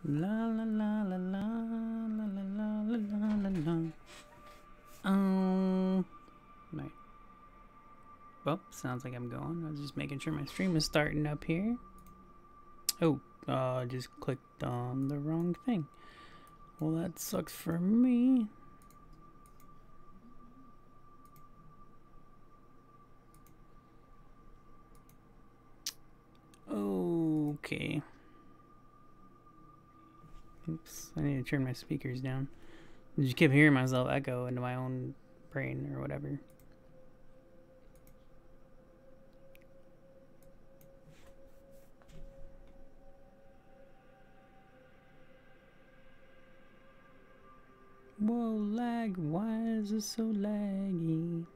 La la la la la la la la la la la. Right. Well, sounds like I'm going. I was just making sure my stream is starting up here. Oh, just clicked on the wrong thing. Well, that sucks for me. Okay. Oops, I need to turn my speakers down. I just keep hearing myself echo into my own brain or whatever. Whoa, lag, why is it so laggy?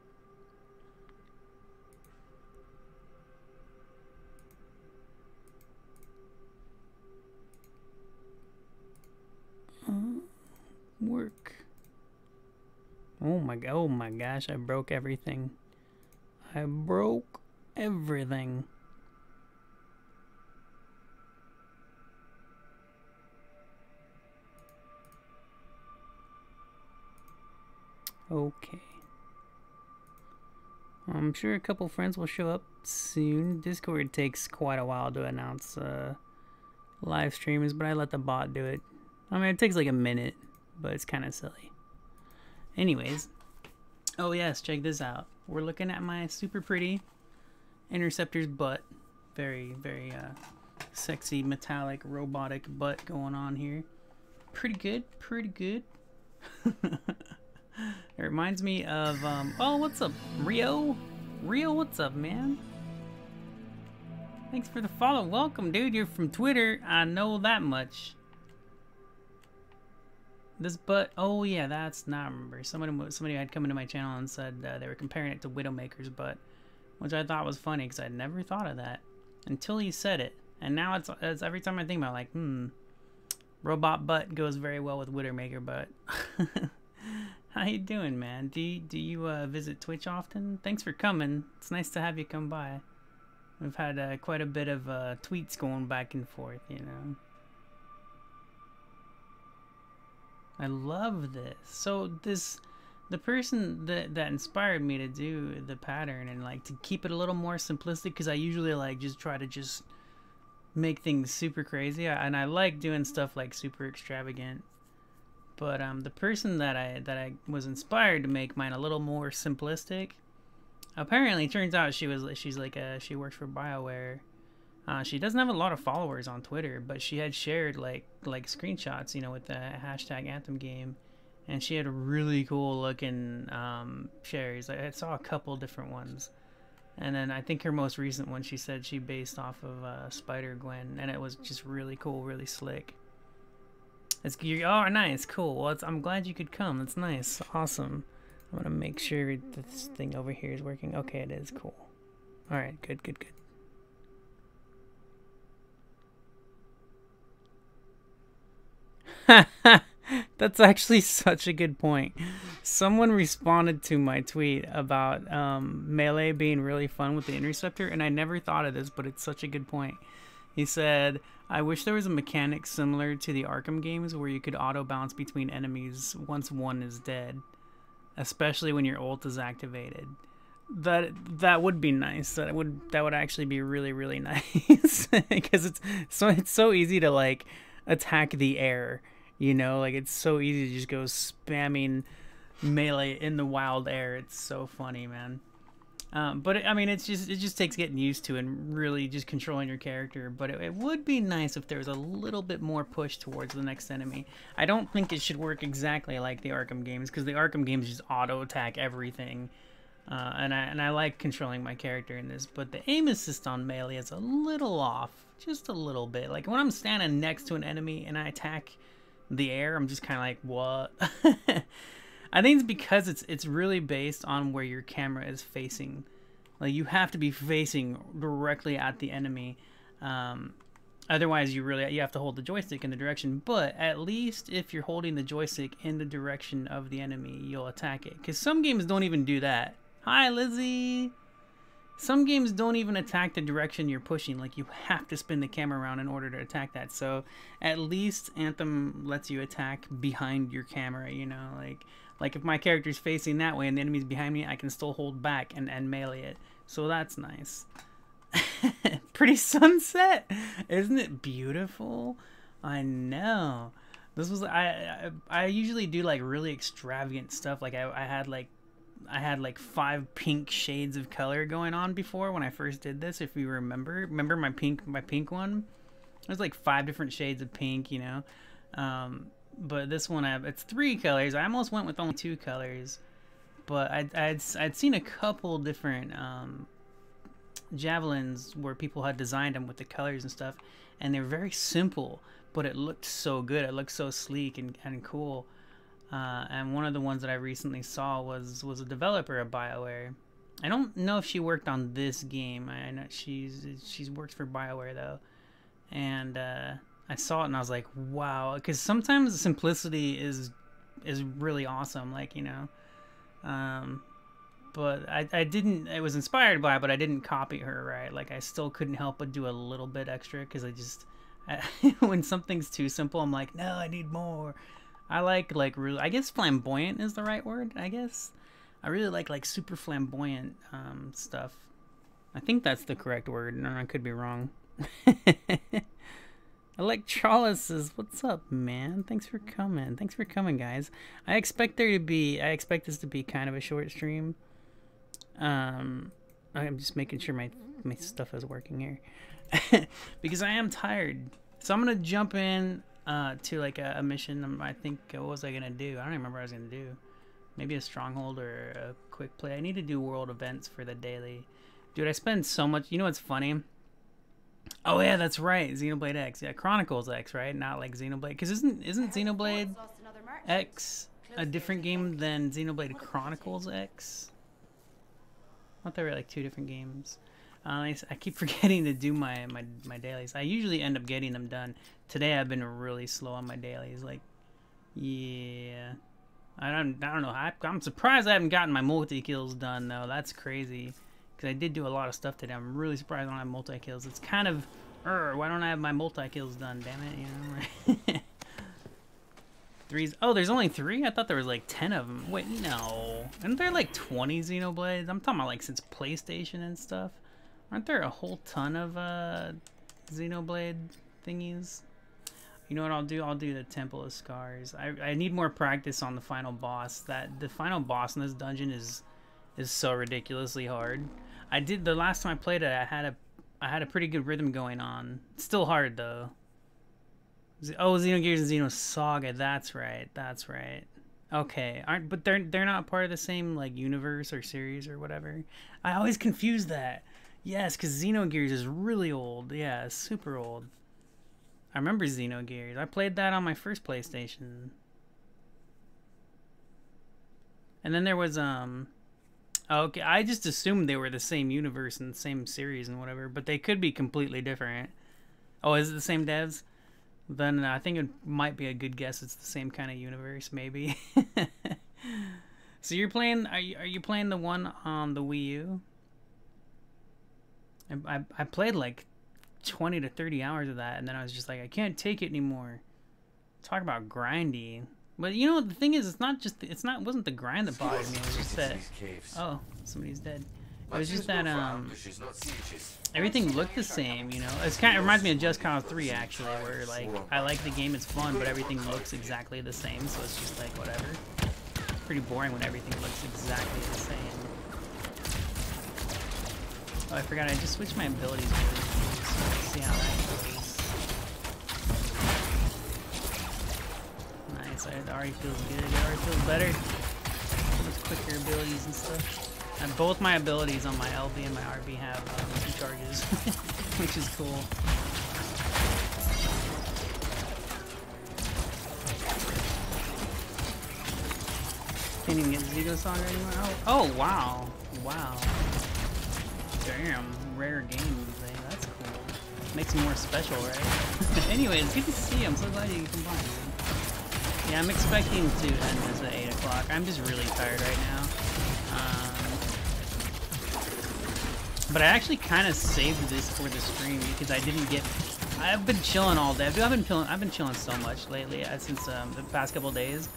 Work. Oh my gosh, I broke everything. I broke everything. Okay. I'm sure a couple friends will show up soon. Discord takes quite a while to announce live streams, but I let the bot do it. I mean, it takes like a minute, but it's kind of silly. Anyways. Oh yes, check this out. We're looking at my super pretty Interceptor's butt. Very, very sexy, metallic, robotic butt going on here. Pretty good, pretty good. It reminds me of, oh, what's up, Rio? Rio, what's up, man? Thanks for the follow. Welcome, dude. You're from Twitter. I know that much. This butt, oh yeah, that's not, I remember. Somebody had come into my channel and said they were comparing it to Widowmaker's butt, which I thought was funny because I'd never thought of that until he said it. And now it's every time I think about it, like, robot butt goes very well with Widowmaker butt. How you doing, man? Do you visit Twitch often? Thanks for coming. It's nice to have you come by. We've had quite a bit of tweets going back and forth, you know. I love this. So the person that inspired me to do the pattern and like to keep it a little more simplistic, because I usually like just try to just make things super crazy, and I like doing stuff like super extravagant. But the person that I was inspired to make mine a little more simplistic, apparently turns out she works for BioWare. She doesn't have a lot of followers on Twitter, but she had shared like screenshots, you know, with the hashtag Anthem game, and she had really cool looking shares. I saw a couple different ones, and then I think her most recent one, she said she based off of Spider-Gwen, and it was just really cool, really slick. Oh, nice, cool. Well, I'm glad you could come. That's nice, awesome. I'm gonna make sure this thing over here is working. Okay, it is, cool. All right, good. That's actually such a good point. Someone responded to my tweet about melee being really fun with the Interceptor, and I never thought of this, but it's such a good point. He said, I wish there was a mechanic similar to the Arkham games where you could auto bounce between enemies once one is dead, especially when your ult is activated. That would be nice. That would actually be really, really nice, because it's so easy to like attack the air. You know, like it's so easy to just go spamming melee in the wild air. It's so funny, man. But I mean, it just takes getting used to and really just controlling your character. But it would be nice if there was a little bit more push towards the next enemy. I don't think it should work exactly like the Arkham games, because the Arkham games just auto attack everything. And I like controlling my character in this, but the aim assist on melee is a little off, just a little bit. Like when I'm standing next to an enemy and I attack the air, I'm just kind of like, what? I think it's because it's really based on where your camera is facing. Like you have to be facing directly at the enemy. Otherwise you have to hold the joystick in the direction. But at least if you're holding the joystick in the direction of the enemy, you'll attack it. Because some games don't even do that. Hi, Lizzie. some games don't even attack the direction you're pushing. Like, you have to spin the camera around in order to attack that. So at least Anthem lets you attack behind your camera, you know? Like if my character's facing that way and the enemy's behind me, I can still hold back and melee it. So that's nice. Pretty sunset. Isn't it beautiful? I know. This was I usually do like really extravagant stuff. Like I had like 5 pink shades of color going on before when I first did this. If you remember my pink one? There's like 5 different shades of pink, you know. But this one it's 3 colors. I almost went with only 2 colors, but I'd seen a couple different javelins where people had designed them with the colors and stuff, and they're very simple, but it looked so good. It looked so sleek and cool. And one of the ones that I recently saw was a developer of BioWare. I don't know if she worked on this game. I know she's worked for BioWare though, and I saw it and I was like, wow, because sometimes the simplicity is really awesome, like, you know. But I didn't. I was inspired by it, but I didn't copy her, right? Like, I still couldn't help but do a little bit extra because when something's too simple, I'm like, no, I need more. I like really, I guess flamboyant is the right word, I guess. I really like super flamboyant stuff. I think that's the correct word. No, I could be wrong. Electrolysis, what's up, man? Thanks for coming. Thanks for coming, guys. I expect this to be kind of a short stream. I'm just making sure my stuff is working here. Because I am tired. So I'm gonna jump in to like a mission. I think, what was I gonna do? I don't even remember what I was gonna do. Maybe a stronghold or a quick play. I need to do world events for the daily. Dude, I spend so much. You know what's funny? Oh yeah, that's right. Xenoblade X. Yeah, Chronicles X, right? Not like Xenoblade. Because isn't Xenoblade X a different game than Xenoblade Chronicles X? I thought they were like 2 different games. I keep forgetting to do my dailies. I usually end up getting them done. Today I've been really slow on my dailies. Like, yeah, I don't know. I'm surprised I haven't gotten my multi-kills done though. That's crazy. Because I did do a lot of stuff today. I'm really surprised I don't have multi-kills. It's kind of, why don't I have my multi-kills done? Damn it, you know. Threes. Oh, there's only 3? I thought there was like 10 of them. Wait, no. Aren't there like 20 Xenoblades? I'm talking about like since PlayStation and stuff. Aren't there a whole ton of Xenoblade thingies? You know what I'll do? I'll do the Temple of Scars. I need more practice on the final boss. The final boss in this dungeon is so ridiculously hard. The last time I played it, I had a pretty good rhythm going on. It's still hard though. Oh, Xenogears and Xenosaga. That's right. That's right. Okay. But they're not part of the same like universe or series or whatever. I always confuse that. Yes, because Xenogears is really old. Yeah, super old. I remember Xenogears. I played that on my first PlayStation. And then there was okay, I just assumed they were the same universe and the same series and whatever, but they could be completely different. Oh, is it the same devs? Then I think it might be a good guess it's the same kind of universe, maybe. So you're playing, are you playing the one on the Wii U? I played like 20 to 30 hours of that, and then I was just like, I can't take it anymore. Talk about grindy. But you know the thing is, it wasn't the grind that bothered me. It was just that, oh, somebody's dead. It was just that everything looked the same, you know. It reminds me of Just Cause 3 actually, where like I like the game, it's fun, but everything looks exactly the same, so it's just like whatever. It's pretty boring when everything looks exactly the same. Oh, I forgot, I just switched my abilities really quickly, so let's see how that goes. Nice, it already feels good, it already feels better. Much quicker abilities and stuff. And both my abilities on my LB and my RB have 2 charges, which is cool. Can't even get Xenosaga anymore. Oh wow. Wow. Damn, rare games, eh? That's cool. Makes them more special, right? Anyways, good to see you. I'm so glad you combined. Yeah, I'm expecting to end this at 8 o'clock. I'm just really tired right now. But I actually kind of saved this for the stream because I didn't get. I've been chilling all day. I've been chilling so much lately since the past couple days.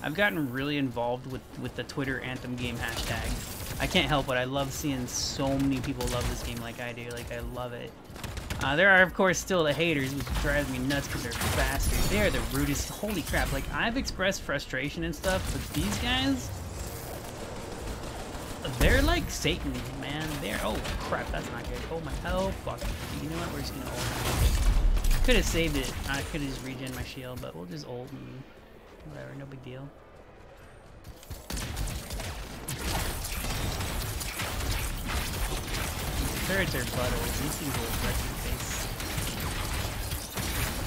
I've gotten really involved with the Twitter Anthem game hashtag. I can't help it. I love seeing so many people love this game like I do. Like, I love it. There are, of course, still the haters, which drives me nuts because they're bastards. They are the rudest. Holy crap. Like, I've expressed frustration and stuff, but these guys, they're like Satan, man. They're, oh crap, that's not good. Oh my, oh fuck. You know what, we're just gonna ult. Could have saved it. I could have just regen my shield, but we'll just ult and whatever, no big deal. Turrets are buttholes. These things will wreck your face.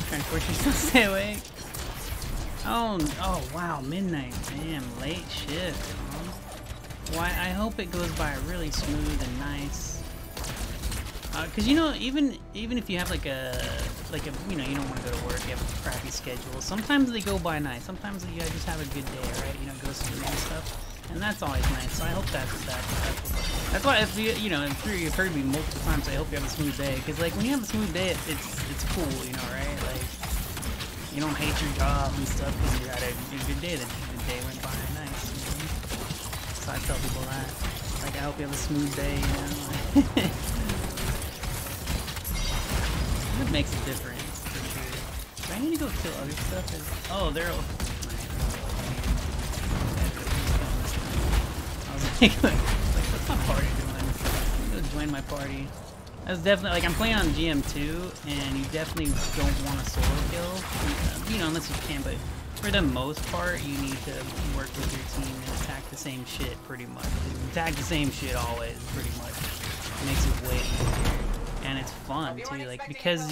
Trying to force yourself to stay awake. Oh wow, midnight. Damn, late shift. Huh? Why? I hope it goes by really smooth and nice. Cause you know, even if you have like a you know, you don't want to go to work, you have a crappy schedule. Sometimes they go by nice. Sometimes you just have a good day, right? You know, go smooth and stuff. And that's always nice. So I hope that's why if you know, I'm sure you've heard me multiple times. I hope you have a smooth day, because like when you have a smooth day, it's cool, you know, right? Like you don't hate your job and stuff because you had a good day. The day went by nice. You know? So I tell people that. Like I hope you have a smooth day. You know, it makes a difference for sure. Do I need to go kill other stuff? Oh, they're. Like, what's my party doing? I'm gonna join my party. That's definitely, like, I'm playing on GM2, and you definitely don't want a solo kill, you know, unless you can, but for the most part, you need to work with your team and attack the same shit, pretty much. Attack the same shit always, pretty much. It makes it way easier. And it's fun, too, like, because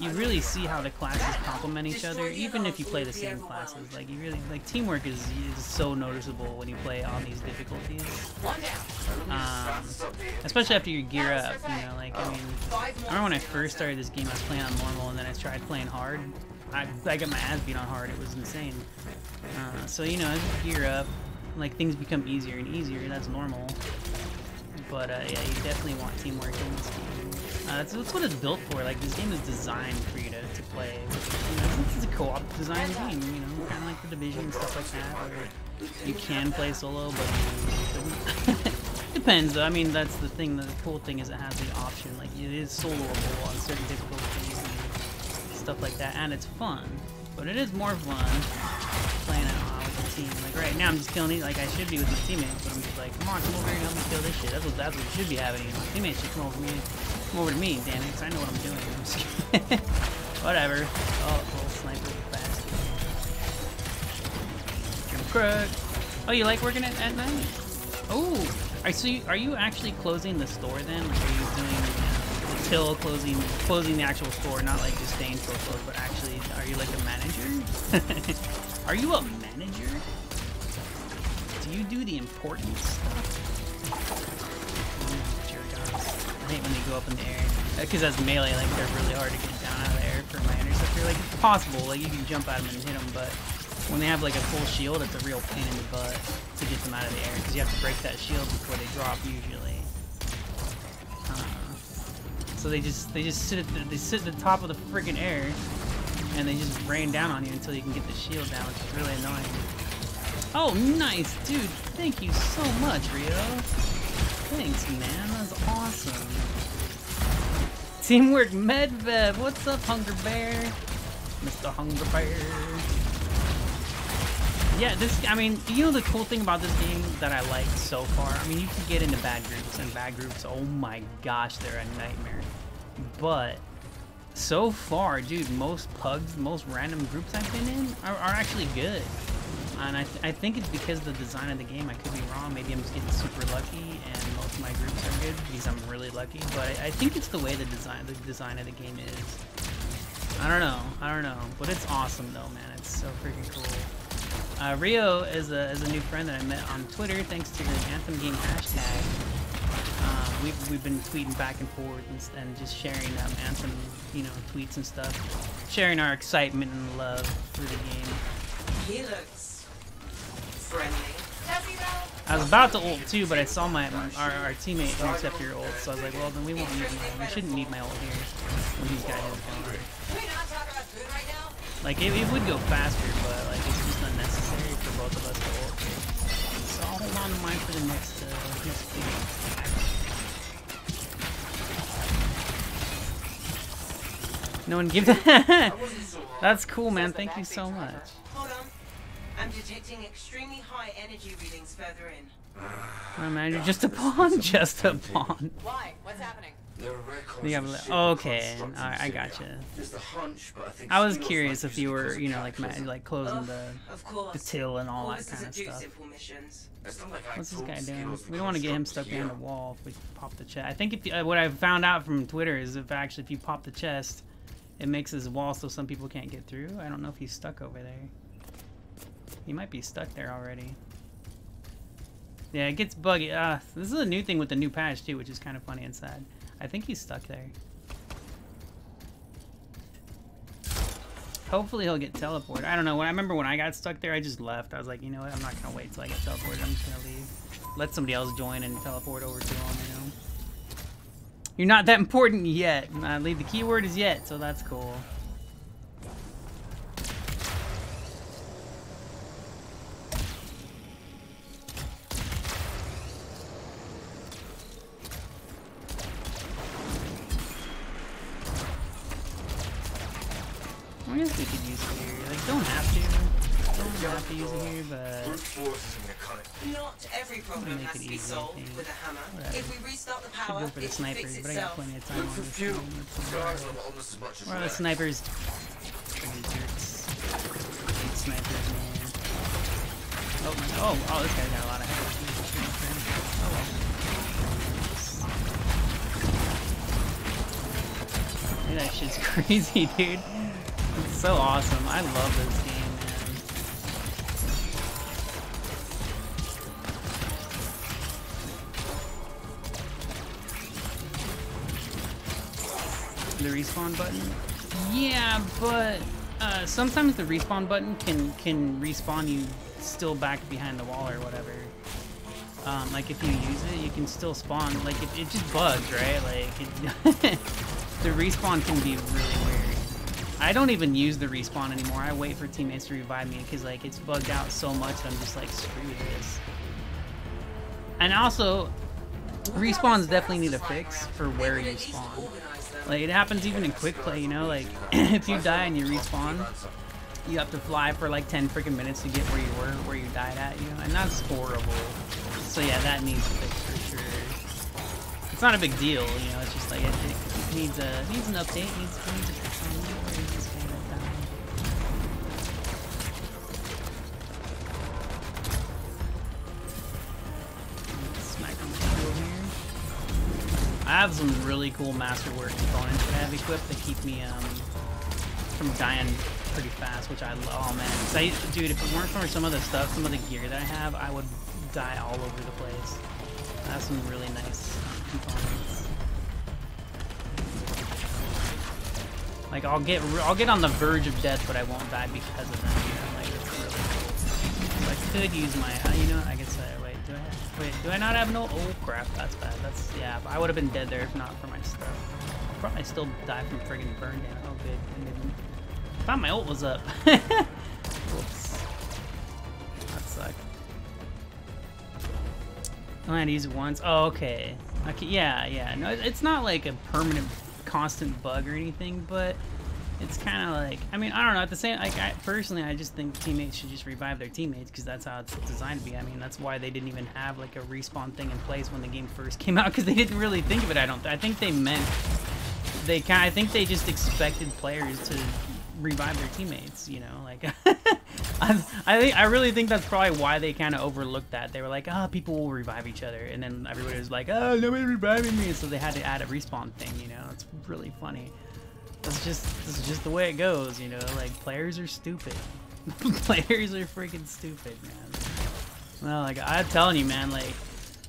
you really see how the classes complement each other, even if you play the same classes. Like, you really, like, teamwork is so noticeable when you play on these difficulties. Especially after you gear up, you know, like, I mean, I remember when I first started this game, I was playing on normal, and then I tried playing hard. I got my ass beat on hard, it was insane. So, you know, as you gear up, like, things become easier and easier, that's normal. But, yeah, you definitely want teamwork in this game. That's what it's built for. Like, this game is designed for you to play. You know, it's a co-op design game, you know, kind of like The Division and stuff like that. Where you can play solo, but you depends. I mean, that's the thing. The cool thing is it has the option. Like, it is soloable on certain difficulties and stuff like that, and it's fun. But it is more fun playing it with a team. Like right now, I'm just killing it. Like I should be with my teammates, but I'm just like, come on, come over here and help me kill this shit. That's what should be happening. My teammates should come over to me, damn it, because I know what I'm doing. I'm just whatever. Oh, little sniper bastard. Jim Crook. Oh, you like working at night? Oh, are you actually closing the store then? Like, are you doing till closing the actual store, not like just staying till closed, but actually, are you like a manager? Are you a manager? Do you do the important stuff? I hate when they go up in the air, because as melee, like they're really hard to get down out of the air for my interceptor. Like it's possible, like you can jump at them and hit them, but when they have like a full shield, it's a real pain in the butt to get them out of the air, because you have to break that shield before they drop usually. So they sit at the top of the freaking air, and they just rain down on you until you can get the shield down, which is really annoying. Oh, nice, dude! Thank you so much, Rio. Thanks, man. That was awesome. Teamwork Medvev. What's up, Hunger Bear? Mr. Hunger Bear. Yeah, I mean, you know the cool thing about this game that I like so far? I mean, you can get into bad groups, and bad groups, oh my gosh, they're a nightmare. But so far, dude, most random groups I've been in are actually good. And I think it's because of the design of the game. I could be wrong. Maybe I'm just getting super lucky, and most of my groups are good because I'm really lucky. But I think it's the way the design of the game is. I don't know. But it's awesome though, man. It's so freaking cool. Rio is a new friend that I met on Twitter thanks to the Anthem game hashtag. We've been tweeting back and forth and just sharing Anthem, you know, tweets and stuff, sharing our excitement and love for the game. He looks friendly. Does he though? I was about to ult too, but I saw our teammate Interceptor ult, so I was like, well, then we won't need we shouldn't need my ult here when he's got his going. Like, it would go faster, but like it's just unnecessary for both of us to ult. So I'll hold on to mine for the next No one gives that. That's cool, man. Thank you so much. Hold on. I'm detecting extremely high energy readings further in. My man, you're just a pawn, just a pawn. Why? What's happening? Okay, alright, I gotcha. I was curious if you were, you know, like closing the till and all that kind of stuff. What's this guy doing? We don't want to get him stuck behind the wall if we pop the chest. I think if what I found out from Twitter is if you pop the chest, it makes his wall so some people can't get through. I don't know if he's stuck over there. He might be stuck there already. Yeah, it gets buggy. This is a new thing with the new patch too, which is kind of funny and sad. I think he's stuck there. Hopefully he'll get teleported. I don't know. I remember when I got stuck there, I just left. I was like, you know what? I'm not gonna wait till I get teleported. I'm just gonna leave. Let somebody else join and teleport over to him. You know. You're not that important yet. The keyword is yet, so that's cool. I guess we could use it here. Like, don't have to. Don't have to use it here, but not every problem has to be solved with a hammer. Whatever. If we restart the power, Should go for the it snipers, fix but I got itself. plenty of time on this game. Where are the snipers? Freaking jerks. Snipers, man. Oh my god. Oh, this guy got a lot of health. Oh well. Dude, that shit's crazy, dude. It's so awesome. I love this game, man. The respawn button? Yeah, but sometimes the respawn button can respawn you still back behind the wall or whatever. Like if you use it, you can still spawn. Like it just bugs, right? Like the respawn can be really weird. I don't even use the respawn anymore. I wait for teammates to revive me because like it's bugged out so much. I'm just like, screw this. And also, respawns definitely need a fix for where you spawn. Like it happens even in quick play, you know. Like if you die and you respawn, you have to fly for like 10 freaking minutes to get where you were, where you died at, you know. And that's horrible. So yeah, that needs a fix for sure. It's not a big deal, you know. It's just like it needs an update. Needs a fix on that. I have some really cool masterwork components that I have equipped that keep me from dying pretty fast, which I love. Oh man, dude, if it weren't for some of the stuff, some of the gear that I have, I would die all over the place. I have some really nice components. Like I'll get on the verge of death, but I won't die because of them. You know, like it's really cool. So I could use my, you know, I guess do I not have no? Oh crap, that's bad. That's yeah. I would have been dead there if not for my stuff. I'd probably still die from friggin' burn down. Oh good, I didn't. I thought my ult was up. Whoops. That sucked. I had to use it once. Oh okay. Okay, yeah. No, it's not like a permanent, constant bug or anything, but it's kind of like, I mean, I don't know. At the same, like, personally, I just think teammates should just revive their teammates because that's how it's designed to be. I mean, that's why they didn't even have like a respawn thing in place when the game first came out because they didn't really think of it. I think they meant I think they just expected players to revive their teammates. You know, like I really think that's probably why they kind of overlooked that. They were like, people will revive each other, and then everybody was like, nobody's reviving me, so they had to add a respawn thing. You know, it's really funny. This is just the way it goes, you know. Like players are stupid. Players are freaking stupid, man. Well, like I'm telling you, man. Like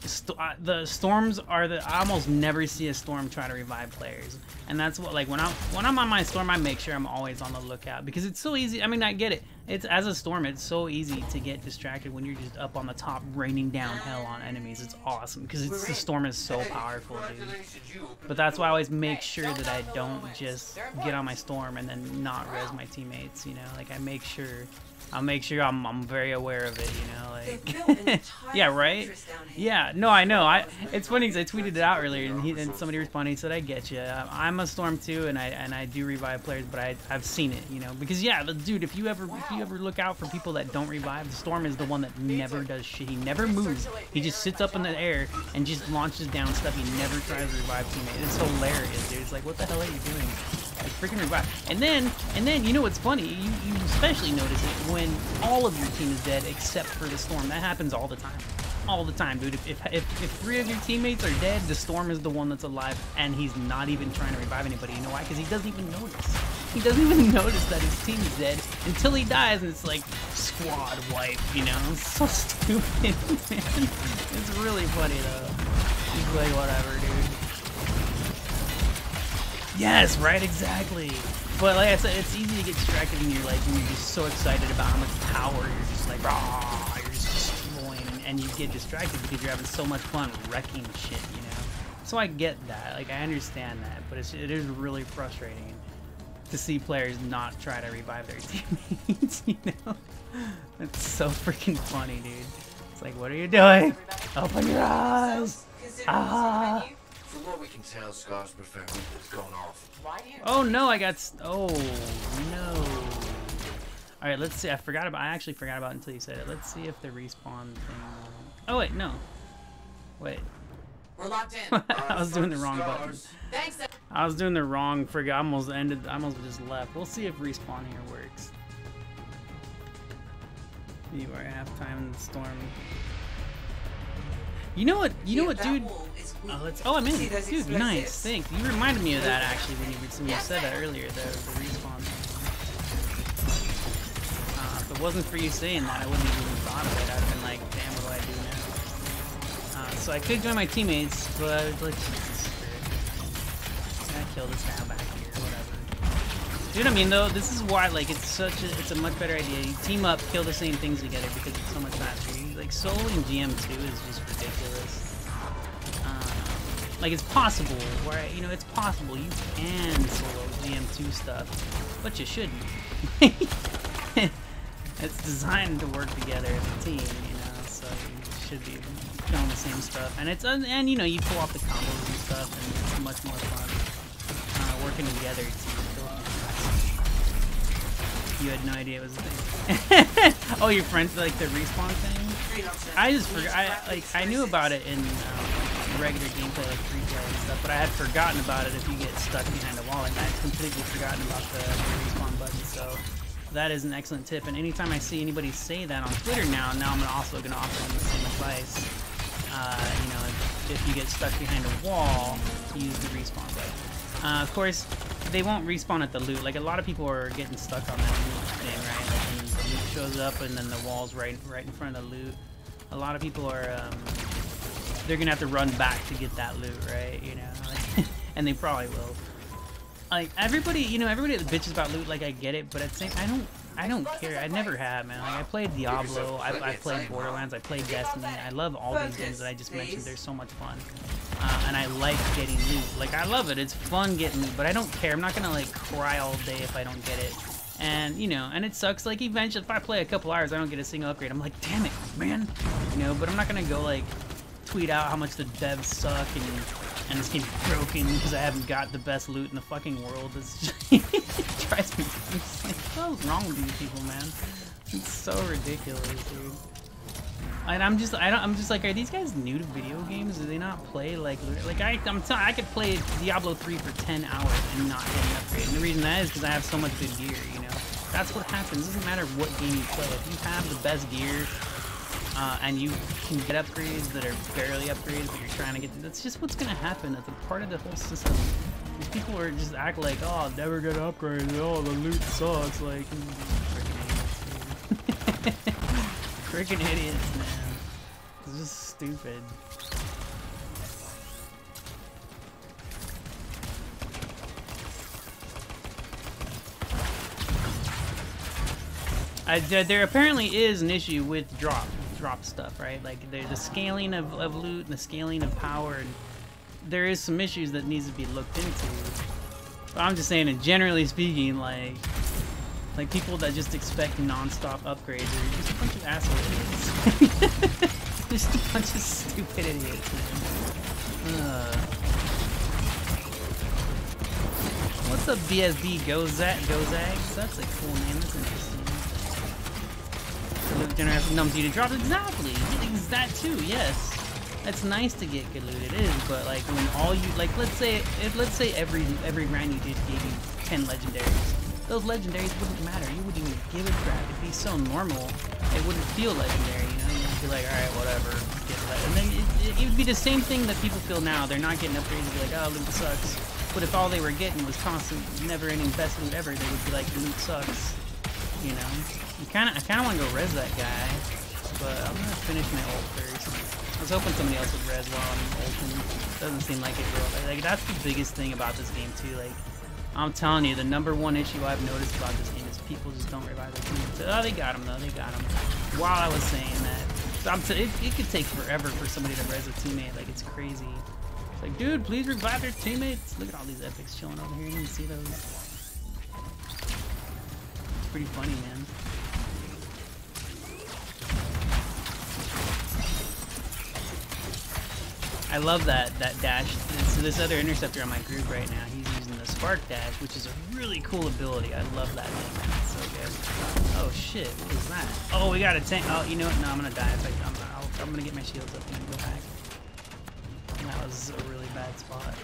the storms are I almost never see a storm try to revive players, and that's what like when I'm on my storm, I make sure I'm always on the lookout because it's so easy. I mean, I get it. It's as a storm, it's so easy to get distracted when you're just up on the top raining down hell on enemies. It's awesome because the storm is so powerful, dude. But that's why I always make sure that I don't just get on my storm and then not res my teammates, you know? Like I'll make sure I'm very aware of it, you know, like yeah, right? Yeah, no, I know. It's funny because I tweeted it out earlier and somebody responded. He said, "I get you. I'm a storm too, and I do revive players, but I've seen it, you know, because yeah, dude, if you ever look out for people that don't revive, the storm is the one that never does shit. He never moves. He just sits up in the air and just launches down stuff. He never tries to revive teammates. It's hilarious, dude. It's like, what the hell are you doing? Like freaking revive. And then you know what's funny? You especially notice it when all of your team is dead except for the storm. That happens all the time. All the time, dude. If 3 of your teammates are dead, the storm is the one that's alive, and he's not even trying to revive anybody. You know why? Because he doesn't even notice. He doesn't even notice that his team is dead until he dies, and it's like squad wipe. You know? It's so stupid, man. It's really funny though. He's like, whatever, dude. Yes, right, exactly. But like I said, it's easy to get distracted when you're just so excited about how much power you're just like, rah, you're just destroying, and you get distracted because you're having so much fun wrecking shit, you know? So I get that, like I understand that, but it is really frustrating to see players not try to revive their teammates, you know? It's so freaking funny, dude. It's like, what are you doing? Open your eyes! Ah! From what we can tell, Scar's prefer has gone off. Oh no, oh no. Alright, let's see. I actually forgot about it until you said it. Let's see if the respawn thing. Oh wait, no. Wait. We're locked in. I was doing the wrong button. Thanks. I was doing the wrong I almost just left. We'll see if respawn here works. You are at halftime in the storm. You know what, dude? Oh, I'm in. Dude, nice. Thanks. You reminded me of that actually when you said that earlier, the respawn. If it wasn't for you saying that, I wouldn't have even thought of it. I'd have been like, damn, what do I do now? So I could join my teammates, but let's just screw it. I kill this guy back here, whatever. Dude, I mean though, this is why like it's a much better idea. You team up, kill the same things together because it's so much faster. Like soloing GM2 is just ridiculous. Like it's possible, right? You know, it's possible you can solo GM2 stuff, but you shouldn't. It's designed to work together as a team, you know. So you should be doing the same stuff, and you know you pull off the combos and stuff, and it's much more fun working together to kill them. You had no idea it was a thing. Oh, your friends like the respawn thing? I just forgot. I knew about it in regular gameplay, like free play and stuff, but I had forgotten about it if you get stuck behind a wall. Like I had completely forgotten about the respawn button. So that is an excellent tip. And anytime I see anybody say that on Twitter now I'm also going to offer them the same advice. You know, if you get stuck behind a wall, use the respawn button. Of course, they won't respawn at the loot. Like a lot of people are getting stuck on that loot thing, right? Like when the loot shows up and then the wall's right in front of the loot. A lot of people are they're gonna have to run back to get that loot, right? You know, like, and they probably will. Like everybody, you know, everybody that bitches about loot, like I get it, but at the same, I don't care. I never have, man. Like I played Diablo, I played Borderlands, I played Destiny. I love all these games that I just mentioned. They're so much fun. And I like getting loot. Like I love it. It's fun getting loot, but I don't care. I'm not gonna like cry all day if I don't get it. And you know, and it sucks. Like eventually, if I play a couple hours, I don't get a single upgrade. I'm like, damn it, man. You know, but I'm not gonna go like tweet out how much the devs suck and this game's broken because I haven't got the best loot in the fucking world. It's just, it drives me crazy. Like, what's wrong with these people, man? It's so ridiculous, dude. And I'm just like, are these guys new to video games? Do they not play like I could play Diablo 3 for 10 hours and not get an upgrade. And the reason that is because I have so much good gear, you know? That's what happens. It doesn't matter what game you play. If you have the best gear, and you can get upgrades that are barely upgrades, but you're trying to get, that's just what's gonna happen. That's a part of the whole system. These people are just act like, oh, I'll never get upgraded, oh, the loot sucks, like, freaking idiots, dude. Freaking idiots, man. It's just stupid. There apparently is an issue with drop stuff, right? Like the scaling of loot and the scaling of power, and there is some issues that needs to be looked into. But I'm just saying, and generally speaking, like people that just expect non-stop upgrades are just a bunch of asshole idiots. Just a bunch of stupid idiots, man. What's up, BSB Gozags? That's a cool name. That's interesting. Loot generation numbs you to drop. Exactly. It's that too. Yes. That's nice to get good loot. It is, but like when all you like, let's say every round you did gave you 10 legendaries. Those legendaries wouldn't matter. You wouldn't even give a crap. It'd be so normal. It wouldn't feel legendary. You know, you'd be like, all right, whatever. Get that. And then it would be the same thing that people feel now. They're not getting upgrades. They'd be like, oh, loot sucks. But if all they were getting was constant, never-ending best loot ever, they would be like, loot sucks. You know? I kind of want to go res that guy, but I'm going to finish my ult first. I was hoping somebody else would res while I'm ulting. Doesn't seem like it, bro. Like, that's the biggest thing about this game, too. Like, I'm telling you, the #1 issue I've noticed about this game is people just don't revive their teammates. Oh, they got him, though. They got him. While I was saying that. So it could take forever for somebody to res a teammate. Like, it's crazy. It's like, dude, please revive their teammates. Look at all these epics chilling over here. You didn't see those. It's pretty funny, man. I love that dash. So this other interceptor on my group right now, he's using the spark dash, which is a really cool ability. I love that thing, man. It's so good. Oh shit, what was that? Oh, we got a tank. Oh, you know what? No, I'm gonna die. I'm gonna get my shields up and then go back. That was a really bad spot.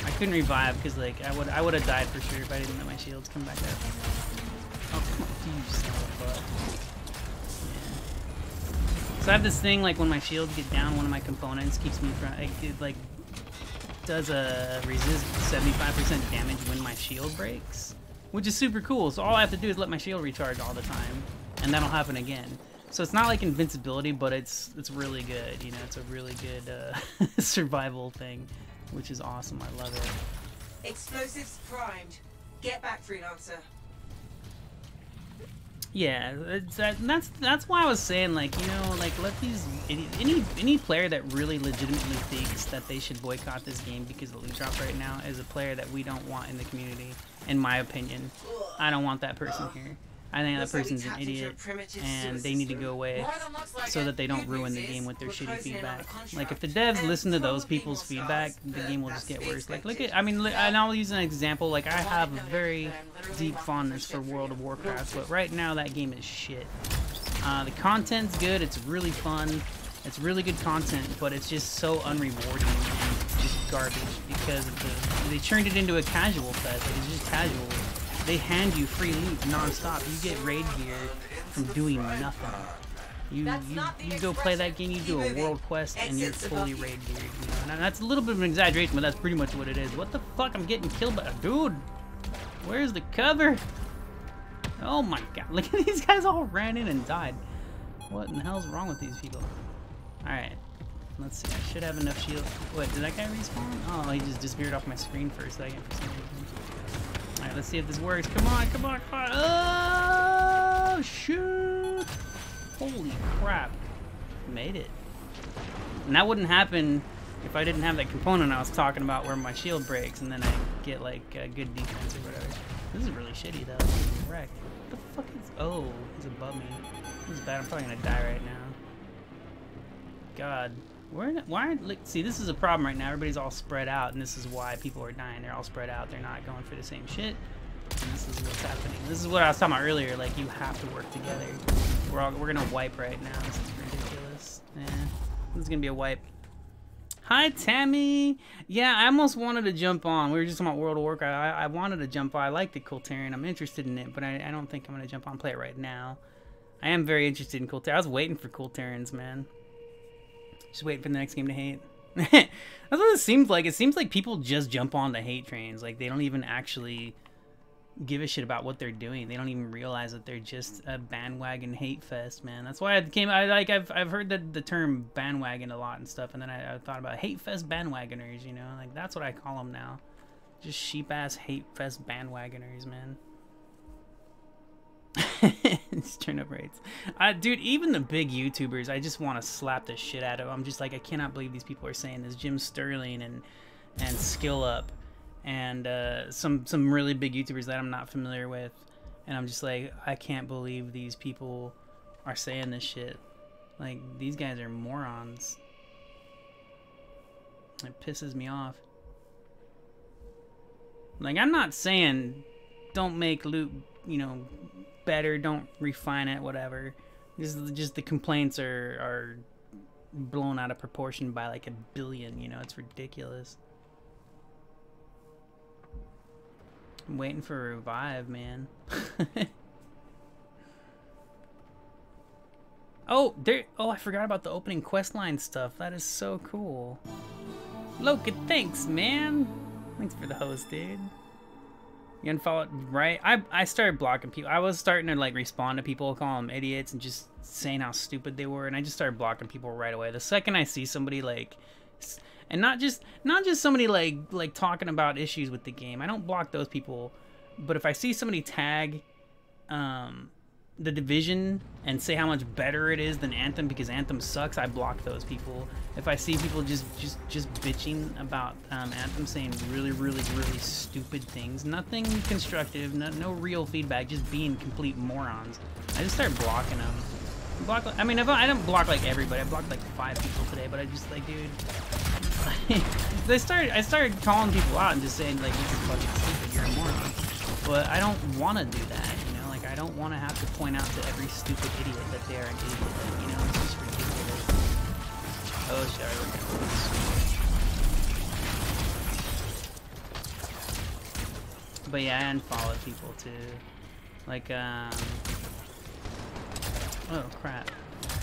I couldn't revive because like I would have died for sure if I didn't let my shields come back up. Oh come on, you son of a butt. So I have this thing, like when my shields get down, one of my components keeps me from, it like does a resist 75% damage when my shield breaks, which is super cool. So all I have to do is let my shield recharge all the time, and that'll happen again. So it's not like invincibility, but it's really good. You know, it's a really good survival thing, which is awesome. I love it. Explosives primed. Get back, freelancer. Yeah, that's why I was saying, like, you know, like, let these any player that really legitimately thinks that they should boycott this game because of the loot drop right now is a player that we don't want in the community, in my opinion. I don't want that person here. I think that person's an idiot, and they need to go away so that they don't ruin the game with their shitty feedback. Like, if the devs listen to those people's feedback, the game will just get worse. Like, look at, I mean, and I'll use an example. Like, I have a very deep fondness for World of Warcraft, but right now that game is shit. The content's good, it's really fun, it's really good content, but it's just so unrewarding and just garbage because of they turned it into a casual fest. Like, it's just casual. They hand you free loot non-stop. You get raid gear from doing nothing. You go play that game, you do a world quest, and you're fully raid geared. You know? Now, that's a little bit of an exaggeration, but that's pretty much what it is. What the fuck? I'm getting killed by a dude. Where's the cover? Oh my god! Look at these guys all ran in and died. What in the hell's wrong with these people? All right, let's see. I should have enough shield. Wait, did that guy respawn? Oh, he just disappeared off my screen for a second for some reason. Alright, let's see if this works. Come on, come on, come on. Oh, shoot. Holy crap. Made it. And that wouldn't happen if I didn't have that component I was talking about where my shield breaks and then I get, like, good defense or whatever. This is really shitty, though. This is wrecked. What the fuck is... Oh, he's above me. This is bad. I'm probably gonna die right now. God. Why? Look, see, this is a problem right now. Everybody's all spread out, and this is why people are dying. They're all spread out. They're not going for the same shit. And this is what's happening. This is what I was talking about earlier. Like, you have to work together. We're gonna wipe right now. This is ridiculous. This is gonna be a wipe. Hi, Tammy. Yeah, I almost wanted to jump on. We were just talking about World of Warcraft. I wanted to jump on. I like the Kultarian. I'm interested in it, but I don't think I'm gonna jump on and play it right now. I am very interested in Kultarian. I was waiting for Kultarians, man. Just waiting for the next game to hate. That's what it seems like. It seems like people just jump on the hate trains. Like, they don't even actually give a shit about what they're doing. They don't even realize that they're just a bandwagon hate fest, man. That's why I've heard the term bandwagon a lot and stuff, and then I thought about hate fest bandwagoners, you know? Like, that's what I call them now. Just sheep-ass hate fest bandwagoners, man. These turnip rates. Dude, even the big YouTubers, I just want to slap the shit out of them. I'm just like, I cannot believe these people are saying this. Jim Sterling and Skill Up and some really big YouTubers that I'm not familiar with. And I'm just like, I can't believe these people are saying this shit. Like, these guys are morons. It pisses me off. Like, I'm not saying don't make loot, you know, better, don't refine it, whatever. Just the complaints are blown out of proportion by like 1 billion, you know, it's ridiculous. I'm waiting for a revive, man. Oh, I forgot about the opening questline stuff. That is so cool. Loka, thanks, man. Thanks for the host, dude. You unfollowed, right? I started blocking people. I was starting to like respond to people, call them idiots, and just saying how stupid they were, and I just started blocking people right away. The second I see somebody like, and not just somebody like talking about issues with the game, I don't block those people. But if I see somebody tag the Division and say how much better it is than Anthem because Anthem sucks, I block those people. If I see people just bitching about Anthem, saying really stupid things, nothing constructive, no real feedback, just being complete morons, I just start blocking them. I mean, I don't block like everybody. I blocked like 5 people today, but I just like, dude. I started calling people out and just saying like, this is fucking stupid, you're a moron. But I don't want to do that, you know. Like, I don't want to have to point out to every stupid idiot that they are an idiot. Like, you know, it's just ridiculous. Oh shit, I look at this. But yeah, I unfollowed people too. Like, oh crap.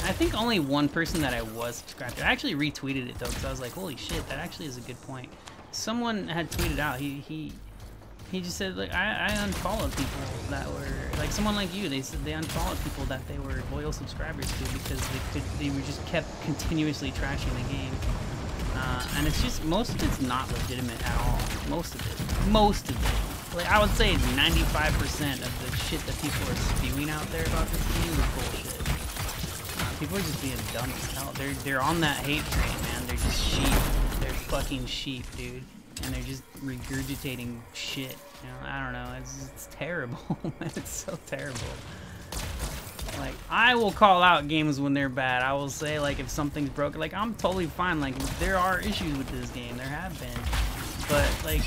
I think only one person that I was subscribed to. I actually retweeted it though, because I was like, holy shit, that actually is a good point. Someone had tweeted out, he just said, like, I unfollowed people that were, like, someone like you, they said they unfollowed people that they were loyal subscribers to because they were just kept continuously trashing the game. And it's just, most of it's not legitimate at all. Most of it. Like, I would say 95% of the shit that people are spewing out there about this game is bullshit. People are just being dumb as hell. They're on that hate train, man. They're just sheep. They're fucking sheep, dude. And they're just regurgitating shit. You know, I don't know. It's terrible. It's so terrible. Like, I will call out games when they're bad. I will say, like, if something's broken. Like, I'm totally fine. Like, there are issues with this game. There have been. But, like,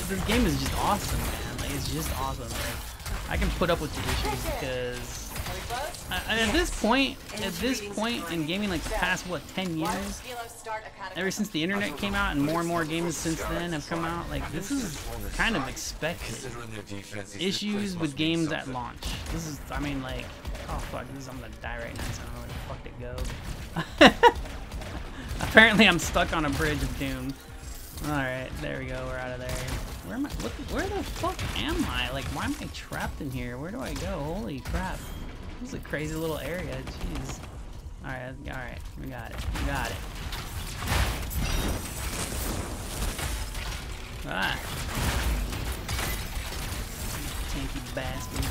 this game is just awesome, man. Like, it's just awesome. Like, I can put up with the issues because at this point in gaming, like the past, what, 10 years? Ever since the internet came out and more games since then have come out, like, this is kind of expected. Issues with games at launch. This is, I mean, like, oh fuck, I'm gonna die right now, so I don't know where the fuck to go. Apparently I'm stuck on a bridge of doom. Alright, there we go, we're out of there. Where am I? Where the fuck am I? Like, why am I trapped in here? Where do I go? Holy crap. This is a crazy little area, jeez. Alright, we got it. Ah. Tanky bastards.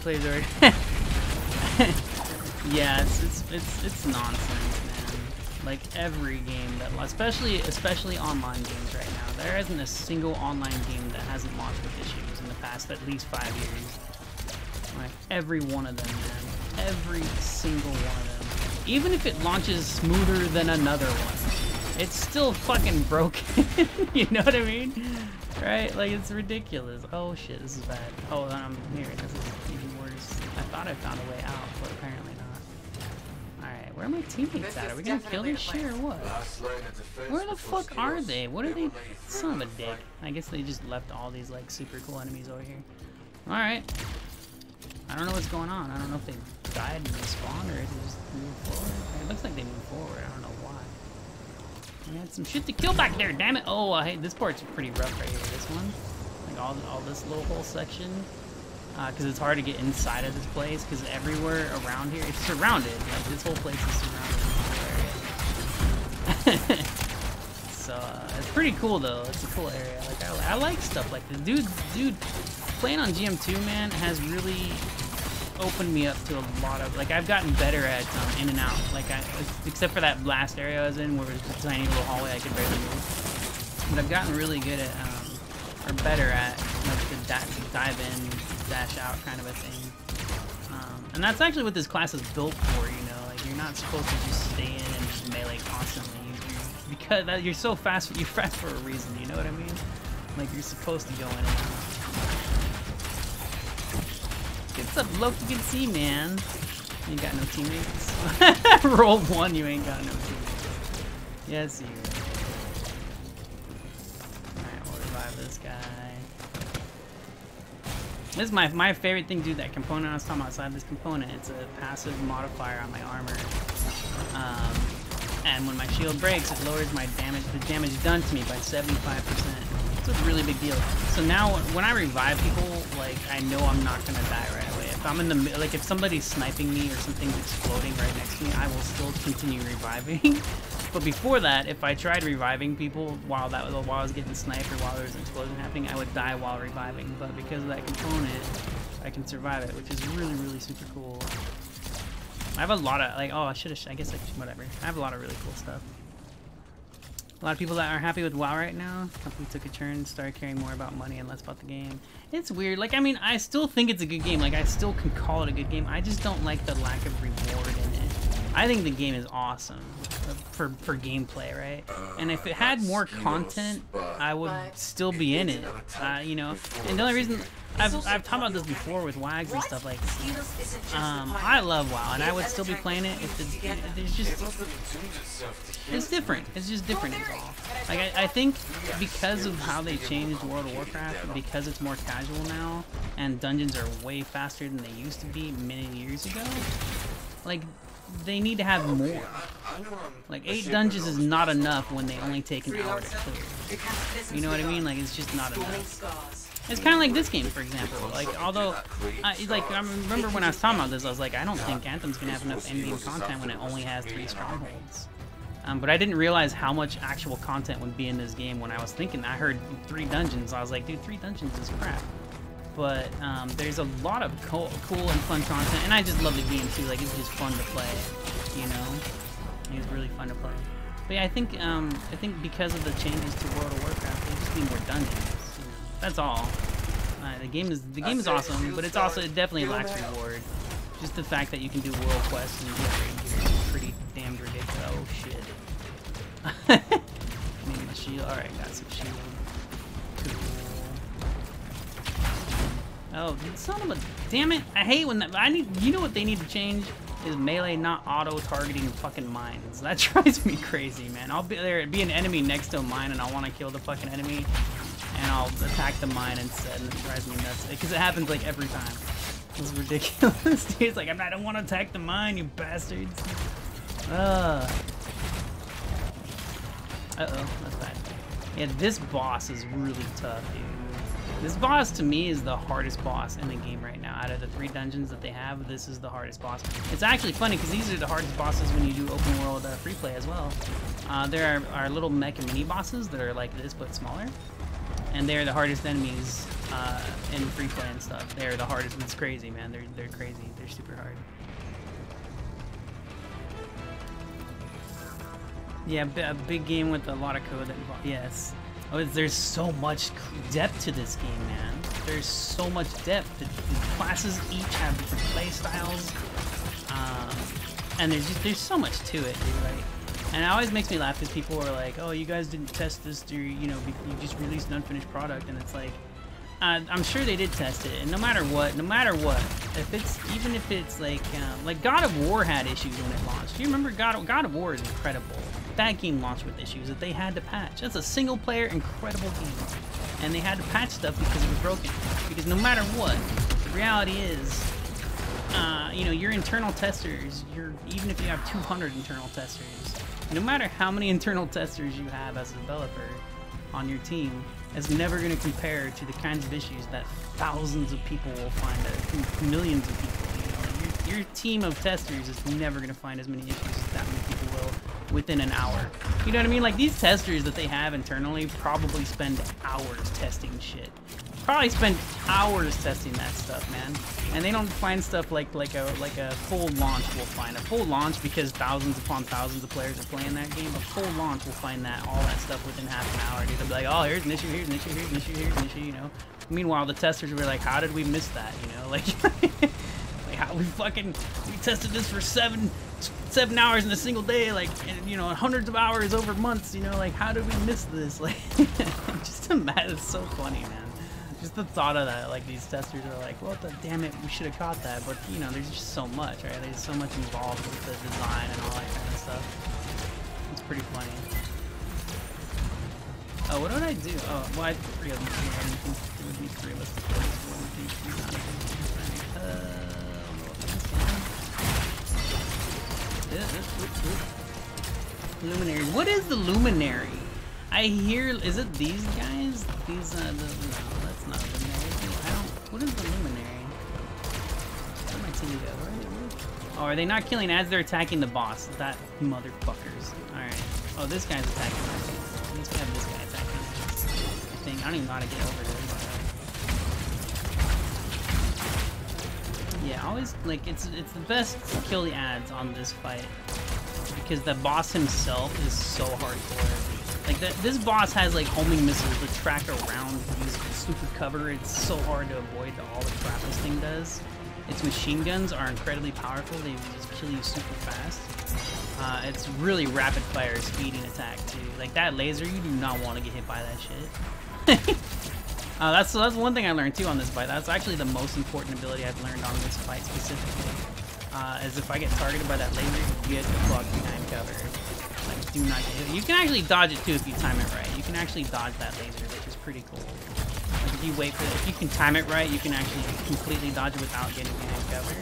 Players already. Yeah, it's nonsense, man. Like every game that, especially online games right now, there isn't a single online game that hasn't launched with issues in the past at least 5 years. Like every one of them, man. Every single one of them. Even if it launches smoother than another one, it's still fucking broken. You know what I mean? Right? Like, it's ridiculous. Oh shit, this is bad. Oh, I'm here. This is even worse. I thought I found a way out, but apparently not. Alright, where are my teammates at? Are we gonna kill this shit or what? Where the fuck are they? What are they? Son of a dick. I guess they just left all these, like, super cool enemies over here. Alright. I don't know what's going on. I don't know if they died and respawned or if they just moved forward. It looks like they moved forward. I don't know why. We had some shit to kill back there, damn it! Oh, hey, this part's pretty rough right here. This one, like all this little whole section. because it's hard to get inside of this place because everywhere around here, it's surrounded. Like, this whole place is surrounded in this area. So, it's pretty cool, though. It's a cool area. Like, I like stuff like this. Dude, playing on GM2, man, has really opened me up to a lot of, like, I've gotten better at in and out. Like, except for that blast area I was in where it was a tiny little hallway I could barely move. But I've gotten really good at, or better at, like, the dive in, dash out kind of a thing. And that's actually what this class is built for, you know? Like, you're not supposed to just stay in and just melee constantly. Because you're so fast, you're fast for a reason, you know what I mean? Like, you're supposed to go in and out. Get some low you can see, man. You ain't got no teammates. Roll 1, you ain't got no teammates. Yes, you. Alright, we'll revive this guy. This is my favorite thing, dude, that component I was talking about outside this component. It's a passive modifier on my armor. And when my shield breaks, it lowers my damage, the damage done to me by 75%. It's a really big deal. So now, when I revive people, like, I know I'm not gonna die right away. If I'm in the, like, if somebody's sniping me or something's exploding right next to me, I will still continue reviving. But before that, if I tried reviving people while I was getting sniped or while there was an explosion happening, I would die while reviving. But because of that component, I can survive it, which is really, really super cool. I have a lot of, like, oh, I guess I should, whatever. I have a lot of really cool stuff. A lot of people that are happy with WoW right now. Company took a turn, started caring more about money and less about the game. It's weird. Like, I mean, I still think it's a good game. Like, I still can call it a good game. I just don't like the lack of reward in it. I think the game is awesome for gameplay, right? And if it had more content, I would still be in it, you know? And the only reason, I've talked about this before with WAGs and stuff, like, I love WoW, and I would still be playing it if there's just, it's different. It's just different is all. Like, I think because of how they changed World of Warcraft, because it's more casual now, and dungeons are way faster than they used to be many years ago, like, they need to have more. Like, 8 dungeons is not enough when they only take an hour to clear. You know what I mean? Like, it's just not enough. It's kind of like this game, for example. Like, although, I remember when I was talking about this, I was like, I don't think Anthem's gonna have enough endgame content when it only has 3 strongholds. But I didn't realize how much actual content would be in this game when I was thinking. I heard 3 dungeons. I was like, dude, 3 dungeons is crap. But there's a lot of cool and fun content, and I just love the game too. Like, it's just fun to play, you know. It's really fun to play. But yeah, I think because of the changes to World of Warcraft, they just need more dungeons. You know? That's all. The game is awesome, but it definitely lacks reward. Just the fact that you can do world quests and get raid gear is pretty damn ridiculous. Oh shit. Need my shield. All right, got some shield. Oh, son of a... Damn it! I hate when that... You know what they need to change? Is melee not auto-targeting fucking mines. That drives me crazy, man. I'll be be an enemy next to a mine, and I want to kill the fucking enemy, and I'll attack the mine instead, and it drives me nuts. Because it happens, like, every time. It's ridiculous. Dude, it's like, I don't want to attack the mine, you bastards. Uh-oh, that's bad. Yeah, this boss is really tough, dude. This boss, to me, is the hardest boss in the game right now. Out of the 3 dungeons that they have, this is the hardest boss. It's actually funny, because these are the hardest bosses when you do open world free play as well. There are little mecha mini bosses that are like this, but smaller. And they're the hardest enemies in free play and stuff. They're the hardest. It's crazy, man. They're crazy. They're super hard. Yeah, a big game with a lot of code. Yes. Oh, there's so much depth to this game, man. There's so much depth. The classes each have different play styles, and there's so much to it, dude. Like, and it always makes me laugh because people are like, "Oh, you guys didn't test this, or you know, you just released an unfinished product," and it's like, I'm sure they did test it, and no matter what, even if it's like God of War had issues when it launched. Do you remember God of War is incredible. That game launched with issues that they had to patch. That's a single-player, incredible game, and they had to patch stuff because it was broken. Because no matter what, the reality is, you know, your internal testers, even if you have 200 internal testers, no matter how many internal testers you have as a developer, on your team is never going to compare to the kinds of issues that thousands of people will find, millions of people. You know, like your team of testers is never going to find as many issues as that many people will within an hour. You know what I mean? Like these testers that they have internally probably spend hours testing shit. Probably spend hours testing that stuff, man. And they don't find stuff like a full launch will find. A full launch, because thousands upon thousands of players are playing that game, a full launch will find that all that stuff within half an hour. Dude, they'll be like, oh, here's an issue, here's an issue, here's an issue, here's an issue, you know. Meanwhile, the testers were like, how did we miss that, you know? Like, like how we tested this for seven hours in a single day, like, and, you know, hundreds of hours over months, you know, like, how did we miss this? Like, just imagine, it's so funny, man. Just the thought of that, like these testers are like, well, damn it, we should have caught that. But you know, there's just so much, right? There's so much involved with the design and all that kind of stuff. It's pretty funny. Oh, what did I do? Oh, well, I had 3 of them here. I think there would be 3 of us to play this one. Luminary. What is the luminary? I hear. Is it these guys? These no, that's not a luminary. What is the luminary? Where'd my team go? Where are they? Oh, are they not killing as they're attacking the boss? That motherfuckers. All right. Oh, this guy's attacking my team. Let's have this guy attacking. I think I don't even know how to get over there. Yeah, always like it's the best to kill the ads on this fight because the boss himself is so hardcore. Like this boss has like homing missiles that track around these super cover. It's so hard to avoid all the crap this thing does. Its machine guns are incredibly powerful. They just kill you super fast. It's really rapid fire speeding attack too. Like that laser, you do not want to get hit by that shit. That's one thing I learned too on this fight. That's actually the most important ability I've learned on this fight specifically. Is if I get targeted by that laser, get the fuck behind cover. Like, do not get hit. You can actually dodge it too if you time it right. You can actually dodge that laser, which is pretty cool. Like if you wait for it, if you can time it right, you can actually completely dodge it without getting behind cover.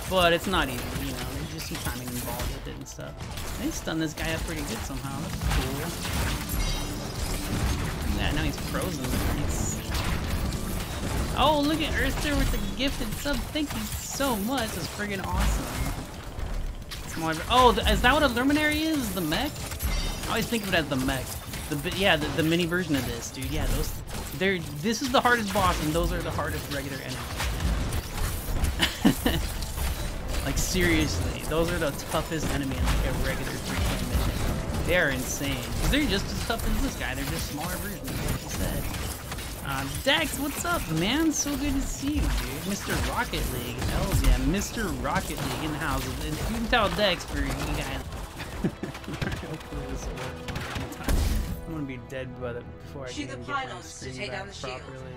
But it's not easy, you know. There's just some timing involved with it and stuff. They stunned this guy up pretty good somehow. That's cool. Yeah, now he's frozen. Oh, look at Earthster with the gifted sub. Thank you so much. That's friggin' awesome. Oh, is that what a luminary is? The mech? I always think of it as the mech. The mini version of this, dude. Yeah, this is the hardest boss, and those are the hardest regular enemies. Like seriously, those are the toughest enemy in like a regular 3-player mission. They are insane. They're just as tough as this guy. They're just smaller versions, like you said. Dex, what's up, man? So good to see you, dude. Mr. Rocket League. Hells yeah, Mr. Rocket League in the house. You can tell Dex for you guys. Hopefully this will work. I'm gonna be dead before I can even get my screen back properly.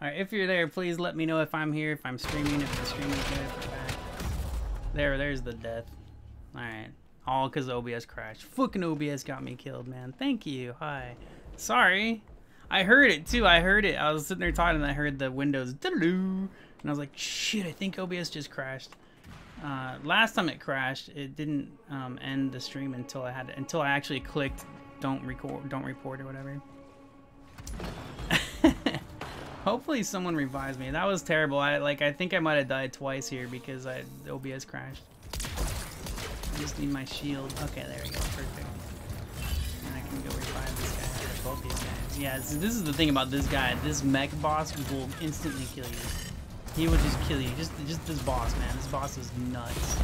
Alright, if you're there, please let me know if I'm here, if I'm streaming, if the stream is good, if we're back. There's the death. Alright. All because OBS crashed. Fucking OBS got me killed, man. Thank you. Hi. Sorry. I heard it too. I heard it. I was sitting there talking and I heard the Windows and I was like, shit, I think OBS just crashed. Last time it crashed, it didn't end the stream until I actually clicked don't report or whatever. Hopefully someone revives me. That was terrible. I think I might have died twice here because the OBS crashed. I just need my shield. Okay, there we go. Perfect. And I can go revive this guy. Both these guys. Yeah, so this is the thing about this guy. This mech boss will instantly kill you. He will just kill you. Just this boss, man. This boss is nuts.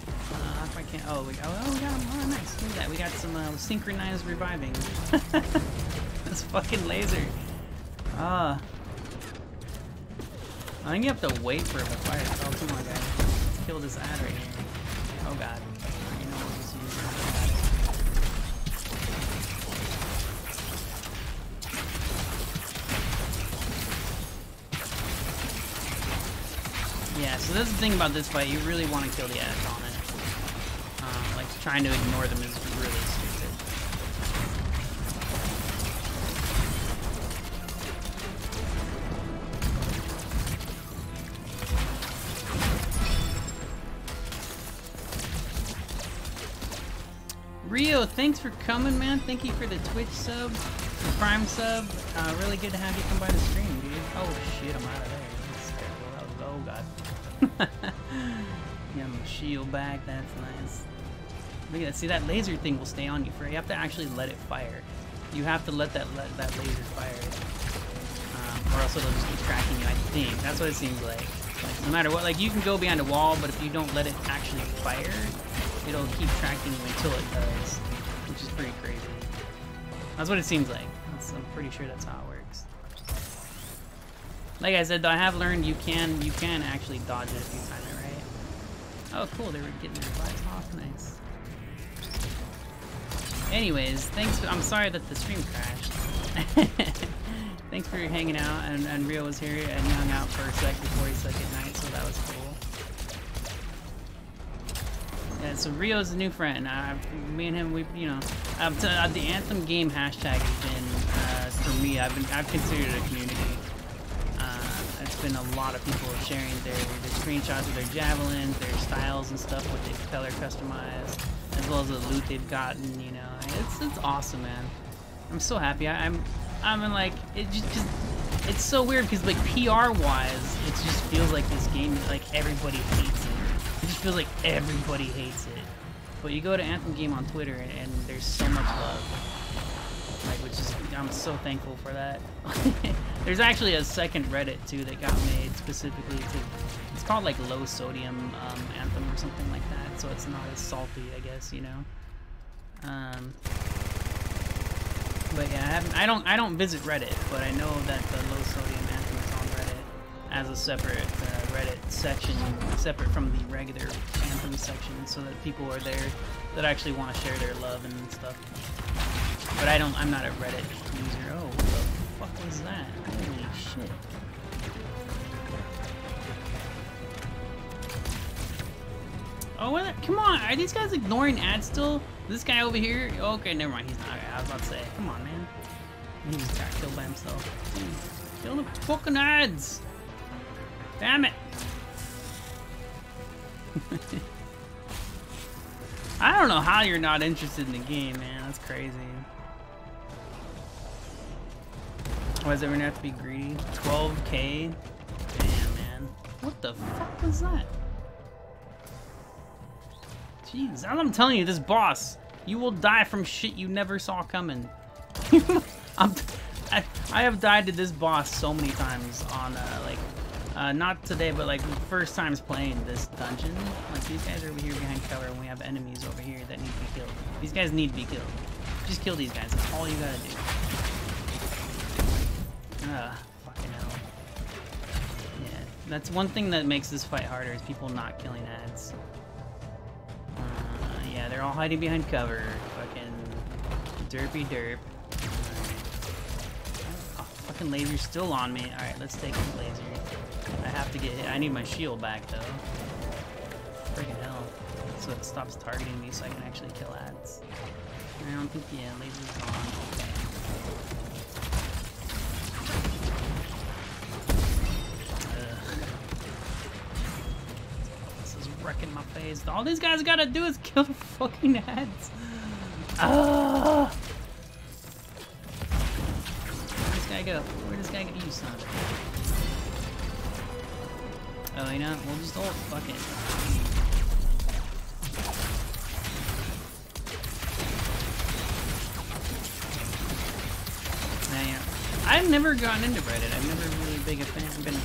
If I can't. Oh, we got him. Oh, nice. Look at that. We got some synchronized reviving. This fucking laser. I think you have to wait for it to fire. Oh, come on, guys. Let's kill this ad right here. Oh, God. You know, we'll just use that. Yeah, so that's the thing about this fight. You really want to kill the ads on it. Like, trying to ignore them is really stupid. Rio, thanks for coming, man. Thank you for the Twitch sub, the Prime sub. Really good to have you come by the stream, dude. Oh shit, I'm out of there. Oh god. Yeah, my shield back. That's nice. Look at that. See, that laser thing will stay on you for. You have to actually let it fire. You have to let that laser fire, or else it'll just keep tracking you. I think that's what it seems like. Like no matter what, like you can go behind a wall, but if you don't let it actually fire, it'll keep tracking you until it does, which is pretty crazy. That's what it seems like. I'm pretty sure that's how it works. Like I said, though, I have learned you can actually dodge it if you time it right. Oh, cool! They were getting their lives off. Nice. Anyways, thanks. I'm sorry that the stream crashed. Thanks for hanging out, and Rio was here and he hung out for a sec before he said goodnight, so that was cool. Yeah, so Rio's a new friend. Me and him, we, you know, the Anthem game hashtag has been for me. I've considered it a community. It's been a lot of people sharing their screenshots of their javelins, their styles and stuff, what they color customize, as well as the loot they've gotten. You know, it's awesome, man. I'm so happy. I'm in like it's so weird because like PR wise, it just feels like this game like everybody hates it. It just feels like everybody hates it. But you go to Anthem Game on Twitter and there's so much love. Like, which is, I'm so thankful for that. There's actually a second Reddit too that got made specifically to, it's called like low sodium Anthem or something like that, so it's not as salty, I guess, you know. But yeah, I don't visit Reddit, but I know that the low sodium Anthem is on Reddit as a separate Reddit section, separate from the regular Anthem section, so that people are there that actually want to share their love and stuff. But I'm not a Reddit user. Oh, what the fuck was that? Holy shit. Oh, what? Come on, are these guys ignoring ads still? This guy over here? Okay, never mind, he's not. I was about to say, come on, man. He just got killed by himself. Dude, kill the fucking ads! Damn it! I don't know how you're not interested in the game, man. That's crazy. Why does everyone have to be greedy? 12K? Damn, man. What the fuck was that? Jeez, I'm telling you, this boss, you will die from shit you never saw coming. I have died to this boss so many times on, not today, but like first times playing this dungeon. Like these guys are over here behind cover and we have enemies over here that need to be killed. These guys need to be killed. Just kill these guys, that's all you gotta do. Fucking hell. Yeah, that's one thing that makes this fight harder is people not killing ads. Yeah, they're all hiding behind cover. Fucking derpy derp. Oh, fucking laser's still on me. Alright, let's take the laser. I have to get hit. I need my shield back though. Freaking hell. So it stops targeting me so I can actually kill ads. I don't think, yeah, laser's gone. Wrecking my face. All these guys gotta do is kill the fucking ads. Ah! Where'd this guy go? Where'd this guy go? You son of a... Oh, you know, we'll just ult. Fuck it. Now, you know, I've never gotten into Reddit. I've never really been a fan.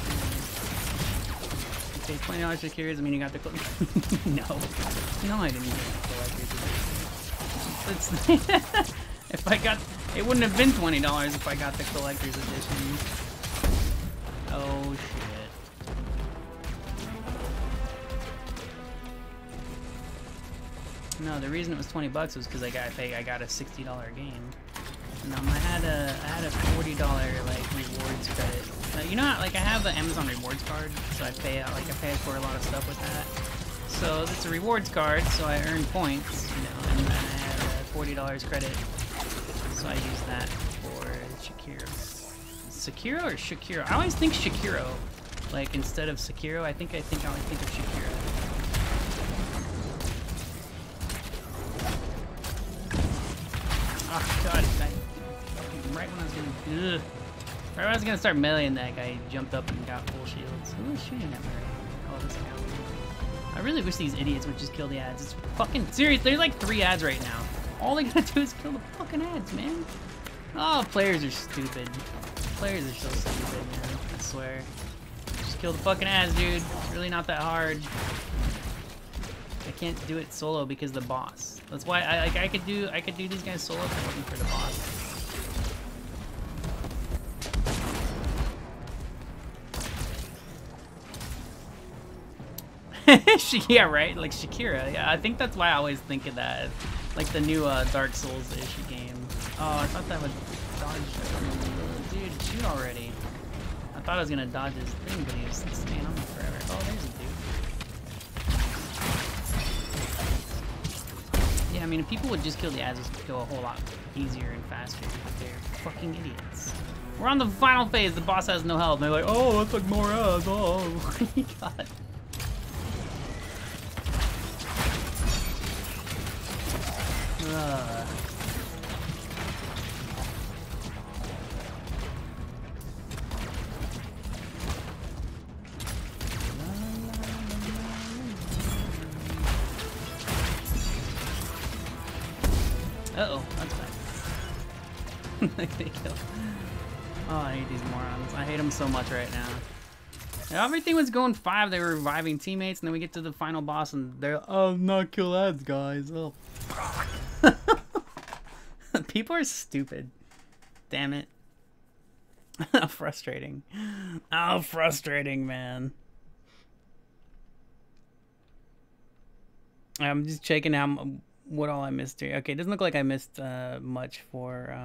Okay, $20 for cures. I mean, you got the no, I didn't get the collector's edition. If I got, it wouldn't have been $20 if I got the collector's edition. Oh shit! No, the reason it was $20 was because I got a $60 game. I had a $40 like rewards credit. You know, like I have an Amazon rewards card, so I pay for a lot of stuff with that. So it's a rewards card, so I earn points, you know, and then I had $40 credit, so I use that for Shakiro. Sekiro or Shakiro? I always think Shakiro, like instead of Sekiro. I always think of Shakiro. Oh god, right when I was gonna... Ugh. Right when I was gonna start meleeing that guy, he jumped up and got full shields. Who is shooting at me right now? Oh, this guy. I really wish these idiots would just kill the ads. It's fucking serious. There's like 3 ads right now. All they gotta do is kill the fucking ads, man. Oh, players are stupid. Players are so stupid, man. I swear. Just kill the fucking ads, dude. It's really not that hard. I can't do it solo because of the boss. That's why I could do these guys solo if it wasn't for the boss. Yeah, right? Like Shakira. Yeah, I think that's why I always think of that. Like the new Dark Souls-ish game. Oh, I thought that would dodge. Dude, shoot already. I thought I was gonna dodge his thing, but he was staying on me forever. Oh, there's a dude. Yeah, I mean, if people would just kill the ads, it would go a whole lot easier and faster. But they're fucking idiots. We're on the final phase. The boss has no health. And they're like, oh, that's like more ads. Oh, God. Uh-oh, that's bad. They kill. Oh, I hate these morons. I hate them so much right now. Everything was going 5. They were reviving teammates, and then we get to the final boss, and they're, oh, not kill ads, guys. Oh. People are stupid. Damn it. How frustrating. How frustrating, man. I'm just checking out what all I missed here. Okay, it doesn't look like I missed much for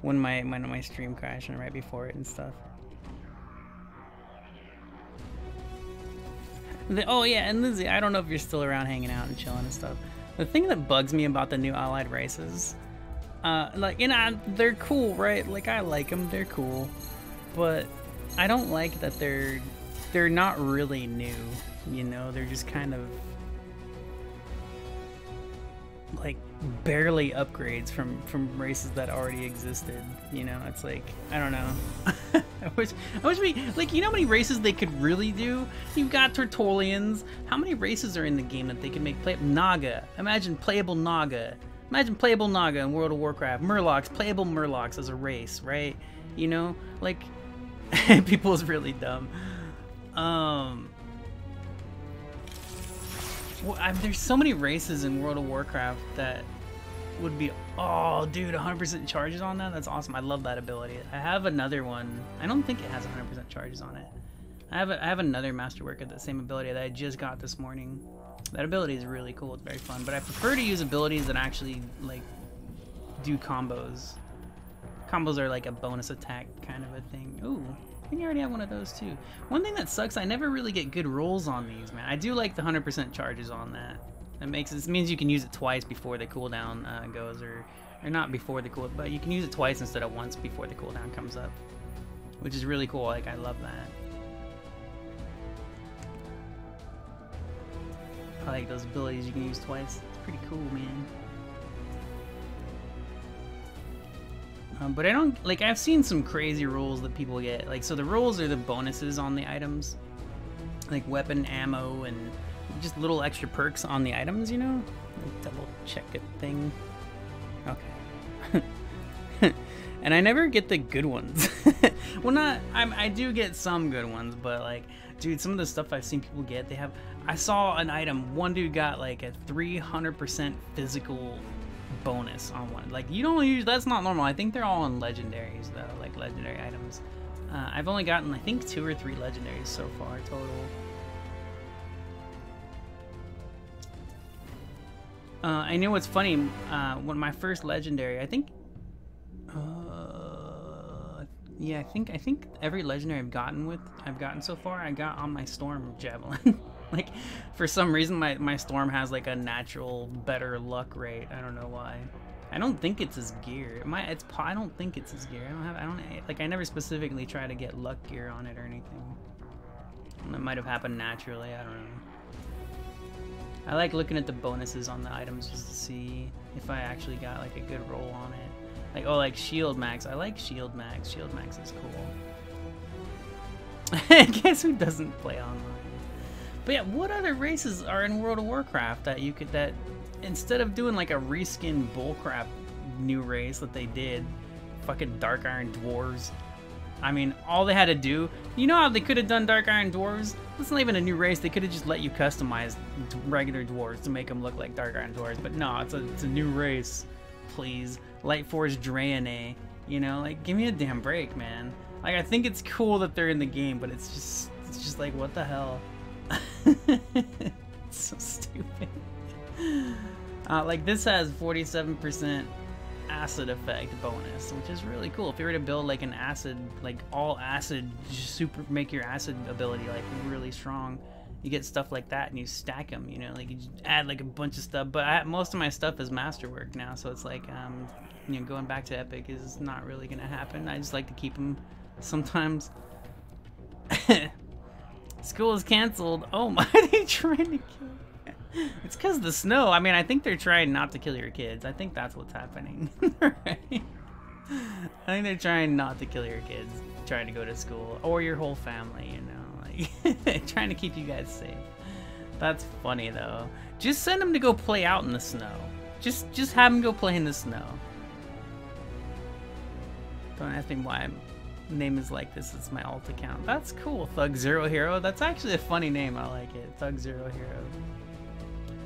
when my stream crashed and right before it and stuff. Oh yeah, and Lizzie, I don't know if you're still around hanging out and chilling and stuff. The thing that bugs me about the new allied races, like, you know, they're cool, right? Like, I like them, they're cool, but I don't like that they're not really new, you know? They're just kind of like barely upgrades from races that already existed, you know? It's like, I don't know. I wish we, like, you know how many races they could really do? You've got Tertullians. How many races are in the game that they can make play? Naga. Imagine playable Naga. Imagine playable Naga in World of Warcraft. Murlocs, playable Murlocs as a race, right? You know, like, people is really dumb. Well, there's so many races in World of Warcraft that would be, oh dude, 100% charges on that? That's awesome. I love that ability. I have another one. I don't think it has 100% charges on it. I have another masterwork of the same ability that I just got this morning. That ability is really cool. It's very fun. But I prefer to use abilities that actually, like, do combos. Combos are like a bonus attack kind of a thing. Ooh, I think I already have one of those too. One thing that sucks, I never really get good rolls on these, man. I do like the 100% charges on that. This means you can use it twice before the cooldown goes, or not before the cooldown, but you can use it twice instead of once before the cooldown comes up, which is really cool. Like, I love that. I like those abilities you can use twice. It's pretty cool, man. But I don't, like, I've seen some crazy rolls that people get. Like, so the rolls are the bonuses on the items, like weapon, ammo, and just little extra perks on the items, you know? Like, double check it thing. Okay. And I never get the good ones. Well, I do get some good ones, but like, dude, some of the stuff I've seen people get, I saw an item, one dude got like a 300% physical bonus on one. Like, you don't use, that's not normal. I think they're all on legendaries though, like legendary items. I've only gotten, I think, 2 or 3 legendaries so far total. I know what's funny, when my first legendary, I think, yeah, I think every legendary I've gotten so far, I got on my Storm Javelin. Like, for some reason, my Storm has like a natural better luck rate. I don't know why. I don't think it's his gear. I don't think it's his gear. I never specifically try to get luck gear on it or anything. That might have happened naturally. I don't know. I like looking at the bonuses on the items just to see if I actually got like a good roll on it. Like, oh, like Shield Max. I like Shield Max. Shield Max is cool. Guess who doesn't play online? But yeah, what other races are in World of Warcraft that you could, that instead of doing like a reskin bullcrap new race that they did, fucking Dark Iron Dwarves. I mean, all they had to do, you know how they could have done Dark Iron Dwarves? It's not even a new race. They could have just let you customize regular dwarves to make them look like Dark Iron Dwarves. But no, it's a new race. Please. Lightforge Draenei. You know, like, give me a damn break, man. Like, I think it's cool that they're in the game, but it's just like, what the hell? It's so stupid. Like, this has 47% acid effect bonus, which is really cool. If you were to build like an acid, like all acid, super, make your acid ability like really strong, you get stuff like that and you stack them, you know, like you just add like a bunch of stuff. But most of my stuff is masterwork now, so it's like you know, going back to epic is not really gonna happen. I just like to keep them sometimes. School is canceled. Oh my, are they trying to kill? It's because of the snow. I mean, I think they're trying not to kill your kids. I think that's what's happening. Right? I think they're trying not to kill your kids, trying to go to school, or your whole family, you know, like trying to keep you guys safe. That's funny though. Just send them to go play out in the snow. Just have them go play in the snow. Don't ask me why my name is like this. It's my alt account. That's cool. Thug Zero Hero. That's actually a funny name. I like it. Thug Zero Hero.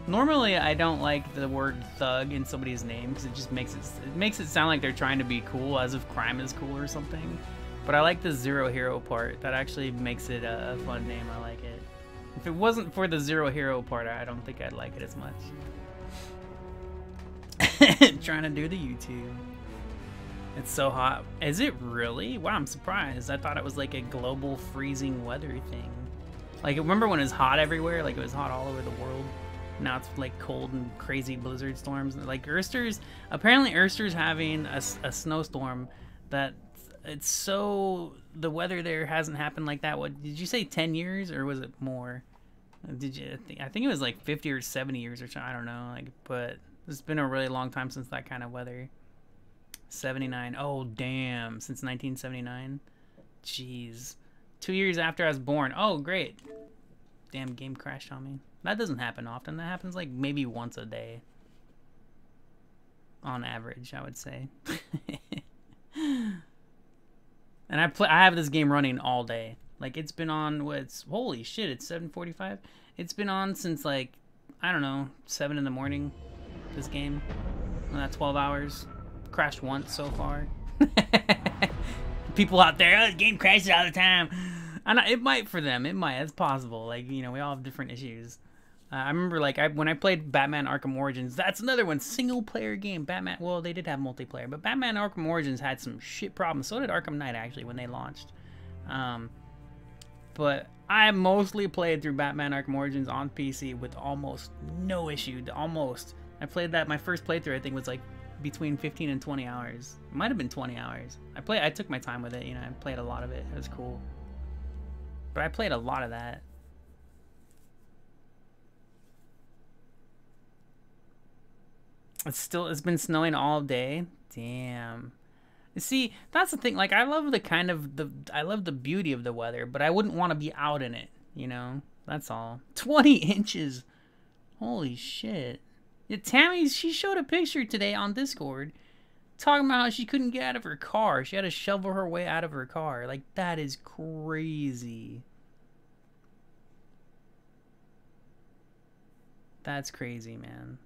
Normally, I don't like the word thug in somebody's name because it just makes it sound like they're trying to be cool, as if crime is cool or something. But I like the Zero Hero part. That actually makes it a fun name. I like it. If it wasn't for the Zero Hero part, I don't think I'd like it as much. Trying to do the YouTube. It's so hot. Is it really? Wow, I'm surprised. I thought it was like a global freezing weather thing. Like, remember when it was hot everywhere? Like, it was hot all over the world. Now it's like cold and crazy blizzard storms. Like Erster's, apparently Erster's having a snowstorm that it's so, the weather there hasn't happened like that. What did you say, 10 years or was it more? Did you I think it was like 50 or 70 years or something. I don't know. Like, but it's been a really long time since that kind of weather. 79. Oh damn, since 1979. Jeez. 2 years after I was born. Oh great. Damn, game crashed on me. That doesn't happen often. That happens like maybe once a day. On average, I would say. And I have this game running all day. Like, it's been on, holy shit, it's 7:45. It's been on since like, I don't know, 7 in the morning, this game. Well, that's 12 hours. Crashed once so far. People out there, oh, the game crashes all the time. And it might for them. It might. It's possible. Like, you know, we all have different issues. I remember, like, when I played Batman Arkham Origins, that's another one, single-player game. Batman, well, they did have multiplayer, but Batman Arkham Origins had some shit problems. So did Arkham Knight, actually, when they launched. But I mostly played through Batman Arkham Origins on PC with almost no issue. Almost. I played that, my first playthrough, I think, was, like, between 15 and 20 hours. It might have been 20 hours. I took my time with it, you know, I played a lot of it. It was cool. But I played a lot of that. It's been snowing all day. Damn. See, that's the thing. Like, I love I love the beauty of the weather, but I wouldn't want to be out in it, you know? That's all. 20 inches. Holy shit. Yeah, Tammy, she showed a picture today on Discord talking about how she couldn't get out of her car. She had to shovel her way out of her car. Like, that is crazy. That's crazy, man.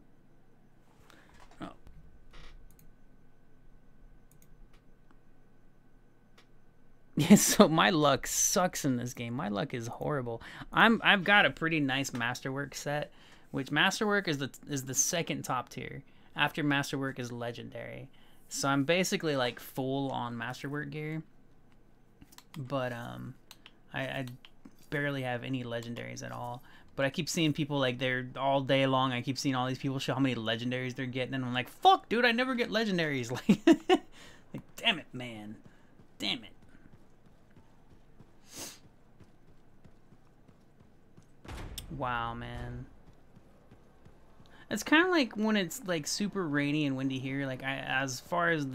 Yeah, so my luck sucks in this game. My luck is horrible. I've got a pretty nice Masterwork set, which Masterwork is the second top tier. After Masterwork is Legendary. So I'm basically like full on Masterwork gear. But I barely have any legendaries at all. But I keep seeing people, like, they're all day long. I keep seeing all these people show how many legendaries they're getting, and I'm like, fuck, dude, I never get legendaries. Like, damn it, man. Damn it. Wow, man. It's kind of like when it's like super rainy and windy here. Like as far as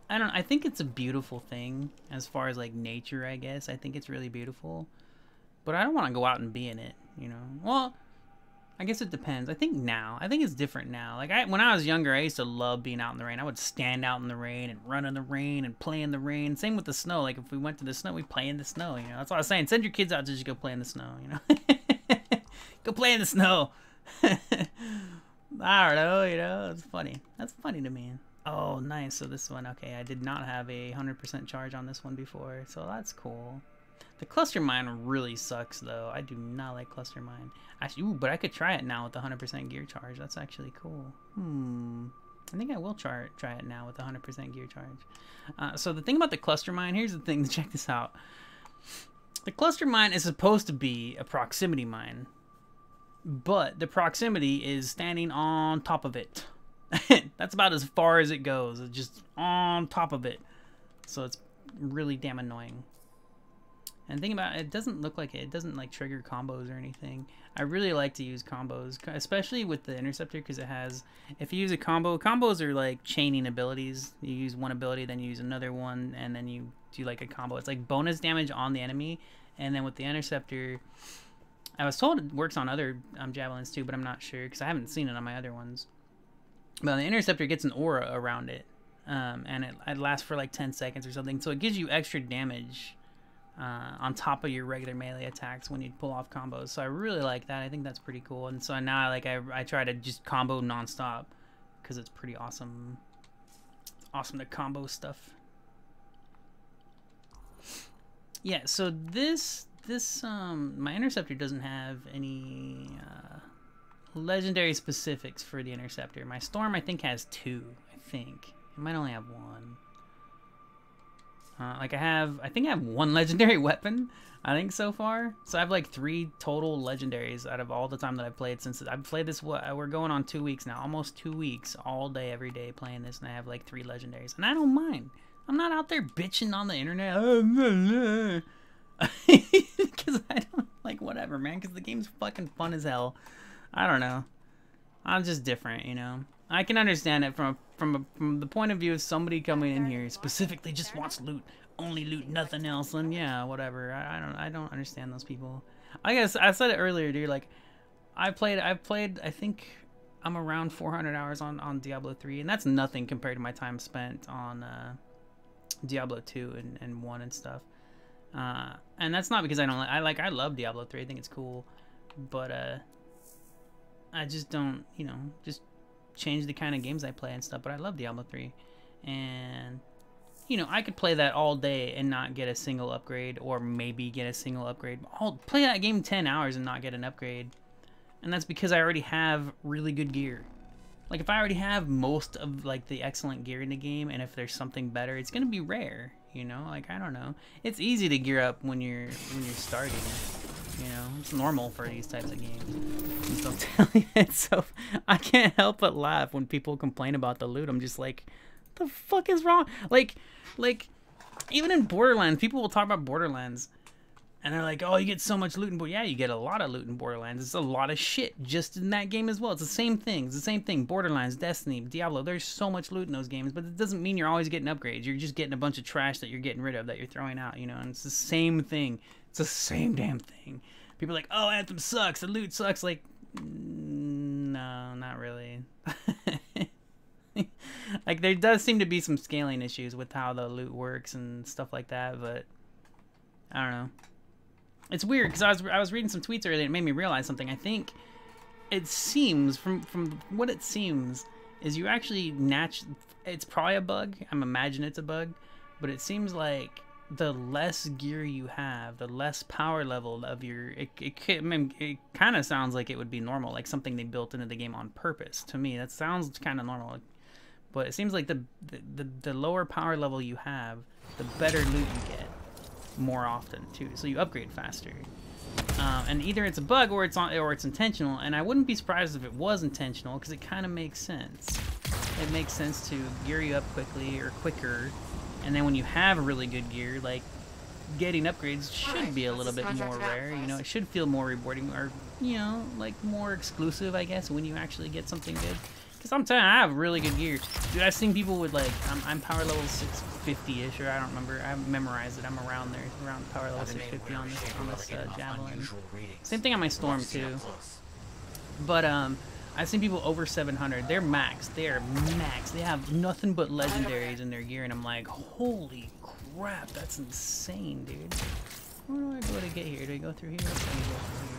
I think it's a beautiful thing as far as like nature, I guess. I think it's really beautiful, but I don't want to go out and be in it, you know? Well, I guess it depends. I think it's different now. Like when I was younger, I used to love being out in the rain. I would stand out in the rain and run in the rain and play in the rain. Same with the snow. Like if we went to the snow, we'd play in the snow, you know? That's what I was saying. Send your kids out to just go play in the snow, you know? Go play in the snow. I don't know, you know, it's funny. That's funny to me. Oh, nice. So this one, okay, I did not have a 100% charge on this one before, so that's cool. The cluster mine really sucks, though. I do not like cluster mine. Actually, ooh, but I could try it now with the 100% gear charge. That's actually cool. I think I will try it now with the 100% gear charge. So the thing about the cluster mine, here's the thing. Check this out. The cluster mine is supposed to be a proximity mine, but the proximity is standing on top of it. That's about as far as it goes. It's just on top of it. So it's really damn annoying. And think about it, it doesn't look like it doesn't like trigger combos or anything. I really like to use combos, especially with the Interceptor, because it has, if you use a combo, combos are like chaining abilities. You use one ability, then you use another one, and then you do like a combo. It's like bonus damage on the enemy, and then with the Interceptor, I was told it works on other javelins too, but I'm not sure because I haven't seen it on my other ones. But the Interceptor gets an aura around it, and it lasts for like 10 seconds or something, so it gives you extra damage on top of your regular melee attacks when you pull off combos. So I really like that. I think that's pretty cool. And so now I try to just combo nonstop because it's pretty awesome. It's awesome to combo stuff. Yeah. So this my Interceptor doesn't have any legendary specifics for the Interceptor. My Storm I think has 2. I think it might only have 1. Like I think I have 1 legendary weapon, I think so far. So I have like 3 total legendaries out of all the time that I've played since I've played this. We're going on 2 weeks now, almost 2 weeks, all day, every day playing this, and I have like 3 legendaries, and I don't mind. I'm not out there bitching on the internet, because I don't like whatever, man. Because the game's fucking fun as hell. I don't know. I'm just different, you know. I can understand it from the point of view of somebody coming in here specifically just wants loot, only loot, nothing else, and yeah, whatever. I don't understand those people. I guess I said it earlier, dude. Like, I've played. I think I'm around 400 hours on Diablo 3, and that's nothing compared to my time spent on Diablo 2 and 1 and stuff. And that's not because I don't like. I love Diablo 3. I think it's cool, but I just don't, you know, just change the kind of games I play and stuff. But I love Diablo 3, and you know, I could play that all day and not get a single upgrade, or maybe get a single upgrade. I'll play that game 10 hours and not get an upgrade, and that's because I already have really good gear. Like, if I already have most of like the excellent gear in the game, and if there's something better, it's gonna be rare, you know. Like, I don't know, it's easy to gear up when you're starting. You know, it's normal for these types of games. And so I'm telling you, it's so I can't help but laugh when people complain about the loot. I'm just like, the fuck is wrong? Like even in Borderlands, people will talk about Borderlands, and they're like, oh, you get so much loot in Borderlands. Yeah, you get a lot of loot in Borderlands. It's a lot of shit just in that game as well. It's the same thing. It's the same thing. Borderlands, Destiny, Diablo. There's so much loot in those games, but it doesn't mean you're always getting upgrades. You're just getting a bunch of trash that you're getting rid of, that you're throwing out, you know. And it's the same thing. It's the same damn thing. People are like, oh, Anthem sucks. The loot sucks. Like, no, not really. Like, there does seem to be some scaling issues with how the loot works and stuff like that, but I don't know. It's weird because I was reading some tweets earlier and it made me realize something. I think it seems, from what it seems, is you actually it's probably a bug. I'm imagining it's a bug, but it seems like the less gear you have, the less power level of your. It kind of sounds like it would be normal, like something they built into the game on purpose. To me, that sounds kind of normal, but it seems like the lower power level you have, the better loot you get more often too. So you upgrade faster. And either it's a bug or it's intentional. And I wouldn't be surprised if it was intentional, because it kind of makes sense. It makes sense to gear you up quickly or quicker. And then when you have really good gear, like getting upgrades should be a little bit more rare. You know, it should feel more rewarding, or you know, like more exclusive, I guess, when you actually get something good. Because I'm telling you, I have really good gear. Dude, I've seen people with like, I'm power level 650-ish, or I don't remember. I haven't memorized it. I'm around there, around power level 650 on this javelin. Same thing on my storm too. But I've seen people over 700. They're max. They are max. They have nothing but legendaries in their gear, and I'm like, holy crap, that's insane, dude. Where do I go to get here? Do I go through here? Let me go through here.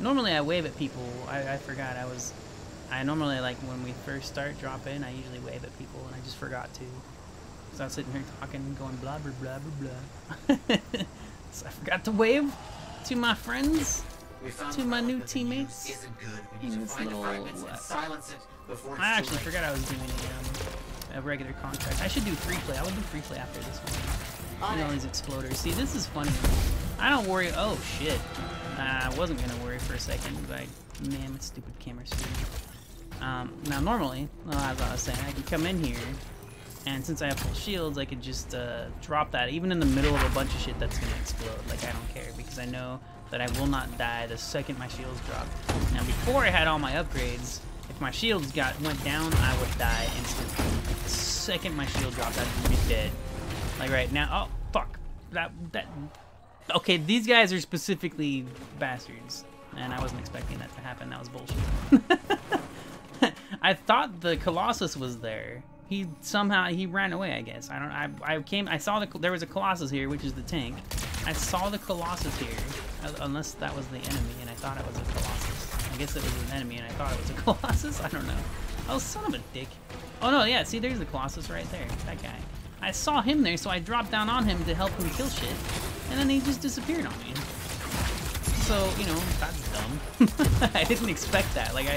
Normally I wave at people. I forgot I normally, like, when we first start drop in, I usually wave at people, and I just forgot to. So I was sitting here talking, going blah, blah, blah, blah, blah. So I forgot to wave to my friends, to my new teammates. In this little, I actually forgot I was doing a regular contract. I should do free play. I will do free play after this one. You know, these exploders. See, this is funny. I don't worry. Oh, shit. I wasn't going to worry for a second, but man, my stupid camera screen. Now normally, well, as I was saying, I can come in here, and since I have full shields, I could just drop that even in the middle of a bunch of shit that's gonna explode. Like, I don't care, because I know that I will not die the second my shields drop. Now before I had all my upgrades, if my shields went down, I would die instantly. The second my shield dropped, I'd be dead. Like right now, oh fuck, okay, these guys are specifically bastards, and I wasn't expecting that to happen. That was bullshit. I thought the Colossus was there. He ran away, I guess. I saw there was a Colossus here, which is the tank. I saw the Colossus here, unless that was the enemy, and I thought it was a Colossus. I guess it was an enemy, and I thought it was a Colossus. I don't know. Oh, son of a dick. Oh no, yeah, see, there's the Colossus right there. That guy. I saw him there, so I dropped down on him to help him kill shit, and then he just disappeared on me. So, you know, that's dumb. I didn't expect that. Like, I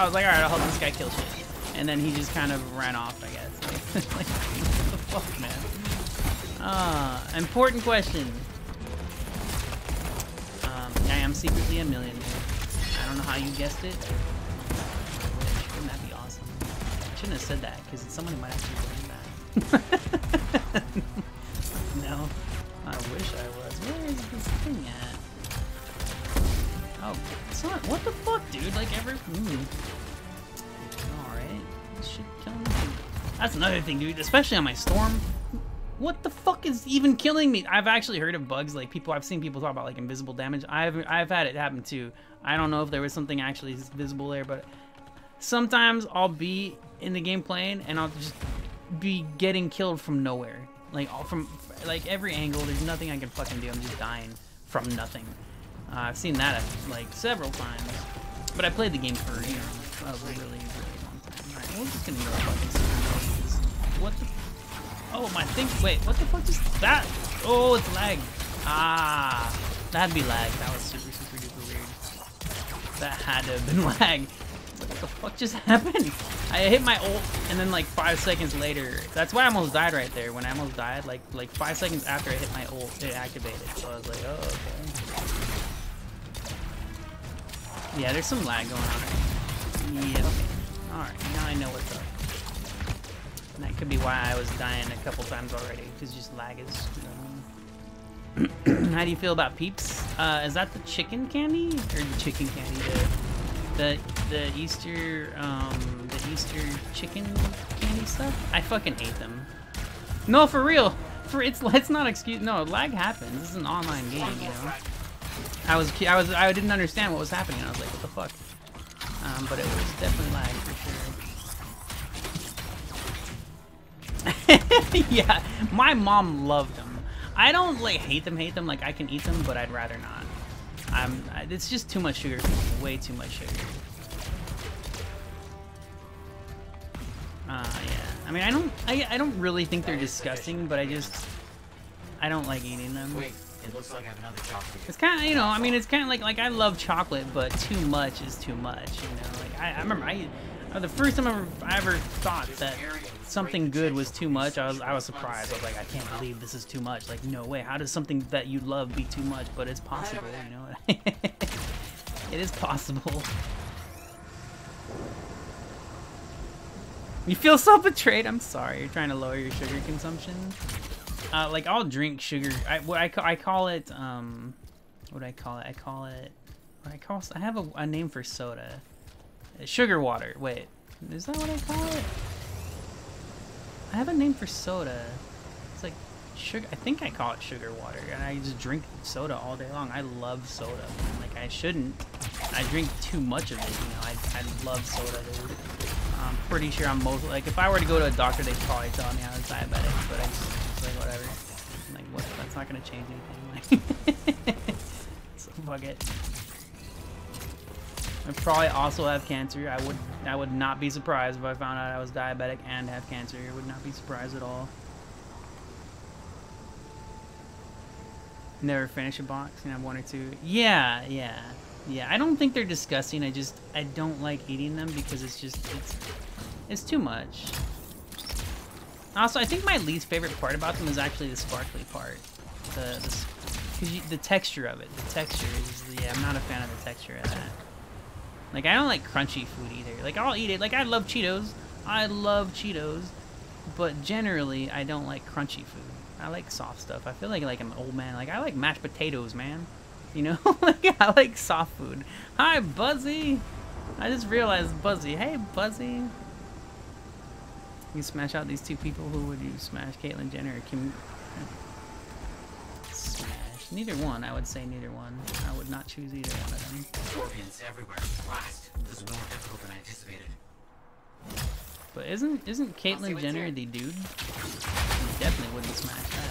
was like, alright, I'll help this guy kill shit. And then he just kind of ran off, I guess. Like, what the fuck, man? Important question. I am secretly a millionaire. I don't know how you guessed it. Wouldn't that be awesome? I shouldn't have said that, because somebody might actually believe that. No. I wish I was. Where is this thing at? Oh, son, what the fuck, dude? Like, Alright. This shit killing me. That's another thing, dude. Especially on my storm. What the fuck is even killing me? I've actually heard of bugs, like I've seen people talk about like invisible damage. I've had it happen too. I don't know if there was something actually visible there, but sometimes I'll be in the game playing and I'll just be getting killed from nowhere. Like from every angle, there's nothing I can fucking do. I'm just dying from nothing. I've seen that like several times, but I played the game for, you know, a really, really long time. Alright, we're just gonna go fucking see what the. Oh, my thing. Wait, what the fuck is that? Oh, it's lag. Ah, that'd be lag. That was super, super duper weird. That had to have been lag. What the fuck just happened? I hit my ult, and then like 5 seconds later, that's why I almost died right there. When I almost died, like 5 seconds after I hit my ult, it activated. So I was like, oh, okay. Yeah, there's some lag going on. Yeah, okay. Alright, now I know what's up. And that could be why I was dying a couple times already, because just lag is. How do you feel about Peeps? Is that the chicken candy or the chicken candy? The Easter chicken candy stuff? I fucking hate them. No, for real. Let's not excuse. No, lag happens. This is an online game, you know. I didn't understand what was happening. I was like, what the fuck? But it was definitely lag for sure. Yeah, my mom loved them. I don't like hate them. Like I can eat them, but I'd rather not. It's just too much sugar. Way too much sugar. Yeah. I mean, I don't really think they're disgusting, but I don't like eating them. Wait, it looks like I have another chocolate. It's kind of, you know, I mean, it's kind of like I love chocolate, but too much is too much, you know. Like I remember the first time I ever thought that something good was too much, I was surprised. I was like, I can't believe this is too much. Like, no way. How does something that you love be too much? But it's possible, you know. It is possible. You feel so betrayed. I'm sorry. You're trying to lower your sugar consumption. Like I'll drink sugar. I call it what do I call it? I have a name for soda. Sugar water. Wait, is that what I call it? I have a name for soda. It's like sugar. I think I call it sugar water, and I just drink soda all day long. I love soda, man. Like I shouldn't. I drink too much of it. You know, I love soda, dude. I'm pretty sure I'm most like if I were to go to a doctor, they'd probably tell me I was diabetic, but it's like whatever. I'm like what? That's not gonna change anything. Like, so fuck it. I probably also have cancer. I would not be surprised if I found out I was diabetic and have cancer. I would not be surprised at all. Never finish a box, you know, one or two. Yeah. I don't think they're disgusting. I don't like eating them because it's too much. Also, I think my least favorite part about them is actually the sparkly part. The texture of it. The texture is, yeah, I'm not a fan of the texture of that. Like, I don't like crunchy food either. Like, I'll eat it. Like, I love Cheetos. But generally, I don't like crunchy food. I like soft stuff. I feel like I'm an old man. Like, I like mashed potatoes, man. You know? Like, I like soft food. Hi, Buzzy! I just realized Buzzy. Hey, Buzzy! You smash out these two people. Who would you smash? Caitlyn Jenner or Kim? Smash. Neither one. I would say neither one. I would not choose either one of them. Scorpions everywhere. Blast. This is more difficult than I anticipated. But isn't Caitlyn Jenner the dude? You definitely wouldn't smash that.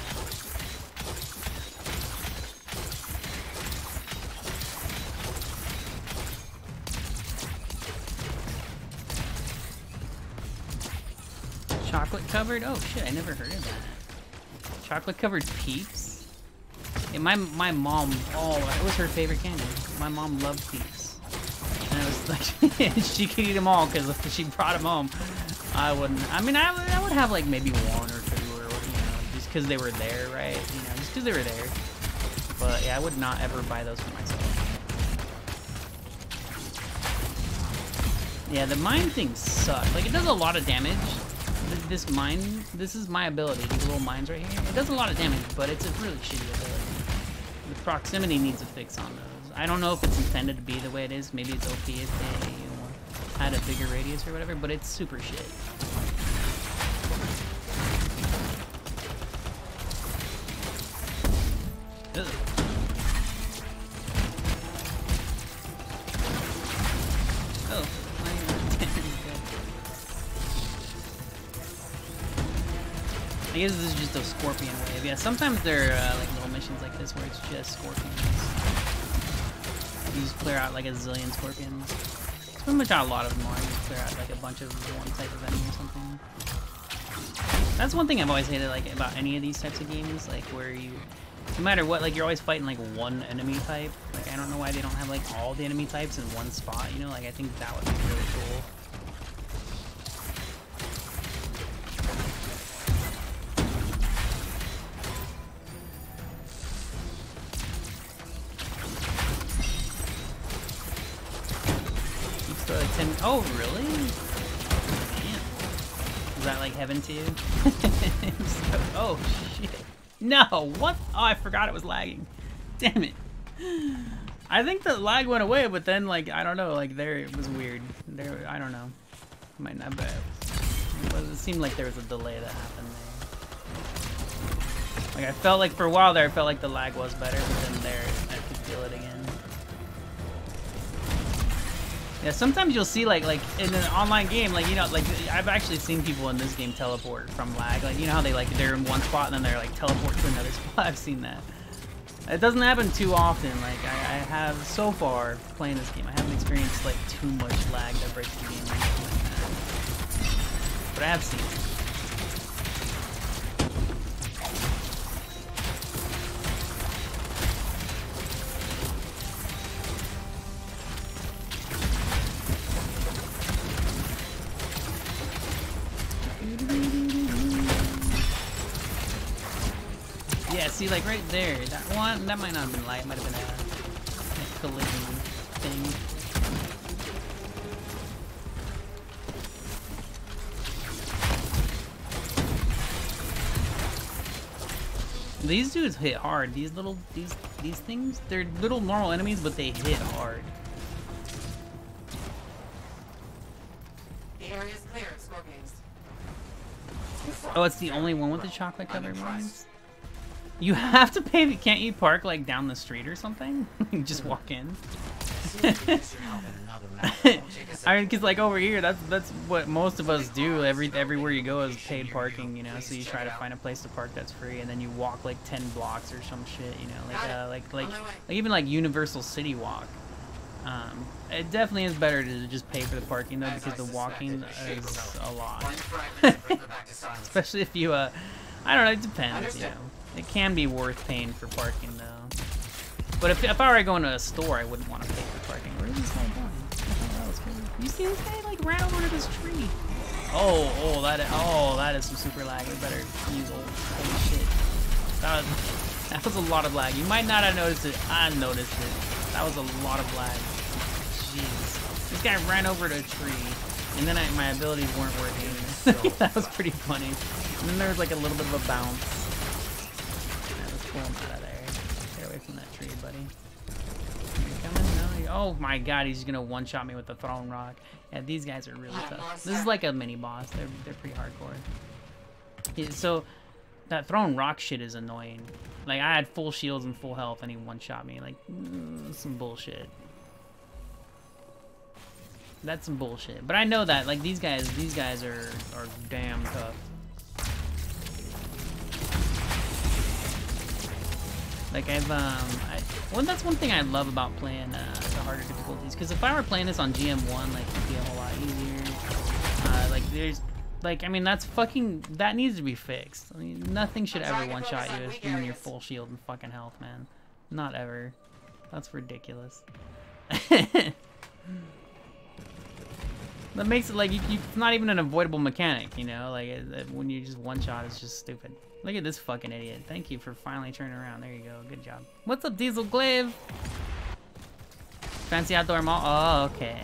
Chocolate covered? Oh shit, I never heard of that. Chocolate covered Peeps? Yeah, my mom, it was her favorite candy. My mom loved Peeps. And it was like, she could eat them all because she brought them home. I wouldn't. I mean, I would have like maybe one or two, or just because they were there, right? Just because they were there. But yeah, I would not ever buy those for myself. Yeah, the mine thing sucks. Like, it does a lot of damage. This mine, this is my ability. These little mines right here. It does a lot of damage, but it's a really shitty ability. The proximity needs a fix on those. I don't know if it's intended to be the way it is. Maybe it's OP if they had a bigger radius or whatever, but it's super shit. Ugh. Oh, I guess this is just a scorpion wave. Yeah, sometimes there are like little missions like this where it's just scorpions. You just clear out like a zillion scorpions. Pretty much how a lot of them are. You clear out like a bunch of one type of enemy or something. That's one thing I've always hated like about any of these types of games, like where you, no matter what, like you're always fighting like one enemy type. Like I don't know why they don't have like all the enemy types in one spot. You know, like I think that would be really cool. Oh, really? Damn. Is that like heaven to you? Oh, shit. No, what? Oh, I forgot it was lagging. Damn it. I think the lag went away, but then, like, I don't know, like, there, it was weird. There, I don't know. Might not be. It seemed like there was a delay that happened there. Like, I felt like for a while there, I felt like the lag was better, but then there, I could feel it again. Yeah, sometimes you'll see like in an online game, like, you know, like I've actually seen people in this game teleport from lag. Like, you know how they're in one spot and then they're like teleport to another spot. I've seen that. It doesn't happen too often. Like I have so far playing this game, I haven't experienced like too much lag that breaks the game or anything like that. But I have seen it. Yeah, see, like right there, that one, that might not have been light, it might have been a collision thing. These dudes hit hard. These little these things, they're little normal enemies, but they hit hard. The area's clear of Scorpions. Oh, it's the only one with the chocolate covered ones? You have to pay. Can't you park like down the street or something? You just walk in. I mean, cause like over here, that's what most of us do. Everywhere you go is paid parking, you know. So you try to find a place to park that's free, and then you walk like 10 blocks or some shit, you know, like even like Universal City Walk. It definitely is better to just pay for the parking though, because the walking is a lot. Especially if you I don't know, it depends, you know. It can be worth paying for parking though. But if I were going to a store, I wouldn't want to pay for parking. Where is this guy going? That was crazy. You see this guy like ran over to this tree? Oh, that is some super lag. We better use holy shit. That was a lot of lag. You might not have noticed it. I noticed it. That was a lot of lag. Jeez. This guy ran over to a tree, and then my abilities weren't working. That was pretty funny. And then there was like a little bit of a bounce. Let's pull him out of there. Get away from that tree, buddy. You coming? No. Oh my god, he's gonna one-shot me with the thrown rock. Yeah, these guys are really tough. This is like a mini boss. They're pretty hardcore. Yeah, so that thrown rock shit is annoying. Like I had full shields and full health, and he one-shot me. Like some bullshit. That's some bullshit. But I know that like these guys are damn tough. Like well, that's one thing I love about playing the harder difficulties. Because if I were playing this on GM1, like it'd be a whole lot easier. Like there's, like I mean that needs to be fixed. I mean nothing should ever one-shot you when you're full shield and fucking health, man. Not ever. That's ridiculous. That makes it like it's not even an avoidable mechanic, you know? Like when you just one-shot, it's just stupid. Look at this fucking idiot. Thank you for finally turning around. There you go. Good job. What's up, Diesel Glaive? Fancy outdoor mall? Oh, okay.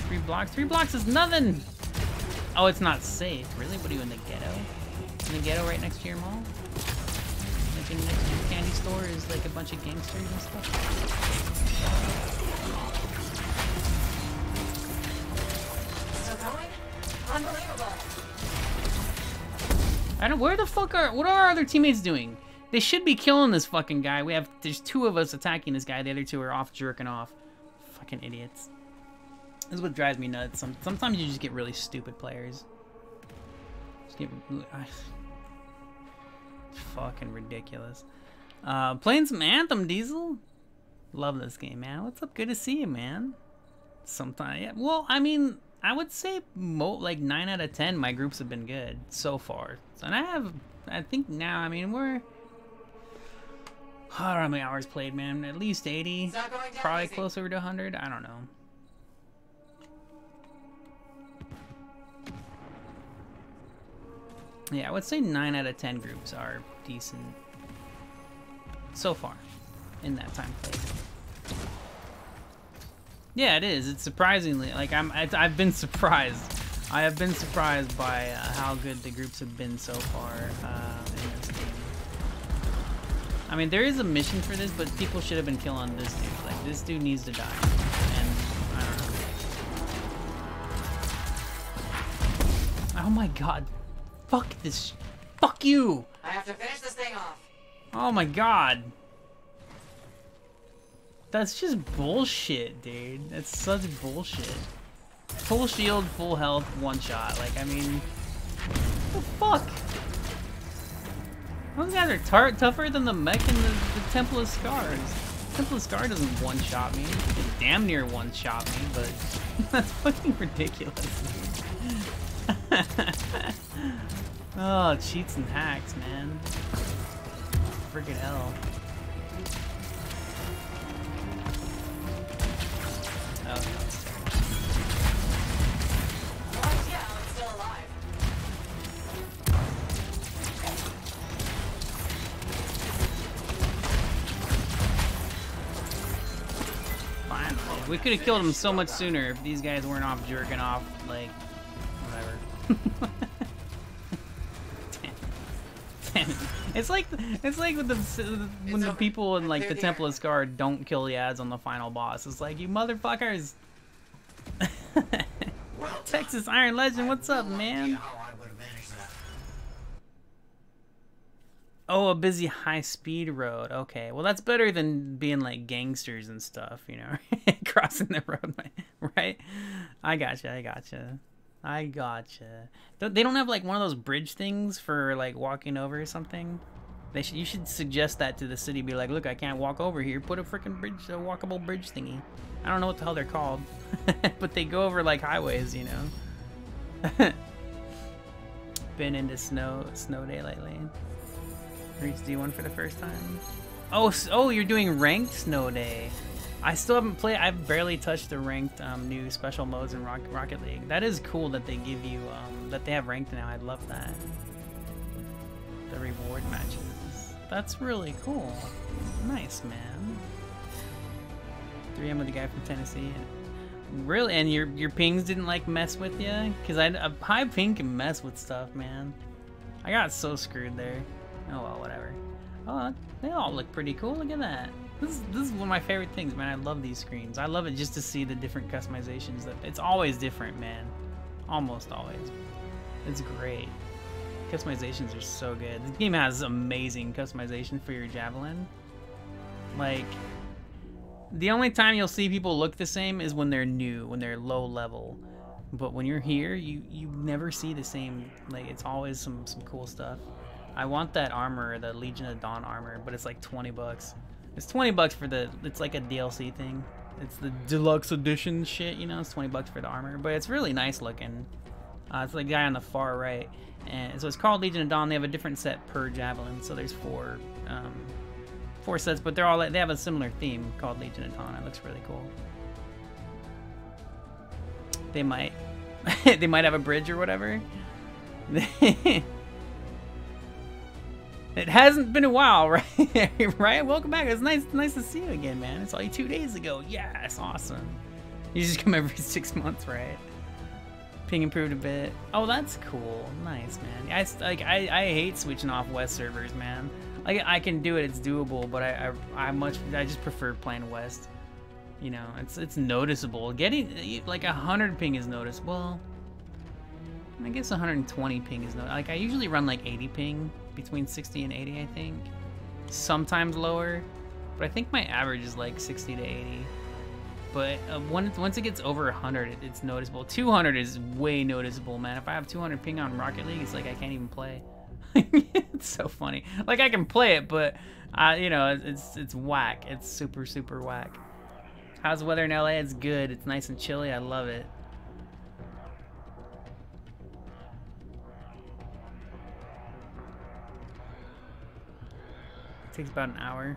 3 blocks? 3 blocks is nothing! Oh, it's not safe. Really? What are you in the ghetto? In the ghetto right next to your mall? Like next to your candy store is like a bunch of gangsters and stuff? Unbelievable. What are our other teammates doing? They should be killing this fucking guy. There's 2 of us attacking this guy. The other 2 are off jerking off. Fucking idiots. This is what drives me nuts. Sometimes you just get really stupid players. Fucking ridiculous. Playing some Anthem, Diesel. Love this game, man. What's up? Good to see you, man. Sometimes, yeah. Well, I mean, I would say like 9 out of 10 my groups have been good so far. And I think now, I mean, I don't know how many hours played, man. At least 80. Probably close over to 100. I don't know. Yeah, I would say 9 out of 10 groups are decent so far in that time played. Yeah, it is. It's surprisingly like I've been surprised. I have been surprised by how good the groups have been so far in this game. I mean, there is a mission for this, but people should have been killing this dude. Like this dude needs to die, and I don't know. Oh my god! Fuck this! Fuck you! I have to finish this thing off. Oh my god! That's just bullshit, dude. That's such bullshit. Full shield, full health, one shot. Like, I mean, what the fuck? Those guys are tougher than the mech and the Temple of Scars. Temple of Scar doesn't one-shot me. It damn near one-shot me, but that's fucking ridiculous. Oh, cheats and hacks, man. Friggin' hell. Oh, Yeah, I'm still alive. finally. We could have killed him so much sooner if these guys weren't off jerking off, like, whatever. Damn. It's like with when the people in like the Temple of Scar don't kill the ads on the final boss. It's like, you motherfuckers. Texas Iron Legend, what's up, man? Oh, a busy high-speed road. Okay, well that's better than being like gangsters and stuff, you know, crossing the road, right? I gotcha. They don't have like one of those bridge things for like walking over or something. You should suggest that to the city. Be like, look, I can't walk over here. Put a freaking bridge, a walkable bridge thingy. I don't know what the hell they're called, but they go over like highways, you know. Been into snow day lately. Reached D1 for the first time. Oh, you're doing ranked snow day. I still haven't played. I've barely touched the ranked new special modes in Rocket League. That is cool that they give you that they have ranked now. I love that. The reward matches. That's really cool. Nice, man. 3M with the guy from Tennessee. Really, and your pings didn't like mess with you? Cause a high ping can mess with stuff, man. I got so screwed there. Oh well, whatever. Oh, they all look pretty cool. Look at that. This is one of my favorite things, man. I love these screens. I love it just to see the different customizations. It's always different, man. Almost always. It's great. Customizations are so good. This game has amazing customization for your javelin. Like, the only time you'll see people look the same is when they're new, when they're low level. But when you're here, you never see the same. Like, it's always some cool stuff. I want that armor, the Legion of Dawn armor, but it's like 20 bucks. It's 20 bucks for it's like a DLC thing. It's the deluxe edition shit, you know, it's 20 bucks for the armor, but it's really nice looking. It's like the guy on the far right. And so it's called Legion of Dawn. They have a different set per javelin, so there's four sets, but they have a similar theme called Legion of Dawn. It looks really cool. They might have a bridge or whatever. It hasn't been a while, right? Right? Welcome back. It's nice to see you again, man. It's only 2 days ago. Yes, awesome. You just come every 6 months, right? Ping improved a bit. Oh, that's cool. Nice, man. I hate switching off West servers, man. Like, I can do it. It's doable, but I just prefer playing West. You know, it's noticeable. Getting like 100 ping is noticeable. I guess 120 ping is noticeable. Like, I usually run like 80 ping. Between 60 and 80, I think. Sometimes lower, but I think my average is like 60 to 80. But once it gets over 100, it's noticeable. 200 is way noticeable, man. If I have 200 ping on Rocket League, it's like I can't even play. It's so funny. Like, I can play it, but you know, it's whack. It's super whack. How's the weather in LA? It's good. It's nice and chilly. I love it. Takes about an hour.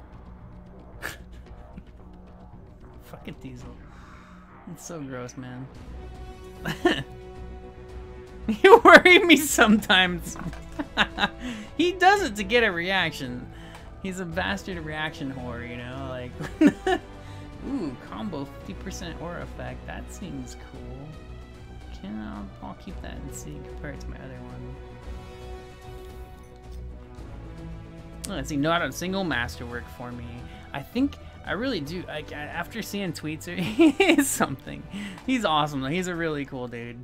Fucking Diesel. It's so gross, man. You worry me sometimes. He does it to get a reaction. He's a bastard reaction whore, you know? Like, ooh, combo 50% aura effect. That seems cool. I'll keep that and see, compare it to my other one. Let's see, not a single masterwork for me. I think I really do. Like, after seeing tweets, he is something. He's awesome though. He's a really cool dude.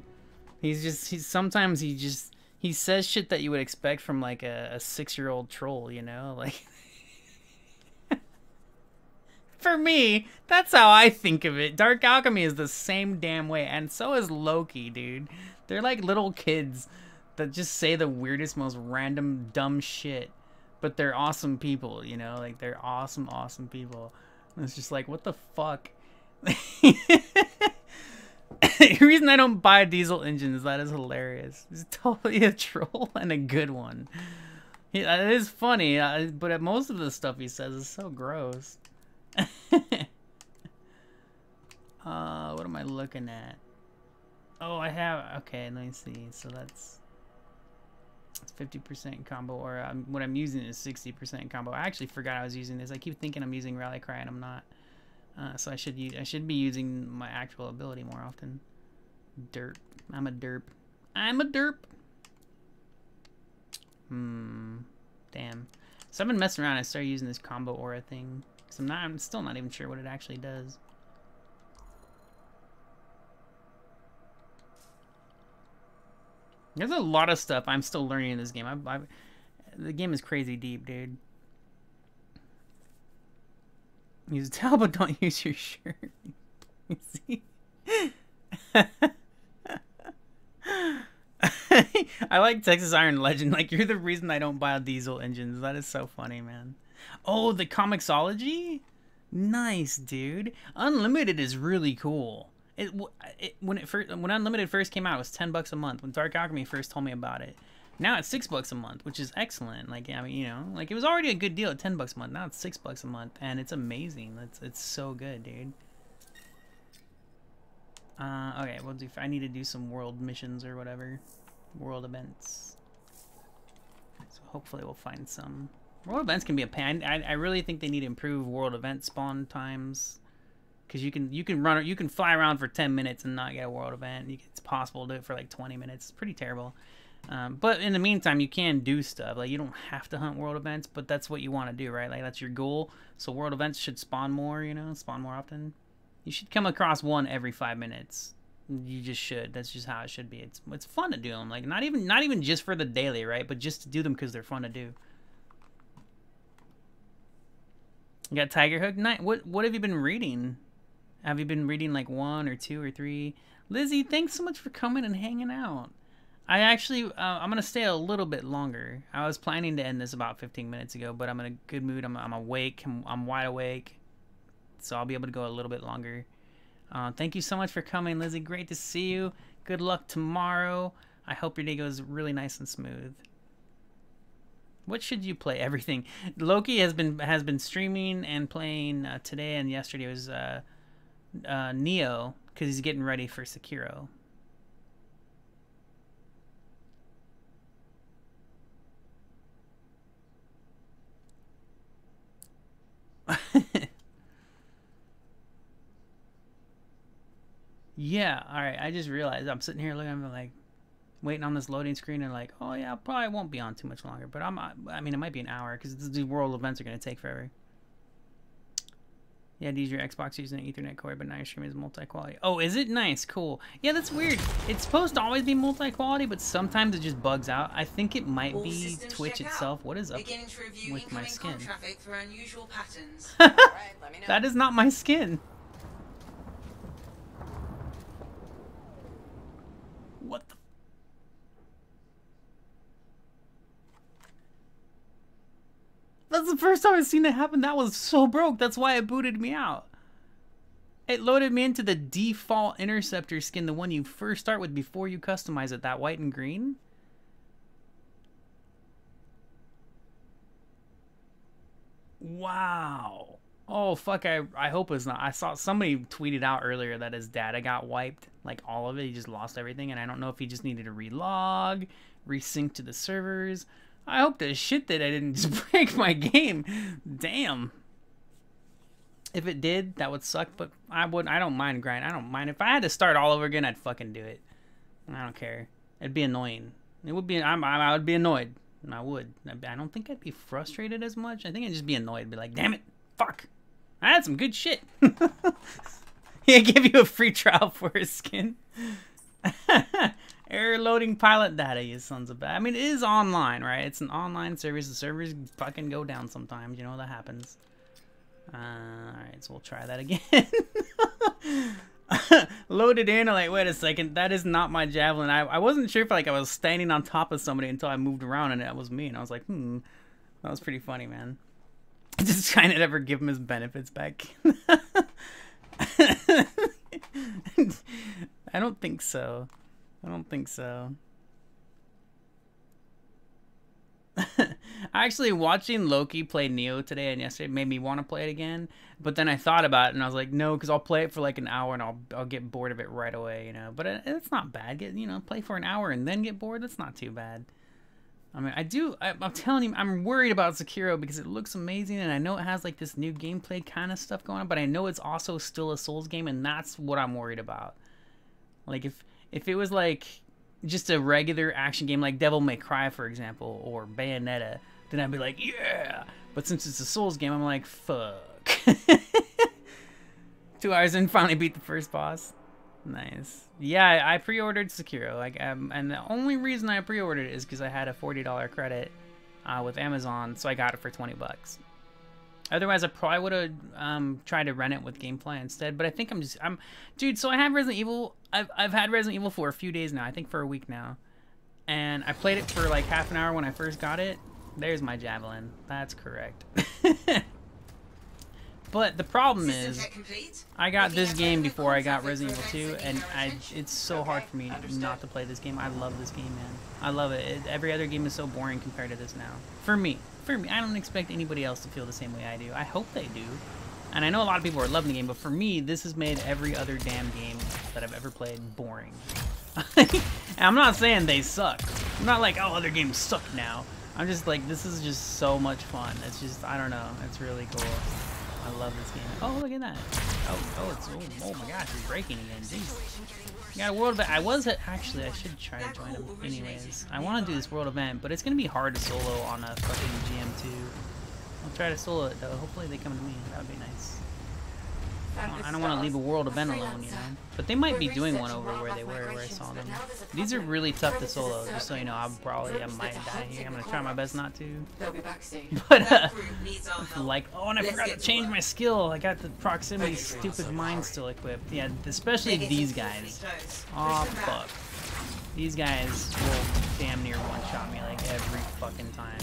Sometimes he says shit that you would expect from like a 6-year-old troll, you know? Like, for me, that's how I think of it. Dark Alchemy is the same damn way, and so is Loki, dude. They're like little kids that just say the weirdest, most random, dumb shit. But they're awesome people, you know? Like, they're awesome people. And it's just like, what the fuck? The reason I don't buy diesel engines, that is hilarious. He's totally a troll and a good one. It is funny, but most of the stuff he says is so gross. What am I looking at? Oh, I have... Okay, let me see. So that's... 50% combo, or what I'm using is 60% combo. I actually forgot I was using this. I keep thinking I'm using Rally Cry and I'm not. So I should be using my actual ability more often. Derp. I'm a derp. I'm a derp. Damn. So I've been messing around. I started using this combo aura thing. Cause I'm still not even sure what it actually does. There's a lot of stuff I'm still learning in this game. The game is crazy deep, dude. Use a towel, but don't use your shirt. You see? I like Texas Iron Legend. Like, you're the reason I don't buy diesel engines. That is so funny, man. Oh, the Comixology? Nice, dude. Unlimited is really cool. When Unlimited first came out, it was $10 a month. When Dark Alchemy first told me about it, now it's $6 a month, which is excellent. Like, I mean, you know, like it was already a good deal at $10 a month. Now it's $6 a month, and it's amazing. It's so good, dude. Okay, we'll do. I need to do some world missions or whatever, world events. So hopefully we'll find some. World events can be a pain. I really think they need to improve world event spawn times. Because you can fly around for 10 minutes and not get a world event. It's possible to do it for like 20 minutes. It's pretty terrible. But in the meantime, you can do stuff. Like, you don't have to hunt world events, but that's what you want to do, right? Like, that's your goal. So world events should spawn more, you know, spawn more often. You should come across one every 5 minutes. You just should. That's just how it should be. It's fun to do them. Like, not even just for the daily, right? But just to do them because they're fun to do. You got Tiger Hook? Night. What have you been reading? Have you been reading like 1 or 2 or 3? Lizzie, thanks so much for coming and hanging out. I actually, I'm going to stay a little bit longer. I was planning to end this about 15 minutes ago, but I'm in a good mood. I'm awake. I'm wide awake. So I'll be able to go a little bit longer. Thank you so much for coming, Lizzie. Great to see you. Good luck tomorrow. I hope your day goes really nice and smooth. What should you play? Everything. Loki has been streaming and playing today, and yesterday was Neo, because he's getting ready for Sekiro. Yeah, alright, I just realized I'm sitting here looking, I'm like waiting on this loading screen and like, oh yeah, probably won't be on too much longer, but I mean, it might be an hour because these world events are going to take forever. Yeah, use your Xbox using an Ethernet cord, but now your stream is multi-quality. Oh, is it? Nice, cool. Yeah, that's weird. It's supposed to always be multi-quality, but sometimes it just bugs out. I think it might be Twitch itself. What is up with my skin? That is not my skin. What the? That's the first time I've seen it happen. That was so broke. That's why it booted me out. It loaded me into the default Interceptor skin, the one you first start with before you customize it, that white and green. Wow. Oh, fuck, I hope it's not. I saw somebody tweeted out earlier that his data got wiped, like all of it. He just lost everything, and I don't know if he just needed to relog, resync to the servers. I hope to shit that I didn't just break my game. Damn. If it did, that would suck, but I don't mind grinding. I don't mind. If I had to start all over again, I'd fucking do it. I don't care. It'd be annoying. It would be, I would be annoyed. And I would. I don't think I'd be frustrated as much. I think I'd just be annoyed. Be like, damn it. Fuck. I had some good shit. He give you a free trial for his skin. Error loading pilot data, you sons of bad. I mean, it is online, right? It's an online service. The servers fucking go down sometimes. You know, that happens. Alright, so we'll try that again. Loaded in, I'm like, wait a second, that is not my javelin. I wasn't sure if like I was standing on top of somebody until I moved around and that was me. And I was like, that was pretty funny, man. Just trying to never give him his benefits back. I don't think so. I don't think so. Actually, watching Loki play Neo today and yesterday made me want to play it again. But then I thought about it and I was like, no, because I'll play it for like an hour and I'll get bored of it right away, you know. But it's not bad. Play for an hour and then get bored. That's not too bad. I mean, I'm telling you, I'm worried about Sekiro because it looks amazing and I know it has like this new gameplay kind of stuff going on, but I know it's also still a Souls game and that's what I'm worried about. Like if it was like just a regular action game like Devil May Cry, for example, or Bayonetta, then I'd be like, yeah. But since it's a Souls game, I'm like, fuck. 2 hours in, finally beat the first boss. Nice. Yeah, I pre-ordered Sekiro. And the only reason I pre-ordered it is because I had a $40 credit with Amazon, so I got it for 20 bucks. Otherwise, I probably would have tried to rent it with GameFly instead. But I think dude. So I have Resident Evil. I've had Resident Evil for a few days now. I think for a week now. And I played it for like half an hour when I first got it. There's my javelin. That's correct. But the problem is, I got this game before I got Resident Evil 2, and it's so hard for me not to play this game. I love this game, man. I love it. Every other game is so boring compared to this now. For me. I don't expect anybody else to feel the same way I do. I hope they do. And I know a lot of people are loving the game, but for me, this has made every other damn game that I've ever played boring. And I'm not saying they suck. I'm not like, oh, other games suck now. I'm just like, this is just so much fun. It's just, I don't know. It's really cool. I love this game. Oh, look at that. Oh my gosh, it's breaking again. Jeez. You got a world event. Actually, I should try to join them anyways. I want to do this world event, but it's going to be hard to solo on a fucking GM2. I'll try to solo it, though. Hopefully they come to me. That would be nice. I don't want to leave a world event alone, you know? But they might be doing one over where they were, where I saw them. These are really tough to solo, just so you know. I might die here. I'm going to try my best not to. But, like, oh, and I forgot to change my skill. I got the proximity stupid mine still equipped. Yeah, especially these guys. Oh, fuck. These guys will damn near one-shot me, like, every fucking time.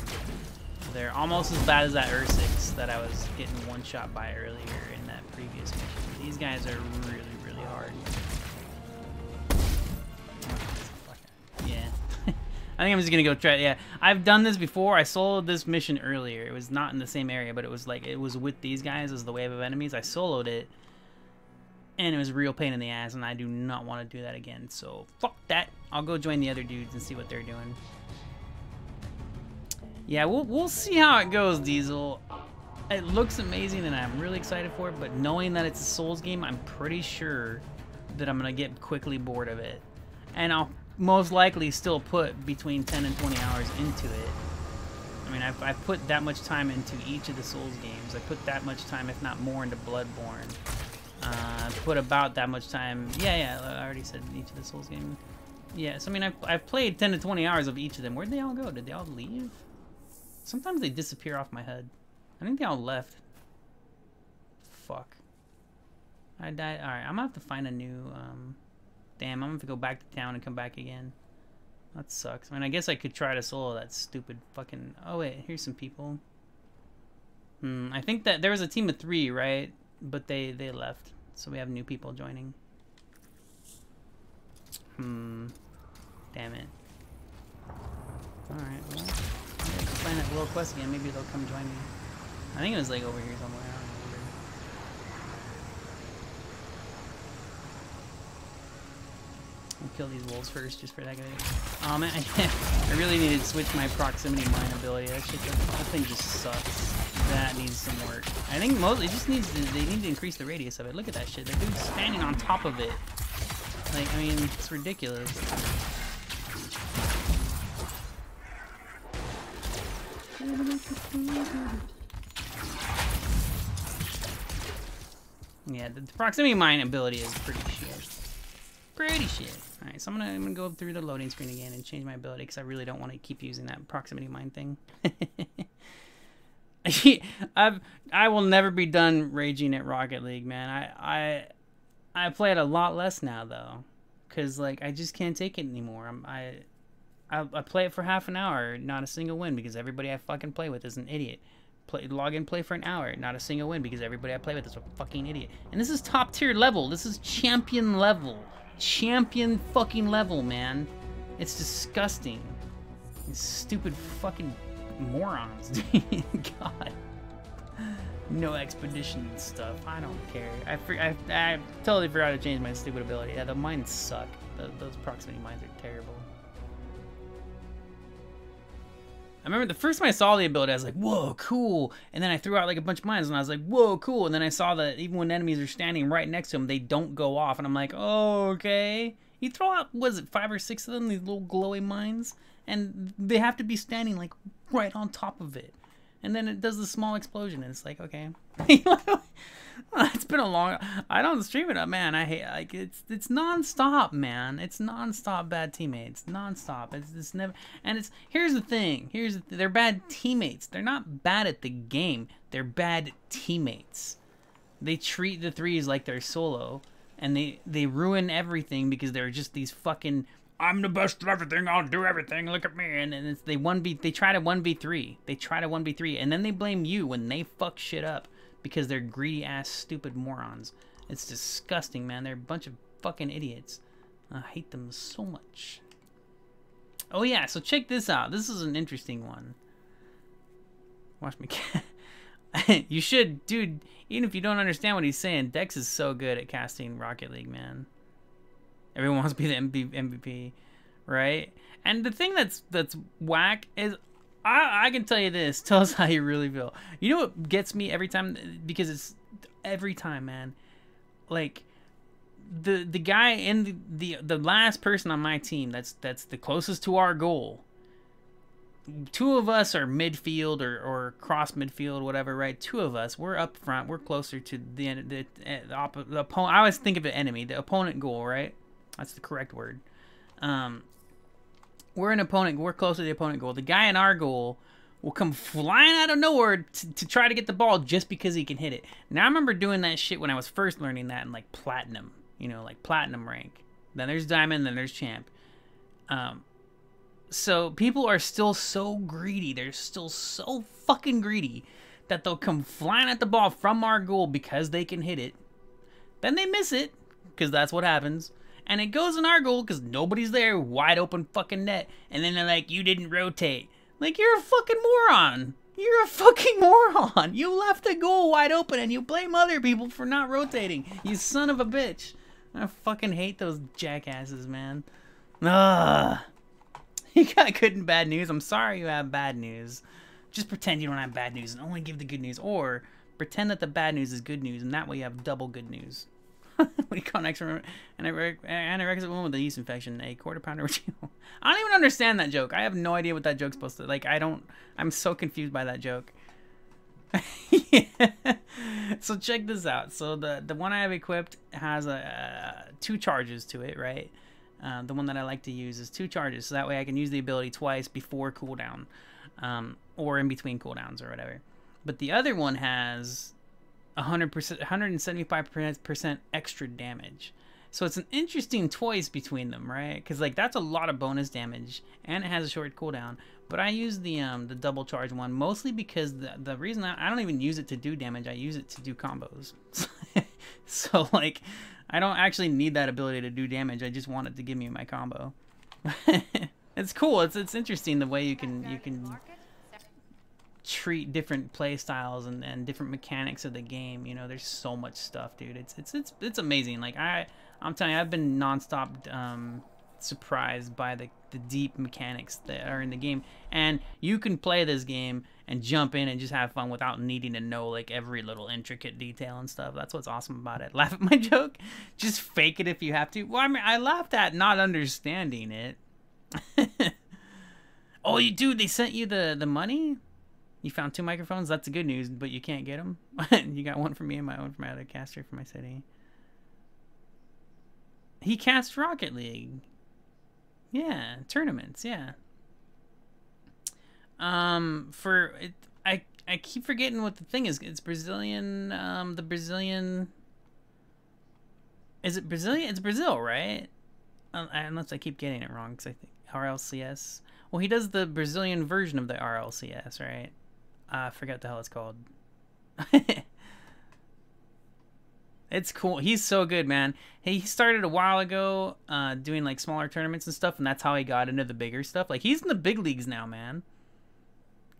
They're almost as bad as that Ursix that I was getting one-shot by earlier in that previous mission. These guys are really, really hard. Yeah. I think I'm just gonna go try it. Yeah, I've done this before. I soloed this mission earlier. It was not in the same area, but it was like, it was with these guys as the wave of enemies. I soloed it, and it was a real pain in the ass, and I do not want to do that again. So, fuck that. I'll go join the other dudes and see what they're doing. Yeah, we'll see how it goes, Diesel. It looks amazing, and I'm really excited for it, but knowing that it's a Souls game, I'm pretty sure that I'm going to get quickly bored of it. And I'll most likely still put between 10 and 20 hours into it. I mean, I've put that much time into each of the Souls games. I put that much time, if not more, into Bloodborne. Put about that much time... Yeah, I already said each of the Souls games. Yeah, so I mean, I've played 10 to 20 hours of each of them. Where'd they all go? Did they all leave? Sometimes they disappear off my head. I think they all left. Fuck. I died. Alright, I'm gonna have to find a new, Damn, I'm gonna have to go back to town and come back again. That sucks. I mean, I guess I could try to solo that stupid fucking... Oh, wait, here's some people. I think that there was a team of 3, right? But they left. So we have new people joining. Damn it. Alright, well... Find that world quest again, maybe they'll come join me. I think it was like over here somewhere. I don't remember. We'll kill these wolves first, just for that guy. Oh man, I really needed to switch my proximity mine ability. That thing just sucks. That needs some work. I think it just needs they need to increase the radius of it. Look at that shit. That dude's standing on top of it. Like, I mean, it's ridiculous. Yeah, the proximity mine ability is pretty shit. Pretty shit. Alright, so I'm gonna go through the loading screen again and change my ability because I really don't want to keep using that proximity mine thing. I will never be done raging at Rocket League, man. I play it a lot less now though, because like I just can't take it anymore. I play it for half an hour, not a single win, because everybody I fucking play with is an idiot. Log in, play for an hour, not a single win, because everybody I play with is a fucking idiot. And this is top tier level. This is champion level. Champion fucking level, man. It's disgusting. These stupid fucking morons. God. No expedition stuff. I don't care. I totally forgot to change my stupid ability. Yeah, the mines suck. Those proximity mines are terrible. I remember the first time I saw the ability, I was like, whoa, cool. And then I threw out like a bunch of mines and I was like, whoa, cool. And then I saw that even when enemies are standing right next to them, they don't go off. And I'm like, oh, okay. You throw out, was it 5 or 6 of them, these little glowy mines, and they have to be standing like right on top of it, and then it does the small explosion, and it's like, okay. It's been a long. I don't stream it up, man. I hate, like, it's nonstop, man. It's nonstop bad teammates, nonstop. It's never. And it's, here's the thing. They're bad teammates. They're not bad at the game. They're bad teammates. They treat the threes like they're solo, and they ruin everything because they're just these fucking, I'm the best at everything, I'll do everything, look at me. And it's, they try to 1v3. They try to 1v3, and then they blame you when they fuck shit up because they're greedy ass stupid morons. It's disgusting, man. They're a bunch of fucking idiots. I hate them so much. Oh yeah, so check this out. This is an interesting one. Watch me. You should, dude, even if you don't understand what he's saying, Dex is so good at casting Rocket League, man. Everyone wants to be the MVP, right? And the thing that's whack is, I can tell you this. Tell us how you really feel. You know what gets me every time? Because it's every time, man. Like, the guy in the last person on my team that's the closest to our goal. 2 of us are midfield or cross midfield, whatever, right? 2 of us, we're up front. We're closer to the opponent. I always think of an enemy, the opponent goal, right? That's the correct word. We're an opponent. We're close to the opponent goal. The guy in our goal will come flying out of nowhere to try to get the ball just because he can hit it. Now, I remember doing that shit when I was first learning that in, like, platinum. You know, like, platinum rank. Then there's diamond, then there's champ. So people are still so greedy. They're still so fucking greedy that they'll come flying at the ball from our goal because they can hit it. Then they miss it, because that's what happens. And it goes in our goal because nobody's there, wide open fucking net. And then they're like, you didn't rotate. Like, you're a fucking moron. You're a fucking moron. You left the goal wide open and you blame other people for not rotating. You son of a bitch. I fucking hate those jackasses, man. Ugh. You got good and bad news. I'm sorry you have bad news. Just pretend you don't have bad news and only give the good news. Or pretend that the bad news is good news, and that way you have double good news. What do you call an extra anorexic woman with a yeast infection? A quarter pounder. I don't even understand that joke. I have no idea what that joke's supposed to, like, I'm so confused by that joke. Yeah. So check this out. So the one I have equipped has 2 charges to it, right? The one that I like to use is 2 charges, so that way I can use the ability twice before cooldown, or in between cooldowns or whatever. But the other one has 100%, 175% extra damage. So it's an interesting choice between them, right? Because, like, that's a lot of bonus damage, and it has a short cooldown. But I use the double charge one mostly because the reason I don't even use it to do damage. I use it to do combos. So, like, I don't actually need that ability to do damage. I just want it to give me my combo. It's cool. It's interesting the way you can treat different play styles and different mechanics of the game. You know, there's so much stuff, dude. It's amazing. Like, I'm telling you, I've been nonstop surprised by the deep mechanics that are in the game. And you can play this game and jump in and just have fun without needing to know, like, every little intricate detail and stuff. That's what's awesome about it. Laugh at my joke? Just fake it if you have to. Well, I mean, I laughed at not understanding it. Oh, dude, they sent you the money? You found 2 microphones? That's the good news, but you can't get them? You got one for me and my own for my other caster for my city. He casts Rocket League. Yeah, tournaments, yeah. I keep forgetting what the thing is. It's Brazilian, the Brazilian... Is it Brazilian? It's Brazil, right? Unless I keep getting it wrong, because I think RLCS. Well, he does the Brazilian version of the RLCS, right? I forget what the hell it's called. It's cool. He's so good, man. He started a while ago doing, like, smaller tournaments and stuff, and that's how he got into the bigger stuff. Like, he's in the big leagues now, man.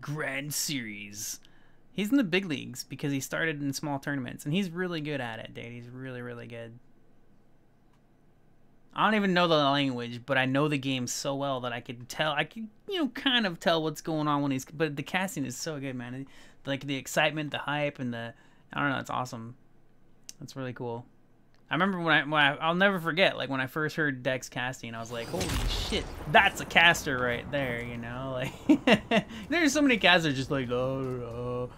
Grand Series. He's in the big leagues because he started in small tournaments, and he's really good at it, dude. He's really, really good. I don't even know the language, but I know the game so well that I could tell. I could, you know, kind of tell what's going on when he's... But the casting is so good, man. Like, the excitement, the hype, and the... I don't know, it's awesome. That's really cool. remember I'll never forget, like when I first heard Dex casting, I was like, holy shit, that's a caster right there, you know? Like, there's so many casters just like, oh,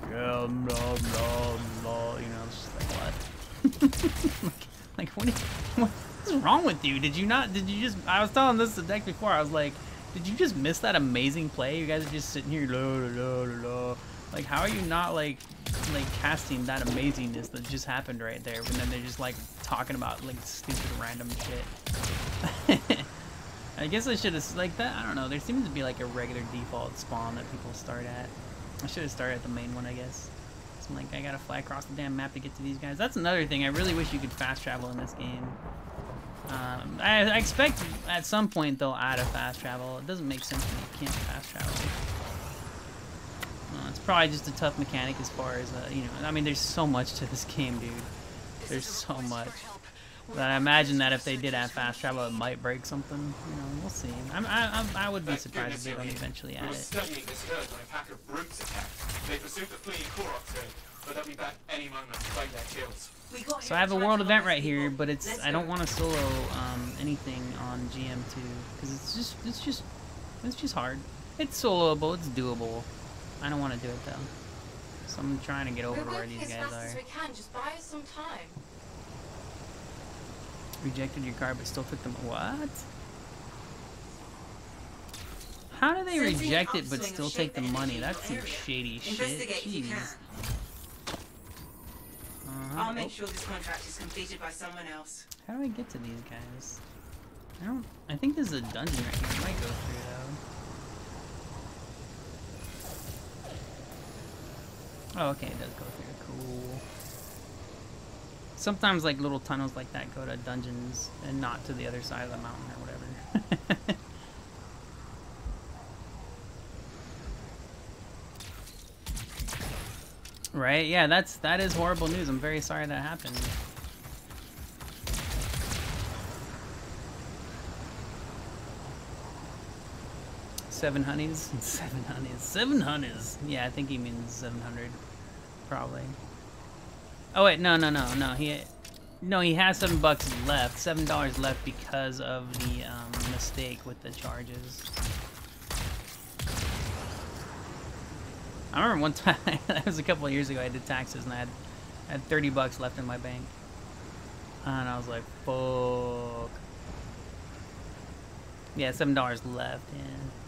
yeah, blah, blah, blah, you know, it's just like, what? like, what's wrong with you? Did you just, I was telling this to Dex before, I was like, did you just miss that amazing play? You guys are just sitting here, la, la, la, la. Like, how are you not, like casting that amazingness that just happened right there, and then they're just, like, talking about, like, stupid random shit. I guess I should have, like, that, I don't know, there seems to be, like, a regular default spawn that people start at. I should have started at the main one, I guess. So I'm like, I gotta fly across the damn map to get to these guys. That's another thing, I really wish you could fast travel in this game. I expect at some point they'll add a fast travel. It doesn't make sense when you can't fast travel. It's probably just a tough mechanic as far as, you know, I mean, there's so much to this game, dude. There's so much. That I imagine that if they did have fast travel, it might break something. You know, we'll see. I would be surprised if they don't eventually add it. Studying this herd when a pack of brutes attacked. They pursued the fleeing Koroks herd, but they'll be back any moment to fight their kills. So I have a world event right here, but it's I don't want to solo anything on GM2 because it's just hard. It's soloable, it's doable. I don't want to do it though. So I'm trying to get over to where these guys are. We can. Just buy us some time. Rejected your card, but still took them. What? How do they reject it but still take the money? That's some shady shit. Jeez. I'll make sure this contract is completed by someone else. How do I get to these guys? I think there's a dungeon right here. I might go through though. Oh, okay, it does go through. Cool. Sometimes like little tunnels like that go to dungeons and not to the other side of the mountain or whatever. Right? Yeah, that is horrible news. I'm very sorry that happened. Seven honeys? 7 honeys. 7 honeys! Yeah, I think he means 700. Probably. Oh wait, no. He has $7 left. $7 left because of the mistake with the charges. I remember one time, that was a couple of years ago, I did taxes and I had $30 left in my bank. And I was like, fuck. Yeah, $7 left, yeah.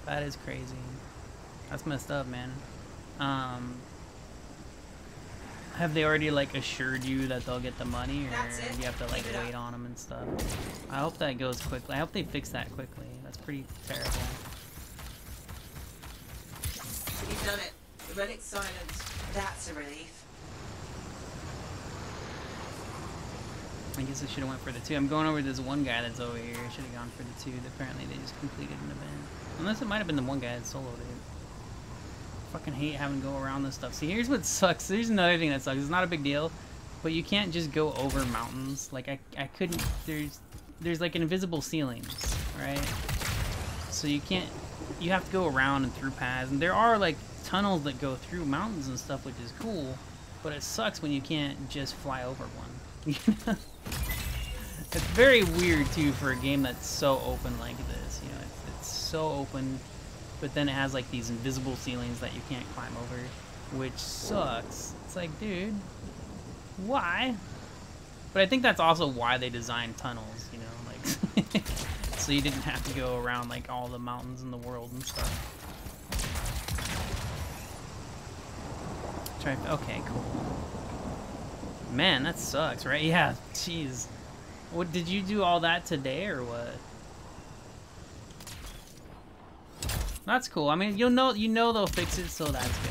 That is crazy. That's messed up, man. Have they already, like, assured you that they'll get the money, or do you have to, like, wait on them and stuff? I hope that goes quickly. I hope they fix that quickly. That's pretty terrible. You've done it. The relic's silent. That's a relief. I guess I should have went for the 2. I'm going over to this one guy that's over here. I should have gone for the 2. Apparently they just completed an event. Unless it might have been the one guy that soloed it. Fucking hate having to go around this stuff. See, here's what sucks. There's another thing that sucks. It's not a big deal, but you can't just go over mountains. Like I couldn't. There's like invisible ceilings, right? So you can't. You have to go around and through paths, and there are like tunnels that go through mountains and stuff, which is cool. But it sucks when you can't just fly over one. It's very weird too for a game that's so open like this. You know, it's so open. But then it has like these invisible ceilings that you can't climb over, which sucks. It's like, dude, why? But I think that's also why they designed tunnels, you know, like so you didn't have to go around like all the mountains in the world and stuff. Okay, cool. Man, that sucks, right? Yeah, jeez. What, did you do all that today or what? That's cool. I mean, you know they'll fix it, so that's good.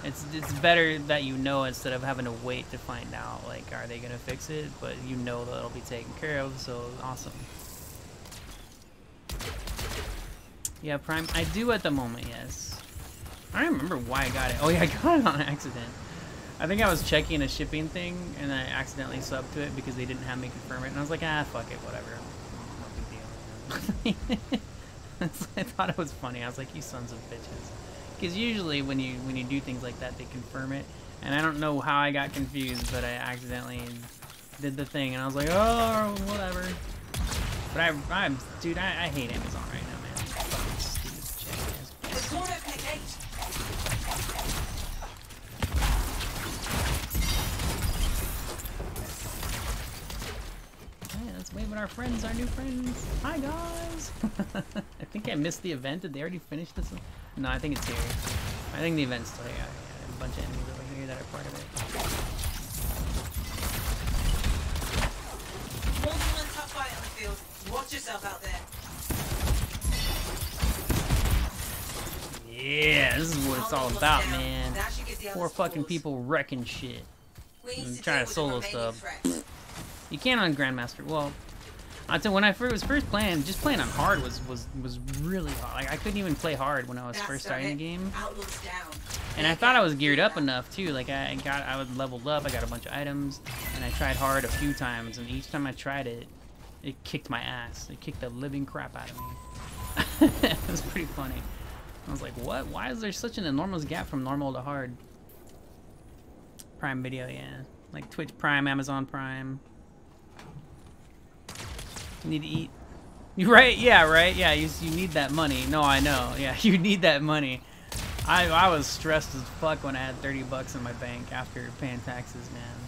It's better that you know instead of having to wait to find out, like, are they gonna fix it? But you know that it'll be taken care of, so awesome. Yeah, Prime, I do at the moment, yes. I don't remember why I got it. Oh yeah, I got it on accident. I think I was checking a shipping thing, and I accidentally subbed to it because they didn't have me confirm it, and I was like, ah, fuck it, whatever. No big deal. I thought it was funny. I was like, you sons of bitches. Because usually when you do things like that, they confirm it. And I don't know how I got confused, but I accidentally did the thing, and I was like, oh, whatever. But dude, I hate Amazon right now, man. Fucking stupid jackass. There's more open at gate. Yeah, let's wave at our friends, our new friends. Hi, guys. I think I missed the event. Did they already finish this one? No, I think it's here. I think the event's still here. Yeah, a bunch of enemies over here that are part of it. One tough fight on the field. Watch yourself out there. Yeah, this is what it's all about, man. That should give the Four others fucking pause. people wrecking shit. We need and to trying deal to with solo the remaining stuff. threats. You can on Grandmaster. Well, I'd say when I was first playing, just playing on hard was really hard. Like I couldn't even play hard when I was That's first starting the game. Outlaws down. And I thought I was geared up enough too. Like I was leveled up. I got a bunch of items, and I tried hard a few times. And each time I tried it, it kicked my ass. It kicked the living crap out of me. It was pretty funny. I was like, what? Why is there such an enormous gap from normal to hard? Prime Video, yeah. Like Twitch Prime, Amazon Prime. You need to eat. You right? Yeah, right? Yeah, you need that money. No, I know. Yeah, you need that money. I was stressed as fuck when I had 30 bucks in my bank after paying taxes, man.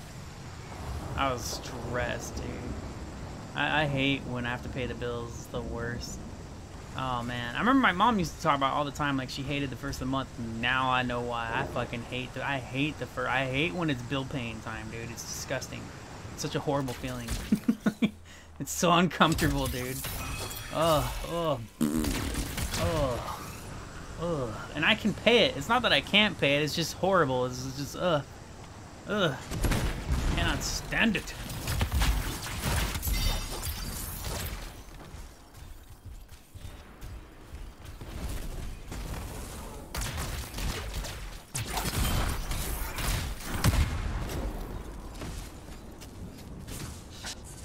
I was stressed, dude. I hate when I have to pay the bills. It's the worst. Oh, man. I remember my mom used to talk about all the time, like, she hated the first of the month. Now I know why. I fucking hate I hate when it's bill paying time, dude. It's disgusting. It's such a horrible feeling. It's so uncomfortable, dude. Ugh. And I can pay it. It's not that I can't pay it. It's just horrible. It's just, Cannot stand it.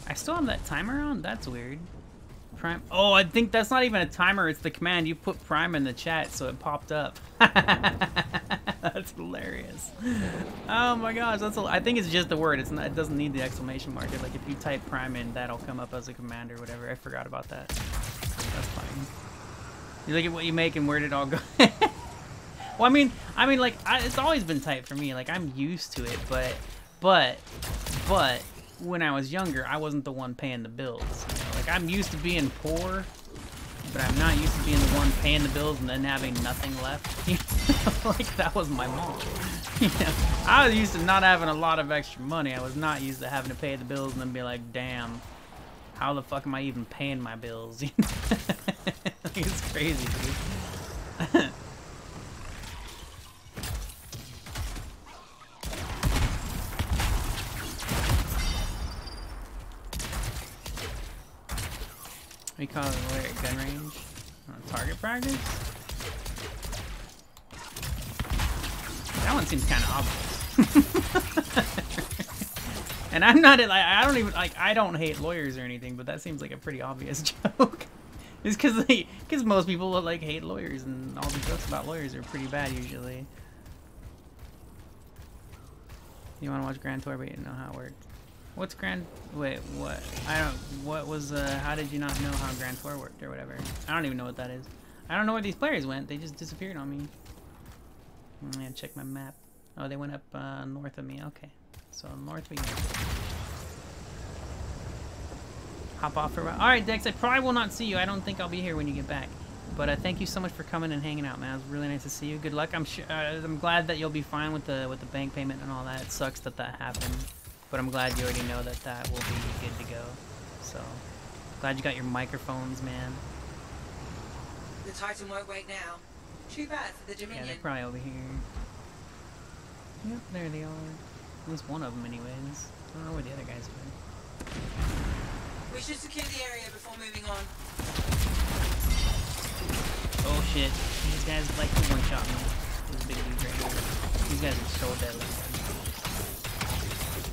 I still have that timer on? That's weird. Prime. Oh, I think that's not even a timer. It's the command. You put Prime in the chat, so it popped up. That's hilarious. Oh my gosh, I think it's just the word. It's not. It doesn't need the exclamation mark. Like if you type Prime in, that'll come up as a command or whatever. I forgot about that. That's fine. You look at what you make and where did it all go? Well, I mean, like it's always been typed for me. Like I'm used to it, but when I was younger, I wasn't the one paying the bills. You know? Like, I'm used to being poor, but I'm not used to being the one paying the bills and then having nothing left. You know? Like, that was my mom. You know? I was used to not having a lot of extra money. I was not used to having to pay the bills and then be like, damn, how the fuck am I even paying my bills? Like, it's crazy, dude. We call it where at gun range? Target practice? That one seems kind of obvious. And I'm not like I don't hate lawyers or anything, but that seems like a pretty obvious joke. It's because most people like hate lawyers, and all the jokes about lawyers are pretty bad usually. You want to watch Grand Tour, but you don't know how it works. What's Grand... Wait, what? What was, how did you not know how Grand Tour worked or whatever? I don't even know what that is. I don't know where these players went. They just disappeared on me. I'm gonna check my map. Oh, they went up, north of me. Okay. So, north we go. Hop off for a while. Alright, Dex, I probably will not see you. I don't think I'll be here when you get back. But, thank you so much for coming and hanging out, man. It was really nice to see you. Good luck. I'm glad that you'll be fine with the bank payment and all that. It sucks that happened. But I'm glad you already know that will be good to go. So, glad you got your microphones, man. The Titan won't wait now. Too bad for the Dominion. Yeah, they're probably over here. Yep, there they are. At least one of them, anyways. I don't know where the other guys went. We should secure the area before moving on. Oh shit! These guys like to one-shot me. These big dudes right here. These guys are so deadly.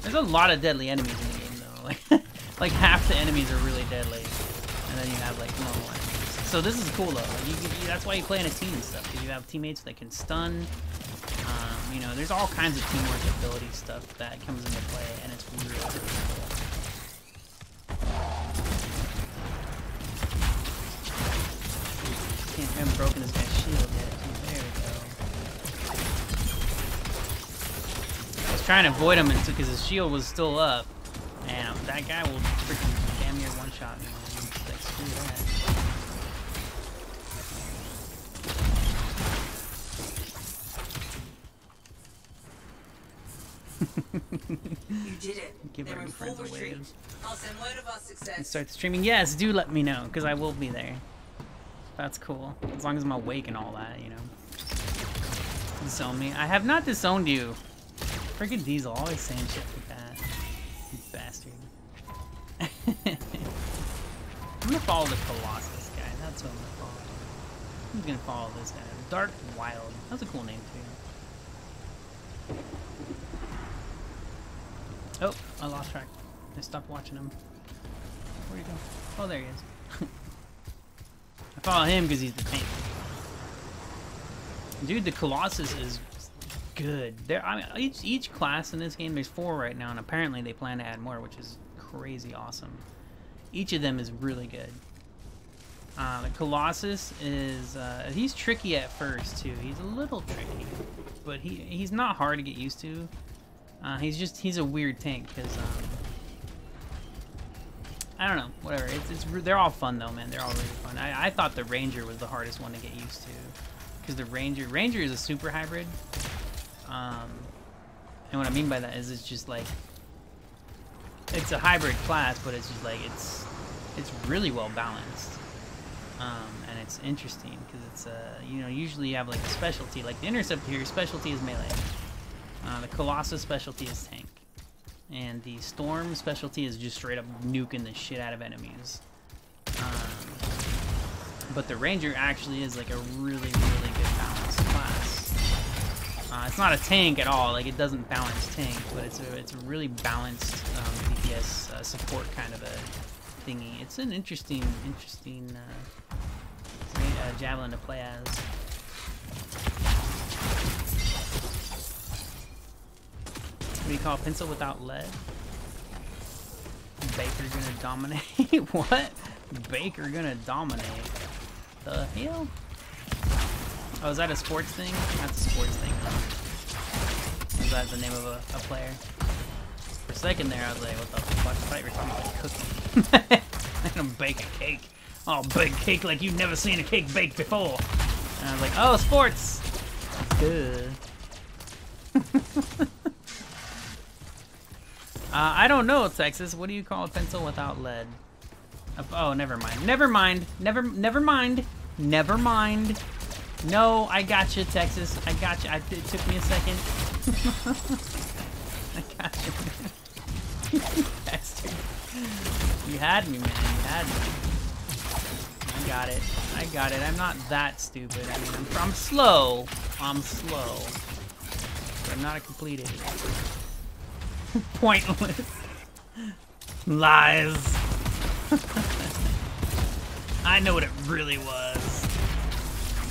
There's a lot of deadly enemies in the game, though. Like half the enemies are really deadly, and then you have like normal enemies. So this is cool though. Like, that's why you play in a team and stuff. Because you have teammates that can stun. You know, there's all kinds of teamwork ability stuff that comes into play, and it's really cool. I haven't broken this guy's shield yet. There we go. I was trying to avoid him because his shield was still up, and that guy will freaking damn near one-shot me. Like, screw that. You did it. Give They're our in full friends a retreat. wave. I'll send word of our success. And start streaming. Yes, do let me know, because I will be there. That's cool. As long as I'm awake and all that, you know. Disown me. I have not disowned you. Freaking Diesel, always saying shit like that. You bastard. I'm gonna follow the Colossus guy. That's what I'm gonna follow. I'm gonna follow this guy. Dark Wild. That's a cool name, too. Oh, I lost track. I stopped watching him. Where'd he go? Oh, there he is. I follow him because he's the tank. Dude, the Colossus is good. I mean, each class in this game, there's 4 right now, and apparently they plan to add more, which is crazy awesome. Each of them is really good. The Colossus is, he's tricky at first, too. He's a little tricky, but he's not hard to get used to. He's a weird tank, because, I don't know, whatever. They're all fun, though, man. They're all really fun. I thought the Ranger was the hardest one to get used to, because the Ranger is a super hybrid. And what I mean by that is it's just like, it's a hybrid class, but it's just like, it's really well balanced. And it's interesting, because it's, you know, usually you have like a specialty, like the Interceptor here, specialty is melee. The Colossus specialty is tank. And the Storm specialty is just straight up nuking the shit out of enemies. But the Ranger actually is like a really, really good balanced class. It's not a tank at all, like it doesn't balance tank, but it's a really balanced DPS support kind of a thingy. It's an interesting javelin to play as. What do you call a pencil without lead? Baker gonna dominate? What? Baker gonna dominate? The hell? Oh, is that a sports thing? That's a sports thing. Is that the name of a player? For a second there, I was like, what the fuck? I thought you were talking about cooking. I'm gonna bake a cake. Oh, bake cake like you've never seen a cake baked before. And I was like, oh, sports. Good. I don't know, Texas. What do you call a pencil without lead? Oh, never mind. Never mind. Never mind. Never mind. No, I got you, Texas. I got you. It took me a second. I got you, man. You bastard. You had me, man. You had me. I got it. I got it. I'm not that stupid. I mean, I'm slow. I'm slow. But I'm not a complete idiot. Pointless. Lies. I know what it really was.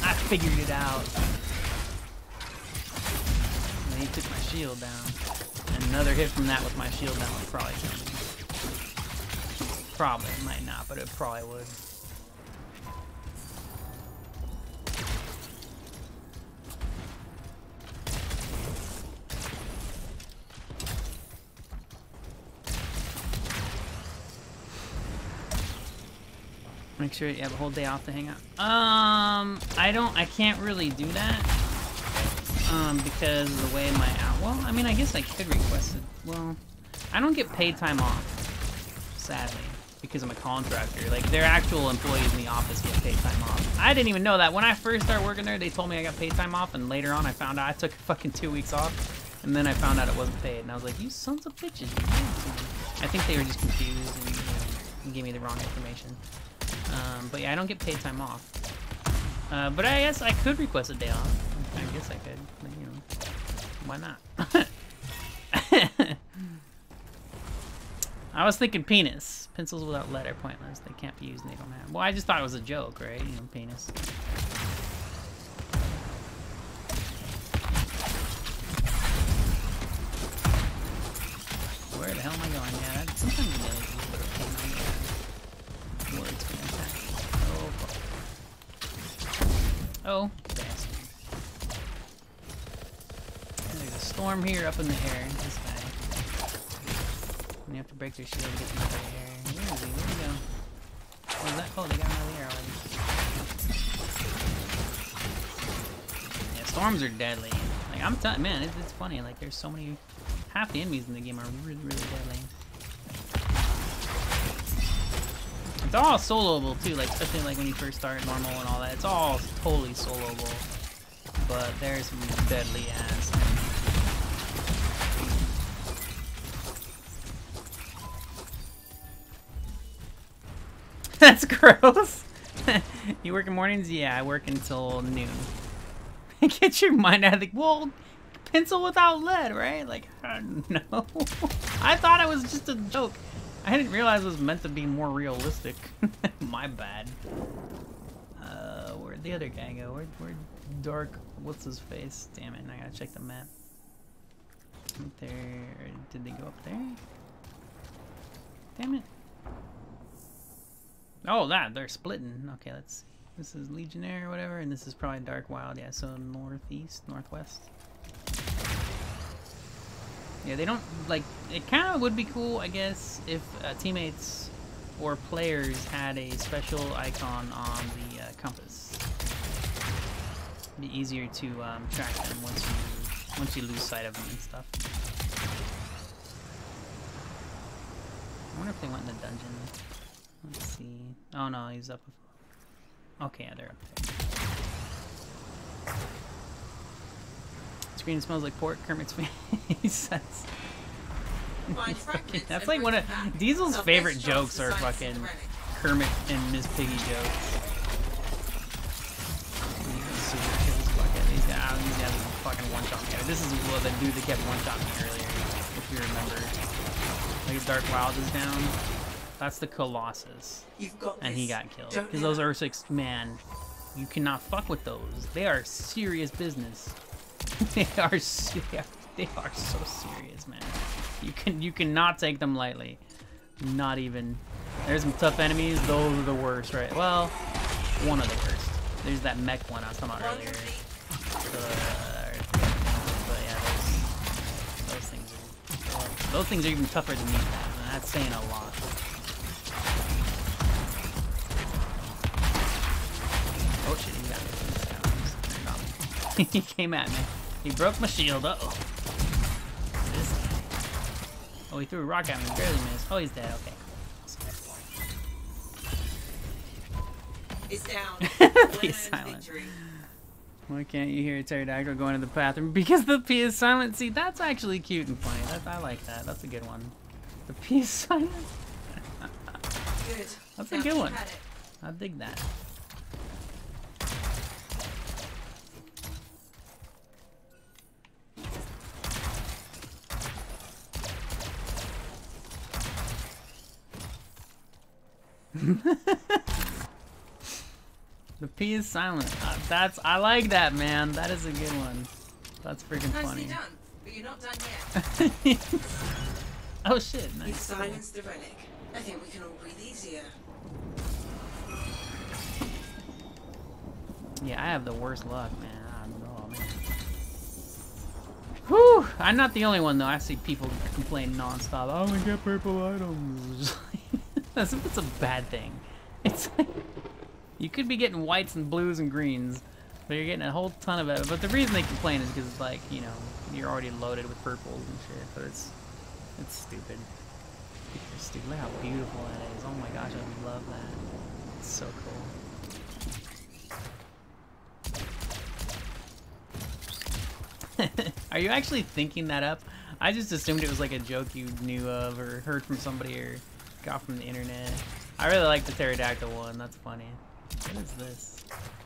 I figured it out. And then he took my shield down. And another hit from that with my shield down would probably kill me. Probably. It might not, but it probably would. Make sure you have a whole day off to hang out. I can't really do that. Because of the way my well, I mean, I guess I could request it. Well, I don't get paid time off, sadly, because I'm a contractor. Like, their actual employees in the office get paid time off. I didn't even know that. When I first started working there, they told me I got paid time off, and later on I found out I took fucking 2 weeks off, and then I found out it wasn't paid, and I was like, you sons of bitches. I think they were just confused and, you know, gave me the wrong information. But yeah, I don't get paid time off. But I guess I could request a day off. I guess I could, but, you know, why not? I was thinking penis. Pencils without lead are pointless. They can't be used and they don't have. Well, I just thought it was a joke, right? You know, penis. where the hell am I going? Yeah, that, sometimes it does. Just put a pin on the where it's gonna attack. Oh, fuck. Oh, bastard. And there's a storm here up in the air. This guy. And you have to break their shield to get them out of the air. Where is he? Where'd he go? Oh, is that? Oh, they got him out of the air already. Yeah, storms are deadly. Like, I'm telling, man, it's funny. Like, there's so many. Half the enemies in the game are really, really deadly. It's all soloable too, like especially like when you first start normal and all that. It's all totally soloable, but there's some deadly ass enemies. That's gross. You work in mornings? Yeah, I work until noon. Get your mind out of the well. Pencil without lead, right? Like, I don't know. I thought it was just a joke. I didn't realize it was meant to be more realistic. My bad. Where'd the other guy go? Where'd Dark? What's his face? Damn it! I gotta check the map. Right there. Did they go up there? Damn it! Oh, they're splitting. Okay, let's see. This is Legionnaire or whatever, and this is probably Dark Wild. Yeah, so northeast, northwest. Yeah, they don't, like, it kind of would be cool, I guess, if teammates or players had a special icon on the compass. It'd be easier to track them once you lose sight of them and stuff. I wonder if they went in the dungeon. Let's see. Oh no, he's up. Okay, yeah, they're up there. Screen smells like pork. Kermit's face. That's like one of Diesel's favorite jokes are fucking Kermit and Miss Piggy jokes. These guys fucking one-shot me. This is what the dude that kept one-shotting me earlier, if you remember. Like Dark Wild is down. That's the Colossus. And he got killed. Because those Ursix, man, you cannot fuck with those. They are serious business. They are so serious, man. You cannot take them lightly. Not even. There's some tough enemies. Those are the worst, right? Well, one of the worst. There's that mech one I was talking about earlier. But yeah, those things are even tougher than me. And that's saying a lot. Oh shit, he got me. He came at me. He broke my shield. Uh-oh. This guy. Oh, he threw a rock at me. Barely missed. Oh, he's dead. Okay. It's down. P is silent. Why can't you hear a pterodactyl going to the bathroom? Because the P is silent. See, that's actually cute and funny. I like that. That's a good one. The P is silent. Good. That's a good one. I dig that. The P is silent. I like that, man. That is a good one. That's freaking funny. Nicely done, but you're not done yet. Oh shit! Nice. You've silenced the relic. I think we can all breathe easier. Yeah, I have the worst luck, man. I don't know, man. Whew! I'm not the only one though. I see people complain nonstop. Oh, we get purple items. As if it's a bad thing. It's like you could be getting whites and blues and greens, but you're getting a whole ton of it. But the reason they complain is because, like, you know, you're already loaded with purples and shit. But it's stupid. It's stupid. Look how beautiful that is. Oh my gosh, I love that. It's so cool. Are you actually thinking that up? I just assumed it was like a joke you knew of or heard from somebody or got from the internet. I really like the pterodactyl one. That's funny. What is this?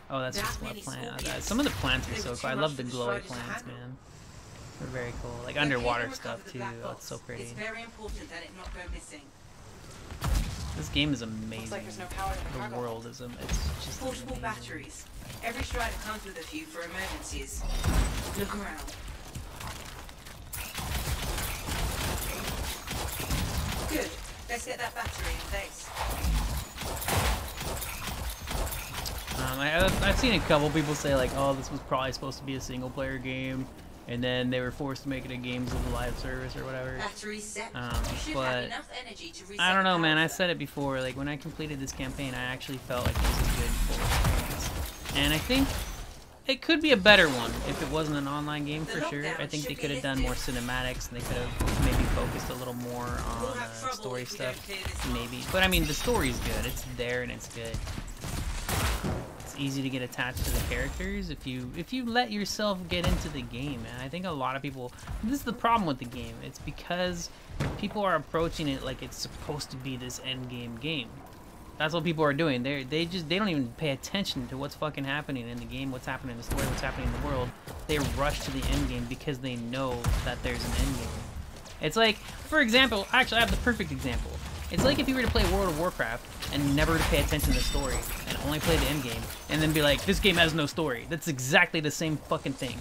Oh, that's just a plant. Some of the plants are so cool. I love the glowy plants, man. They're very cool. Like underwater stuff too. Oh, it's so pretty. It's very important that it not go missing. This game is amazing. Looks like there's no power to the The cargo. world is it's just Portable amazing. batteries. Every strider comes with a few for emergencies. Look around. get that battery in place. I've seen a couple people say like, oh, this was probably supposed to be a single player game, and then they were forced to make it a games of the live service or whatever. Battery set. You should have But enough energy to reset I don't know, the man. I power said it before. Like when I completed this campaign, I actually felt like this was a good full experience, and I think it could be a better one if it wasn't an online game for sure. I think they could have done more cinematics, and they could have maybe focused a little more on story stuff, maybe. But I mean, the story's good. It's there and it's good. It's easy to get attached to the characters if you let yourself get into the game, man. I think a lot of people. This is the problem with the game. It's because people are approaching it like it's supposed to be this end game. That's what people are doing. They don't even pay attention to what's fucking happening in the game, what's happening in the story, what's happening in the world. They rush to the end game because they know that there's an end game. It's like, for example, actually I have the perfect example. It's like if you were to play World of Warcraft and never to pay attention to the story and only play the end game and then be like, this game has no story. That's exactly the same fucking thing.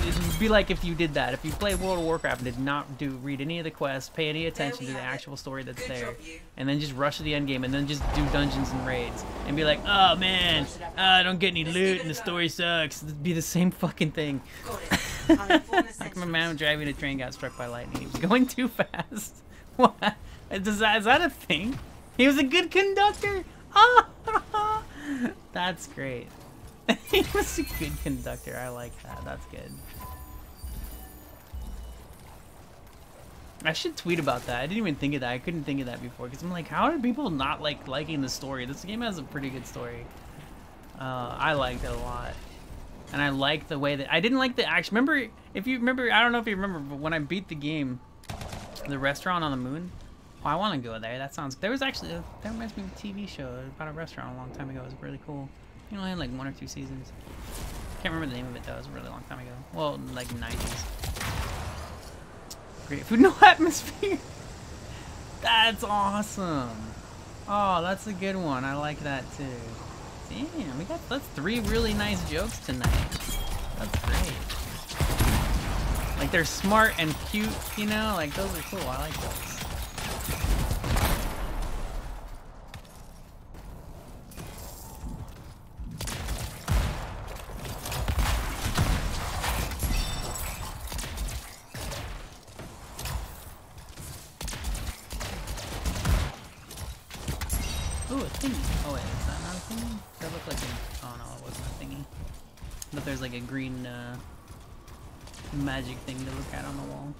It would be like if you did that. If you played World of Warcraft and did not read any of the quests, pay any attention to the actual story that's there, and then just rush to the end game and then just do dungeons and raids and be like, oh man, I don't get any loot and the story sucks. It'd be the same fucking thing. Like my man driving a train got struck by lightning. He was going too fast. What? Is that a thing? He was a good conductor? Oh, that's great. He was a good conductor. I like that. That's good. I should tweet about that. I didn't even think of that. I couldn't think of that before because I'm like, how are people not liking the story? This game has a pretty good story. I liked it a lot. And I liked the way that I didn't like the action. Remember, if you remember, I don't know if you remember, but when I beat the game, the restaurant on the moon. Oh, I want to go there. That sounds. There was actually that reminds me of a TV show about a restaurant a long time ago. It was really cool. You know, it had like 1 or 2 seasons. Can't remember the name of it though. It was a really long time ago. Well, like 90s. Great food, no atmosphere. That's awesome. Oh, that's a good one. I like that too. Damn, that's 3 really nice jokes tonight. That's great. Like they're smart and cute, you know. Like those are cool. I like those. Ooh, a thingy. Oh wait, is that not a thingy? That looked like a... Oh no, it wasn't a thingy. But there's like a green magic thing to look at on the wall.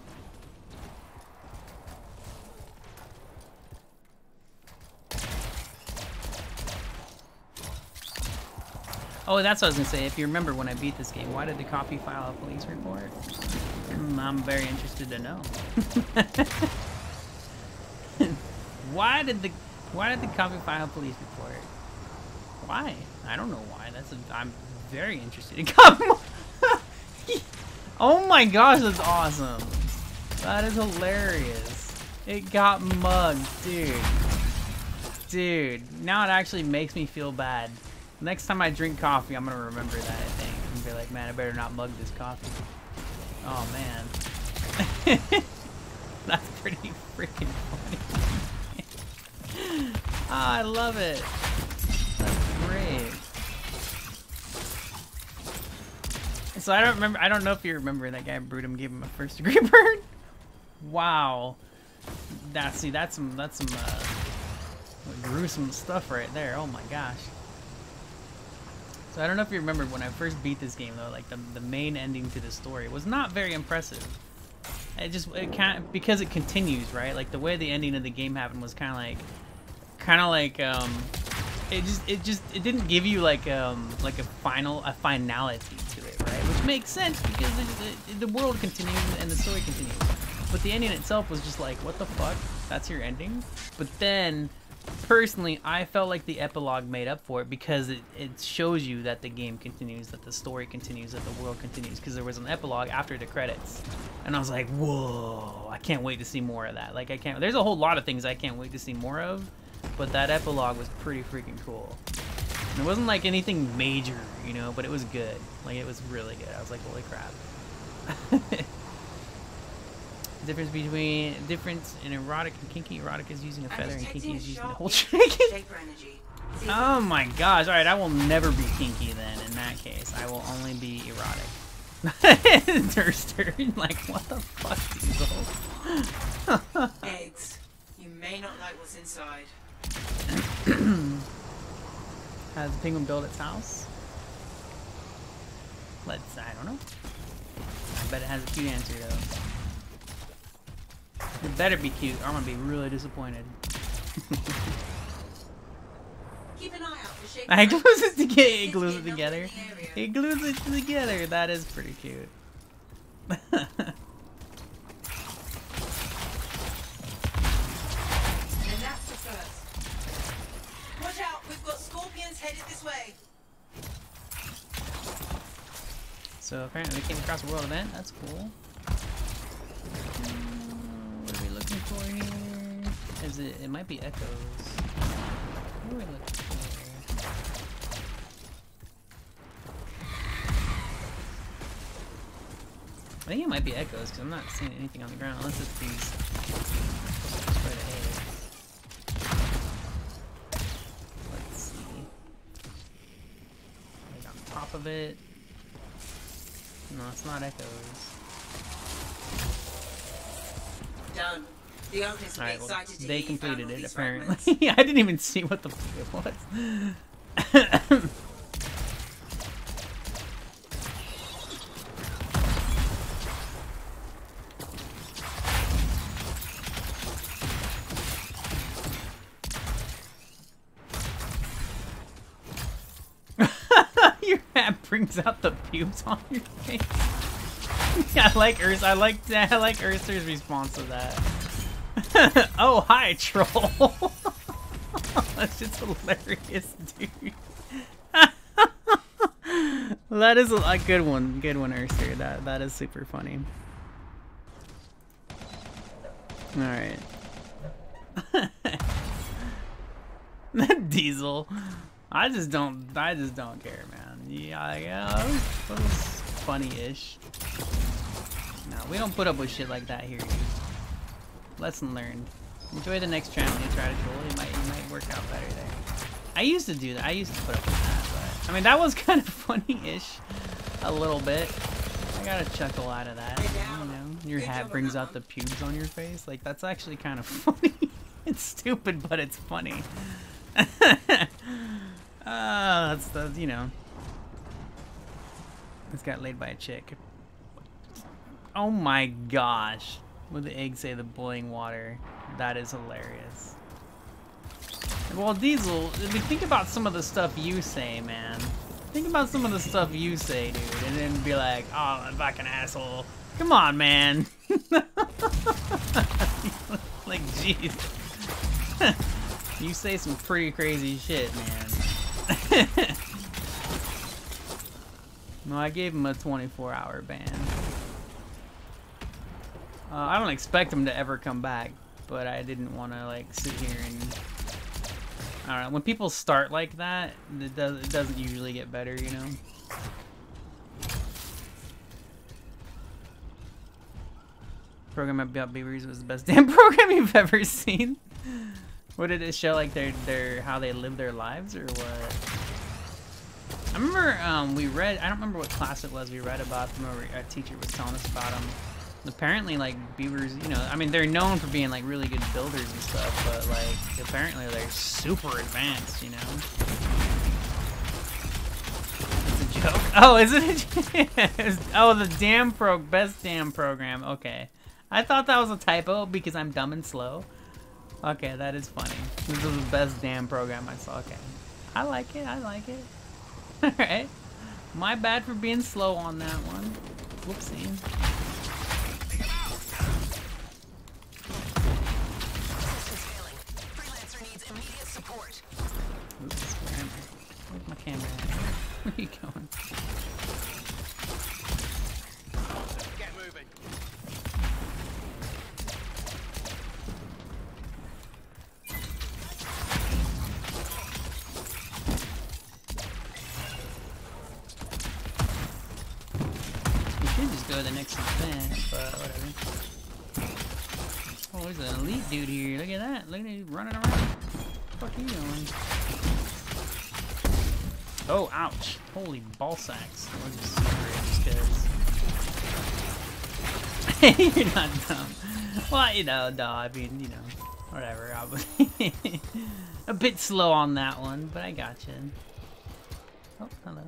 Oh, that's what I was gonna say. If you remember when I beat this game, why did the copy file a police report? I'm very interested to know. Why did the copy file a police report? Why? I don't know why. I'm very interested. Oh my gosh, that's awesome. That is hilarious. It got mugged, dude. Dude, now it actually makes me feel bad. Next time I drink coffee, I'm gonna remember that, I think. And be like, man, I better not mug this coffee. Oh, man. That's pretty freaking funny. Ah, I love it. That's great. So I don't know if you remember that guy Brutum gave him a first degree burn. Wow. That's some gruesome stuff right there. Oh my gosh. So I don't know if you remember when I first beat this game though, like the main ending to the story was not very impressive. It can't, because it continues, right? Like the way the ending of the game happened was kind of like it didn't give you like a finality to it, right? Which makes sense because the world continues and the story continues. But the ending itself was just like, what the fuck? That's your ending? But then, personally, I felt like the epilogue made up for it because it shows you that the game continues, that the story continues, that the world continues. Because there was an epilogue after the credits. And I was like, whoa, I can't wait to see more of that. Like, there's a whole lot of things I can't wait to see more of. But that epilogue was pretty freaking cool. And it wasn't like anything major, you know, but it was good. Like, it was really good. I was like, holy crap. Difference in erotic and kinky. Erotic is using a feather and kinky is using the whole chicken. chicken. Oh my gosh! All right, I will never be kinky then. In that case, I will only be erotic. Durster, like what the fuck, Diesel? Eggs. You may not like what's inside. Has the penguin built its house? I don't know. I bet it has a cute answer though. It better be cute, or I'm gonna be really disappointed. Keep an eye out for shapes. I glues it together. It glues it together. It glues it together. That is pretty cute. And that's the first. Watch out, we've got scorpions headed this way. So apparently we came across a world event. That's cool. What are we looking for here? Is it? It might be echoes. What are we looking for? I think it might be echoes because I'm not seeing anything on the ground unless it's these. Right ahead. Let's see. Like on top of it. No, it's not echoes. Done. The owners will be Alright, well, excited to they hear you found completed all it these apparently. fragments. I didn't even see what the fuck it was. Your hat brings out the pubes on your face. I like Ursa's response to that. Oh, hi, troll. That's just hilarious, dude. That is a good one, Ursa. That is super funny. All right. Diesel. I just don't care, man. Yeah, that was funny-ish. No, we don't put up with shit like that here, dude. Lesson learned. Enjoy the next channel you try to troll. It might work out better there. I used to do that. I used to put up with that, but I mean that was kind of funny-ish, a little bit. I got a chuckle out of that. You know, your hat brings out the pubes on your face. Like that's actually kind of funny. It's stupid, but it's funny. That's the, you know. This got laid by a chick. Oh my gosh. Would the egg say the boiling water? That is hilarious. Well, Diesel, I mean, think about some of the stuff you say, man. Think about some of the stuff you say, dude, and then be like, oh, I'm fucking asshole. Come on, man. Like, jeez. You say some pretty crazy shit, man. No, I gave him a 24-hour ban. I don't expect him to ever come back, but I didn't want to like sit here and I don't know. When people start like that, it doesn't usually get better, you know. Program about beavers was the best damn program you've ever seen. What did it show? Like their how they live their lives or what? I remember we read. I don't remember what class it was. We read about them. A teacher was telling us about them. Apparently, like beavers, you know, I mean, they're known for being like really good builders and stuff, but like apparently they're super advanced, you know. It's a joke. Oh, is it? Oh, the best damn program. Okay, I thought that was a typo because I'm dumb and slow. Okay, that is funny. This is the best damn program I saw. Okay, I like it. I like it. All right, my bad for being slow on that one. Whoopsie. Oops, where am I? Where's my camera at? Where are you going? Get moving. We should just go to the next event, but whatever. Oh, there's an elite dude here. Look at that. Look at him running around. What the fuck are you doing? Oh, ouch. Holy ball sacks. I'll just just you're not dumb. Well, you know, no, I mean, you know, whatever. A bit slow on that one, but I got you. Oh, hello.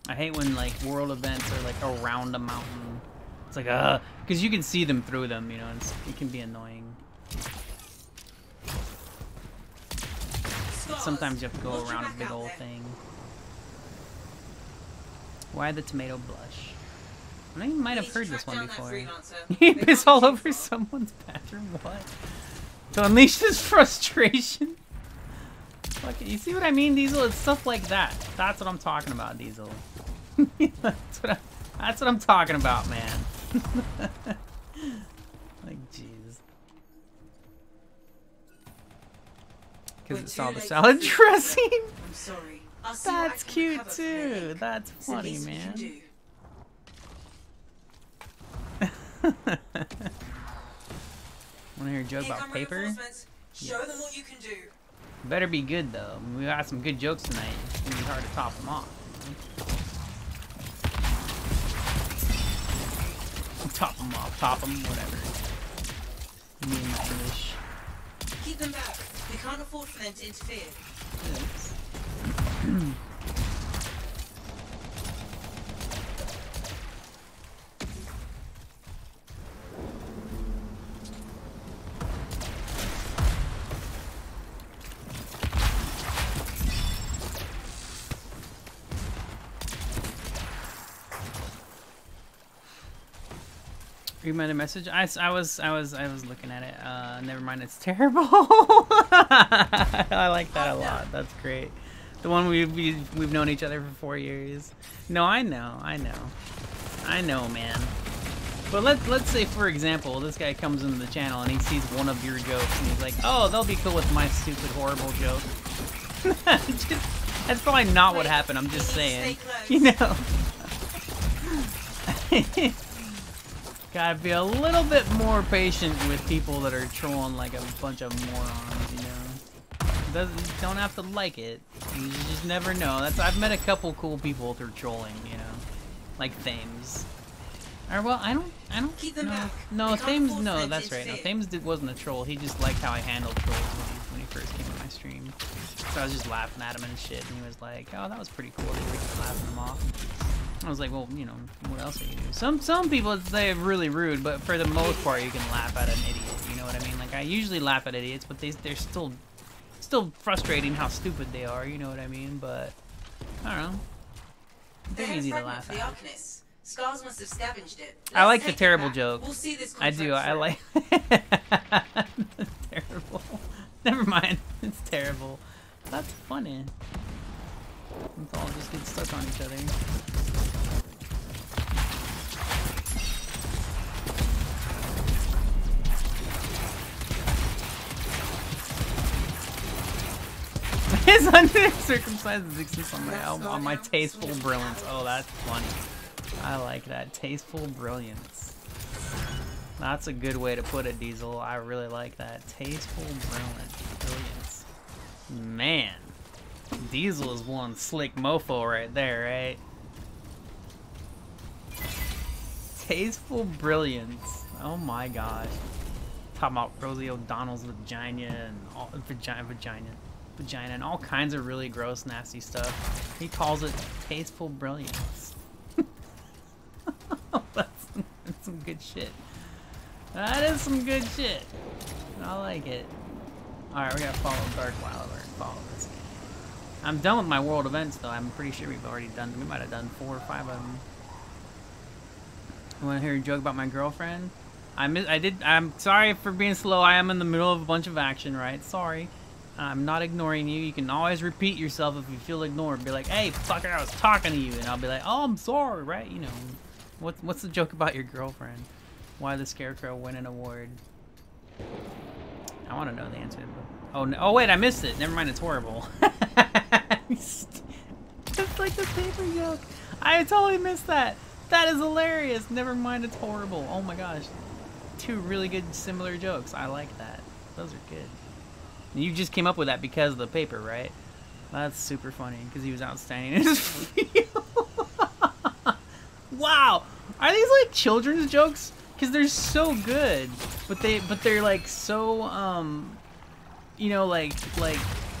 I hate when like world events are like around a mountain. It's like because you can see them through them, you know. It can be annoying. Sometimes you have to go around a big old thing. Why the tomato blush? I might have heard this one before. He piss all over someone's bathroom. What? To unleash this frustration. Fuck it. You see what I mean, Diesel? It's stuff like that. That's what I'm talking about, Diesel. that's what I'm talking about, man. Like, jeez. Because it's all the salad dressing. I'm sorry. That's cute too. That's funny, man. Wanna hear a joke about paper? Show them what you can do. Better be good though. We got some good jokes tonight. It's gonna be hard to top them off. Top them off, top them, whatever. Me and my English. Keep them back. We can't afford for them to interfere. Yes. You meant a message? I was looking at it. Never mind, it's terrible. I like that a lot. That's great. The one we've known each other for 4 years. No, I know, man. But let's say, for example, this guy comes into the channel and he sees one of your jokes and he's like, oh, they'll be cool with my stupid, horrible joke. That's probably not what happened. I'm just saying, you know. Gotta be a little bit more patient with people that are trolling like a bunch of morons, you know. Don't have to like it. You just never know. I've met a couple cool people through trolling, you know, like Thames. Or well, I don't Keep them back. No, Thames. No, that's right. No, Thames wasn't a troll. He just liked how I handled trolls when he first came to my stream. So I was just laughing at him and shit, and he was like, "Oh, that was pretty cool." They were laughing him off. I was like, well, you know, what else are you doing? Some people say really rude, but for the most part, you can laugh at an idiot. You know what I mean? Like I usually laugh at idiots, but they're still frustrating how stupid they are. You know what I mean? But I don't know. They're easy to laugh at. Scars must have scavenged it. I like the terrible joke. We'll see this I do. I like terrible. Never mind. It's terrible. That's funny. Let's all just get stuck on each other. His uncircumcised existence on my tasteful brilliance. Oh, that's funny. I like that. Tasteful brilliance. That's a good way to put it, Diesel. I really like that. Tasteful brilliance. Man. Diesel is one slick mofo right there, right? Tasteful brilliance. Oh my gosh. Talking about Rosie O'Donnell's vagina and all vagina and all kinds of really gross, nasty stuff. He calls it tasteful brilliance. That's some good shit. That is some good shit. I like it. Alright, we gotta follow Dark Wilder and follow this. I'm done with my world events though. I'm pretty sure we've already done. We might have done 4 or 5 of them. You wanna hear a joke about my girlfriend? I'm sorry for being slow. I am in the middle of a bunch of action, right? Sorry. I'm not ignoring you. You can always repeat yourself if you feel ignored. Be like, hey, fucker, I was talking to you. And I'll be like, oh, I'm sorry, right? You know, what's the joke about your girlfriend? Why the Scarecrow win an award? I want to know the answer. Oh, no. Oh, wait, I missed it. Never mind, it's horrible. It's like the paper joke. I totally missed that. That is hilarious. Never mind, it's horrible. Oh my gosh. Two really good similar jokes. I like that. Those are good. You just came up with that because of the paper, right? That's super funny because he was outstanding in his field. Wow. Are these like children's jokes? Because they're so good, but they're like so you know, like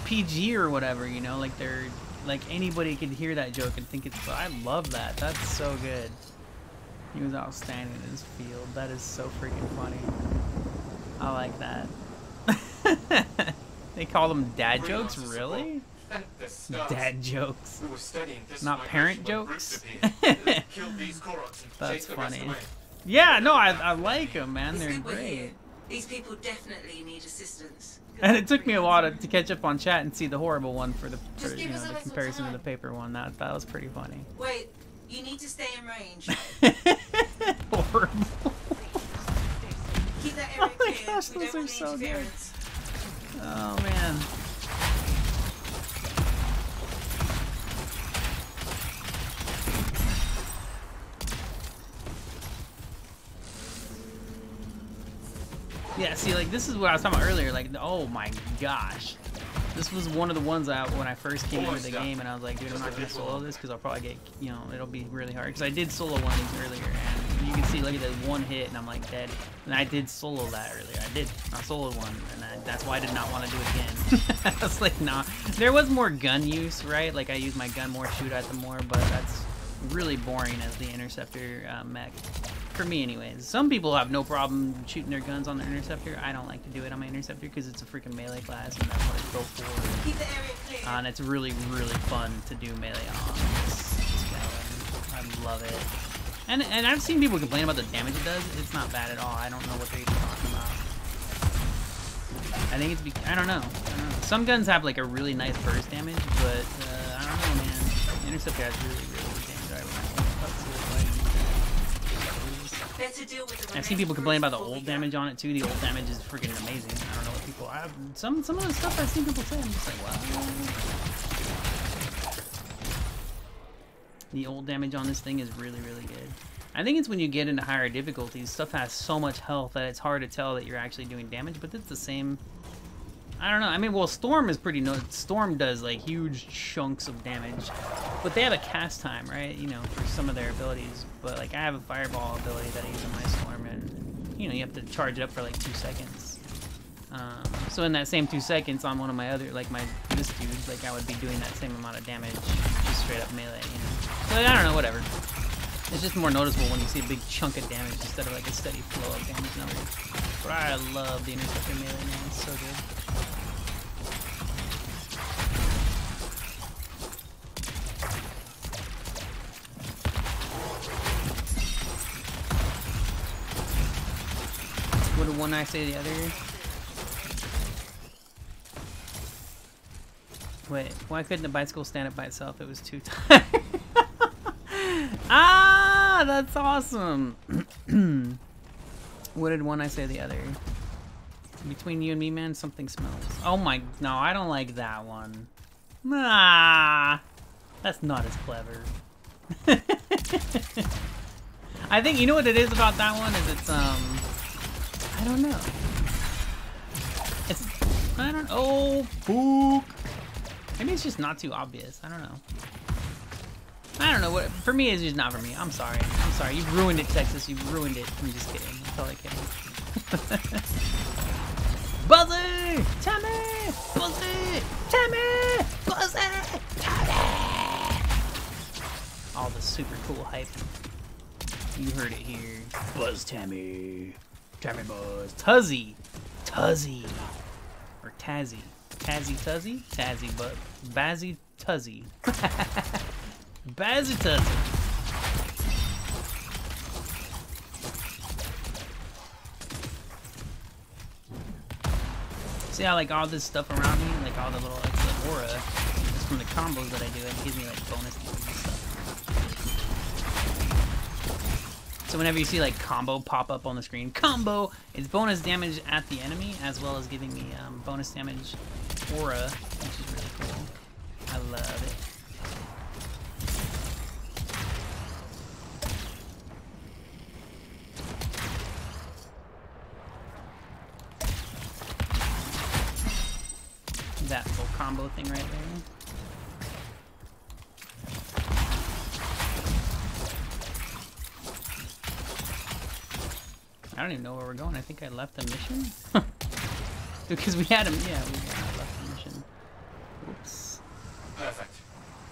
PG or whatever, you know, like they're like anybody could hear that joke and think it's. I love that. That's so good. He was outstanding in his field. That is so freaking funny. I like that. They call them dad jokes, really? Dad jokes. We were studying this Not parent migration when jokes? Brooks appeared. Killed these Koroks and That's chased the rest funny. away. Yeah, no, I like them, man. It's They're good we're here. great. These people definitely need assistance. And it took me a while to catch up on chat and see the horrible one for the Just give you know us a the little comparison to the time. paper one. That was pretty funny. Wait, you need to stay in range. Horrible. Keep that area Oh my clear. gosh, We those don't are want so good. interference. Oh man. Yeah, see, like, this is what I was talking about earlier. Like, oh my gosh. This was one of the ones when I first came into the game, and I was like, dude, I'm not going to solo this because I'll probably get, you know, it'll be really hard. Because I did solo one of these earlier, and you can see, look at that one hit, and I'm like dead. And I did solo that earlier. I soloed one, and that's why I did not want to do it again. I was like, nah. There was more gun use, right? Like, I used my gun more, shoot at them more, but that's really boring as the Interceptor mech. For me, anyways. Some people have no problem shooting their guns on the Interceptor. I don't like to do it on my Interceptor because it's a freaking melee class, and that's what I go for. Keep the area clear. And it's really, really fun to do melee on this gun. I love it. And I've seen people complain about the damage it does. It's not bad at all. I don't know what they're even talking about. I think it's I don't know. Some guns have like a really nice burst damage, but I don't know, man. The Interceptor has really, really good damage. Alright, Better deal with the I've seen people complain about the old damage on it too. The old damage is freaking amazing. I don't know what people. Some of the stuff I've seen people say, I'm just like, wow. The old damage on this thing is really, really good. I think it's when you get into higher difficulties, stuff has so much health that it's hard to tell that you're actually doing damage. But it's the same. I don't know. I mean, well, Storm is pretty. Storm does like huge chunks of damage, but they have a cast time, right? You know, for some of their abilities. But like, I have a Fireball ability that I use on my Storm, and you know, you have to charge it up for like 2 seconds. So in that same 2 seconds, on one of my other, like this dude, like I would be doing that same amount of damage, just straight up melee. You know. So I don't know, whatever. It's just more noticeable when you see a big chunk of damage instead of like a steady flow of damage numbers. But I love the Interceptor melee, man. It's so good. What did one eye say to the other? Wait, why couldn't the bicycle stand up by itself? It was too tired. Ah, that's awesome. What did one eye say to the other? Between you and me, man, something smells. Oh my, no, I don't like that one. Nah, that's not as clever. I think, you know what it is about that one is it's, I don't know. It's, I don't, oh, book. Maybe it's just not too obvious. I don't know. I don't know what, for me it's just not for me. I'm sorry. I'm sorry. You've ruined it, Texas. You've ruined it. I'm just kidding. I'm totally kidding. Buzzy! Tammy! Buzzy! Tammy! Buzzy! Tammy! All the super cool hype. You heard it here. Buzz Tammy. Tammy Buzz. Tuzzy. Tuzzy. Or Tazzy. Tazzy Tuzzy? Tazzy but Bazzy Tuzzy. Bazzy Tuzzy. See how like all this stuff around me, like all the little like aura, is from the combos that I do. It gives me like bonus damage and stuff. So whenever you see like combo pop up on the screen, combo, it's bonus damage at the enemy as well as giving me bonus damage aura, which is really cool. I love it. combo thing right there. I don't even know where we're going. I think I left the mission. Because we had him, yeah, we left the mission. Oops. Perfect.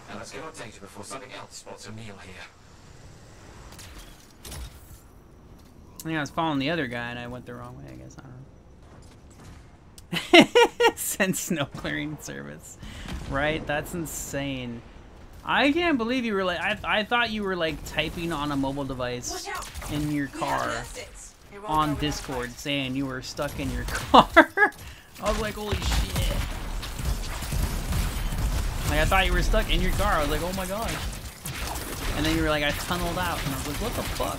Now let's get our data before something else spots a meal here. I think I was following the other guy and I went the wrong way, I guess. I don't know. Send snow clearing service. Right? That's insane. I can't believe you were like, I thought you were like typing on a mobile device in your car on Discord saying you were stuck in your car. I was like, holy shit. Like, I thought you were stuck in your car. I was like, oh my gosh. And then you were like, I tunneled out. And I was like, what the fuck?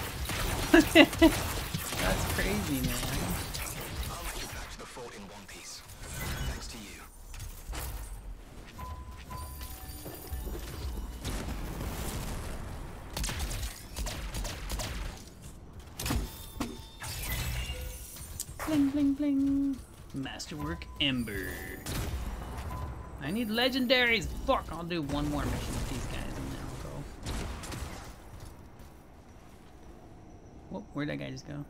That's crazy, man. I'll make it back to the fort in one piece. Thanks to you. Bling, bling, bling. Masterwork Ember. I need legendaries. Fuck, I'll do one more mission with these guys and then I'll go. Whoa, where'd that guy just go?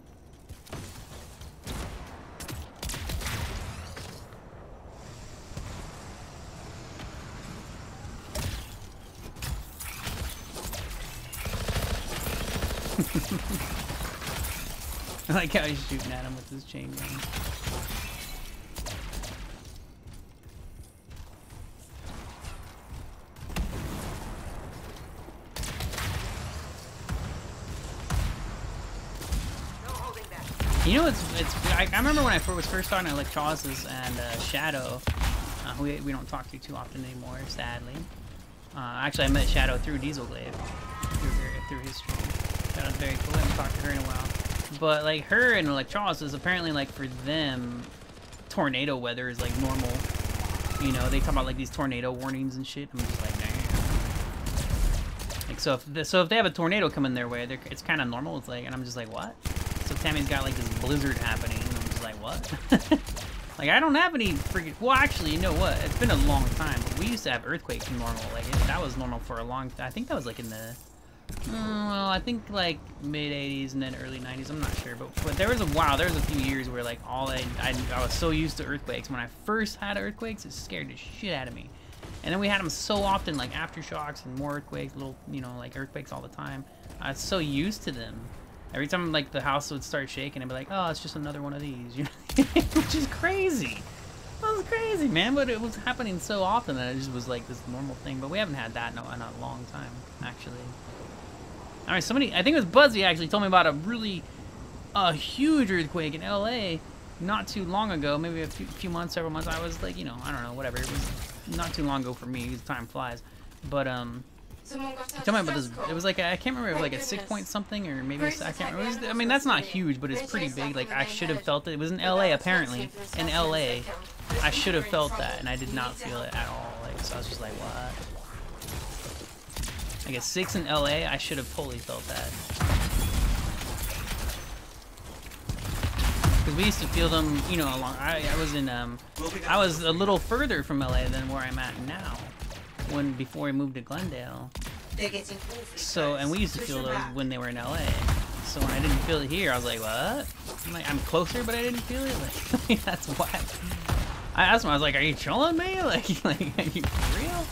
I like how he's shooting at him with his chain gun. You know, I remember when I was first starting Electrolysis and Shadow, who we don't talk to too often anymore, sadly. Actually, I met Shadow through Dieselglaive, through his stream. That was very cool. I haven't talked to her in a while. But like her and Electrolysis, apparently like for them, tornado weather is like normal. You know, they talk about like these tornado warnings and shit. I'm just like, damn. Like so if they have a tornado coming their way, it's kind of normal. It's like, and I'm just like, what? So Tammy's got like this blizzard happening, and I'm just like, what? Like I don't have any freaking. Well, actually, you know what? It's been a long time. But we used to have earthquakes normal. Like that was normal for a long. I think that was like in the. Well, I think like mid 80s and then early 90s. I'm not sure, but there was a few years where like I was so used to earthquakes. When I first had earthquakes, it scared the shit out of me. And then we had them so often, like aftershocks and more earthquakes, little like earthquakes all the time. I was so used to them. Every time like the house would start shaking, I'd be like, oh, it's just another one of these, you know? Which is crazy. That was crazy, man. But it was happening so often that it just was like this normal thing. But we haven't had that in a long time, actually. All right, I think it was Buzzy actually told me about a really huge earthquake in LA not too long ago, maybe a few months, several months. I was like, you know, I don't know, whatever. It was not too long ago for me, because time flies. But tell me about this. It was like I can't remember. It was like a 6 point something, or maybe I can't remember. I mean, that's not huge, but it's pretty big. Like I should have felt it. It was in LA apparently. In LA, I should have felt that, and I did not feel it at all. Like so, I was just like, what? Like a 6 in LA, I should have totally felt that. Because we used to feel them, you know, along. I was a little further from LA than where I'm at now. Before we moved to Glendale. So, and we used to feel those when they were in LA. So when I didn't feel it here, I was like, what? I'm closer, but I didn't feel it? Like, that's whack. I asked him, I was like, are you trolling me? Like, are you for real?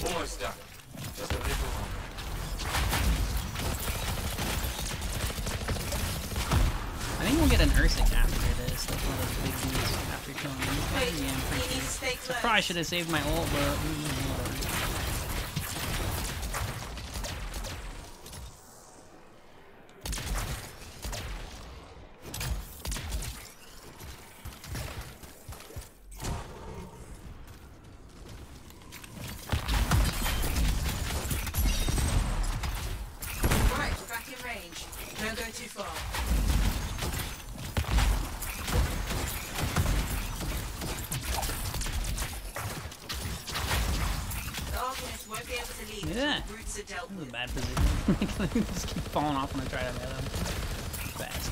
Almost done. Just a little longer. I think we'll get an Ursic after this, like one of those big dudes after killing him. Yeah, I'm pretty sure. I probably should have saved my ult, but whatever. Right, we're back in range. Don't go too far. Yeah, this is a bad position. Just keep falling off when I try to nail them. Fast.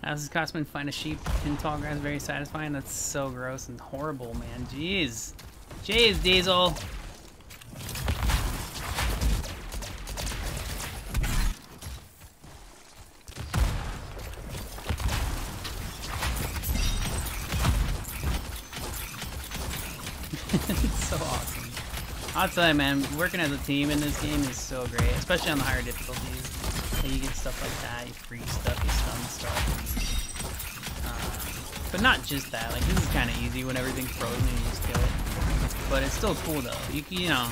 As Scotsman find a sheep in tall grass very satisfying. That's so gross and horrible, man. Jeez. Jeez, Diesel. It's so awesome. I'll tell you, man, working as a team in this game is so great, especially on the higher difficulties. You get stuff like that, you freeze stuff, you stun stuff. But not just that, like this is kind of easy when everything's frozen and you just kill it. But it's still cool though. You know,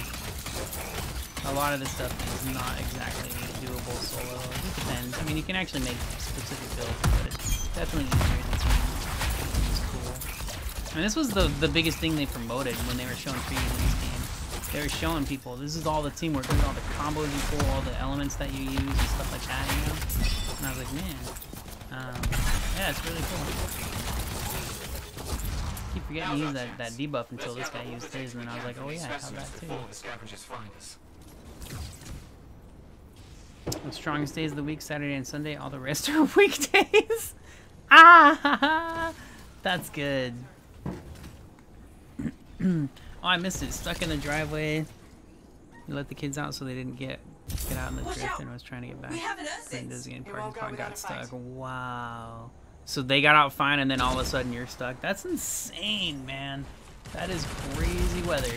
a lot of this stuff is not exactly doable solo. It depends. I mean, you can actually make specific builds, but it's definitely easier than team. It's cool. I mean, this was the biggest thing they promoted when they were showing previews of this game. They were showing people, this is all the teamwork, this is all the combos you pull, all the elements that you use and stuff like that, you know? And I was like, man, yeah, it's really cool. I keep forgetting to use that debuff until this guy used his, and then I was like, oh yeah, I have that too. The strongest days of the week, Saturday and Sunday, all the rest are weekdays. Ah, that's good. Oh, I missed it. Stuck in the driveway. You let the kids out so they didn't get out in the drift, and I was trying to get back. And this again, parking spot got stuck. Wow. So they got out fine, and then all of a sudden you're stuck. That's insane, man. That is crazy weather.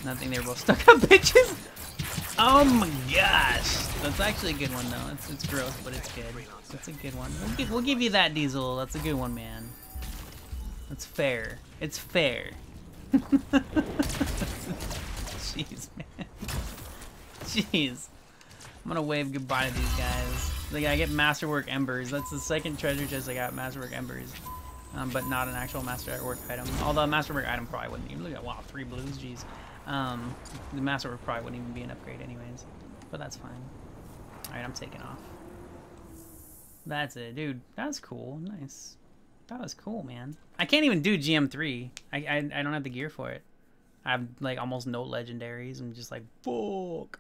Nothing. They were both stuck up, bitches. Oh my gosh, that's actually a good one though. It's gross, but it's good. It's a good one. We'll give you that, Diesel. That's a good one, man. That's fair. It's fair. Jeez, man. Jeez. I'm gonna wave goodbye to these guys. Like, I get Masterwork Embers. That's the second treasure chest I got, Masterwork Embers. But not an actual Masterwork item. Although a Masterwork item probably wouldn't even. Look at, wow, 3 blues, jeez. The Masterwork probably wouldn't even be an upgrade anyways. But that's fine. Alright, I'm taking off. That's it, dude. That's cool. Nice. That was cool, man. I can't even do GM3. I don't have the gear for it. I have, like, almost no legendaries. I'm just like, fuck.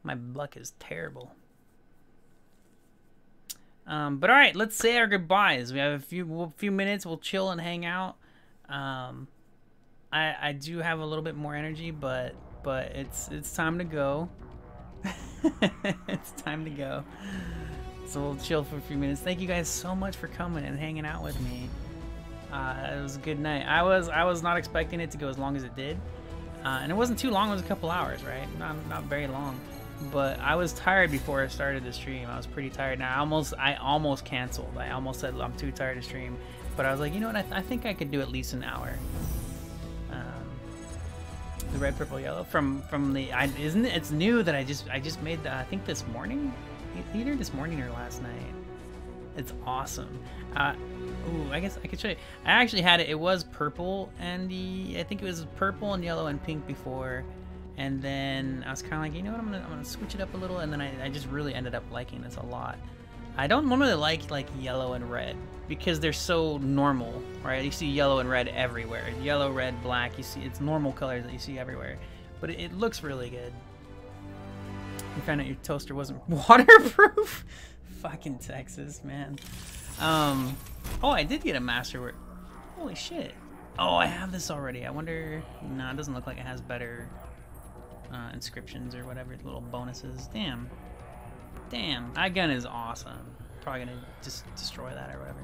My luck is terrible. But alright, let's say our goodbyes. We have a few minutes. We'll chill and hang out. I do have a little bit more energy, but it's time to go. It's time to go. So we'll chill for a few minutes. Thank you guys so much for coming and hanging out with me. It was a good night. I was not expecting it to go as long as it did, and it wasn't too long. It was a couple hours, right? Not very long. But I was tired before I started the stream. I was pretty tired. Now I almost canceled. I almost said I'm too tired to stream. But I was like, you know what? I think I could do at least an hour. The red, purple, yellow from the isn't it? It's new that I just made I think this morning, either this morning or last night. It's awesome. Ooh, I guess I could show you. I actually had it. It was purple and I think it was purple and yellow and pink before. And then I was kind of like, you know what, I'm gonna switch it up a little, and then I just really ended up liking this a lot. I don't normally like yellow and red because they're so normal, right? You see yellow and red everywhere. Yellow, red, black. You see it's normal colors that you see everywhere, but it looks really good. You found out your toaster wasn't waterproof. Fucking Texas, man. Oh, I did get a masterwork. Holy shit. Oh, I have this already. I wonder. No, it doesn't look like it has better. Inscriptions or whatever, little bonuses. Damn. That gun is awesome. Probably gonna just destroy that or whatever.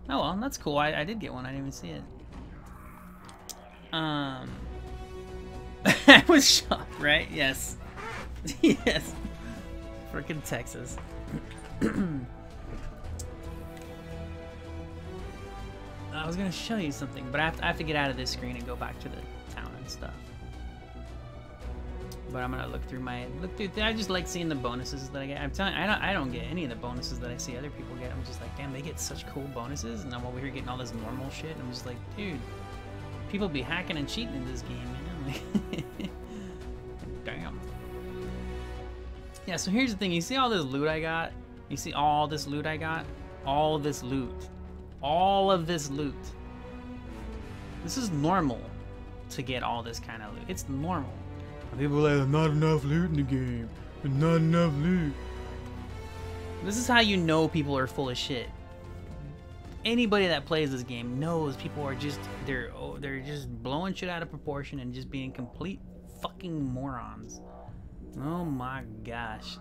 Oh well, that's cool. I did get one. I didn't even see it. I was shocked, right? Yes. Yes. Frickin' Texas. I was gonna show you something, but I have to get out of this screen and go back to the town and stuff. But I'm gonna look through. I just like seeing the bonuses that I get. I'm telling you, I don't get any of the bonuses that I see other people get. I'm just like, damn, they get such cool bonuses, and I'm over here getting all this normal shit. And I'm just like, dude, people be hacking and cheating in this game, man. Like, damn. Yeah. So here's the thing. You see all this loot I got? You see all this loot I got? All this loot. All of this loot. This is normal. to get all this kind of loot. It's normal. People are like, there's not enough loot in the game. There's not enough loot. This is how you know people are full of shit. Anybody that plays this game knows people are just they're just blowing shit out of proportion and just being complete fucking morons. Oh my gosh.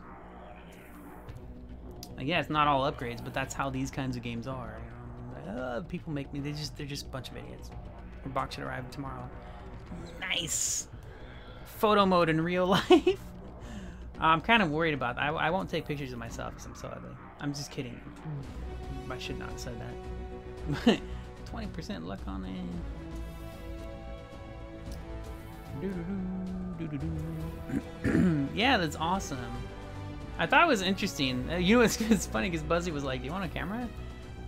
Like, yeah, it's not all upgrades, but that's how these kinds of games are. You know? Like, people make me they're just a bunch of idiots. Your box should arrive tomorrow. Nice. Photo mode in real life. I'm kind of worried about that. I won't take pictures of myself because I'm so ugly. I'm just kidding. I should not have said that. 20% luck on it. Yeah, that's awesome. I thought it was interesting. You know, it's funny because Buzzy was like, "Do you want a camera?" And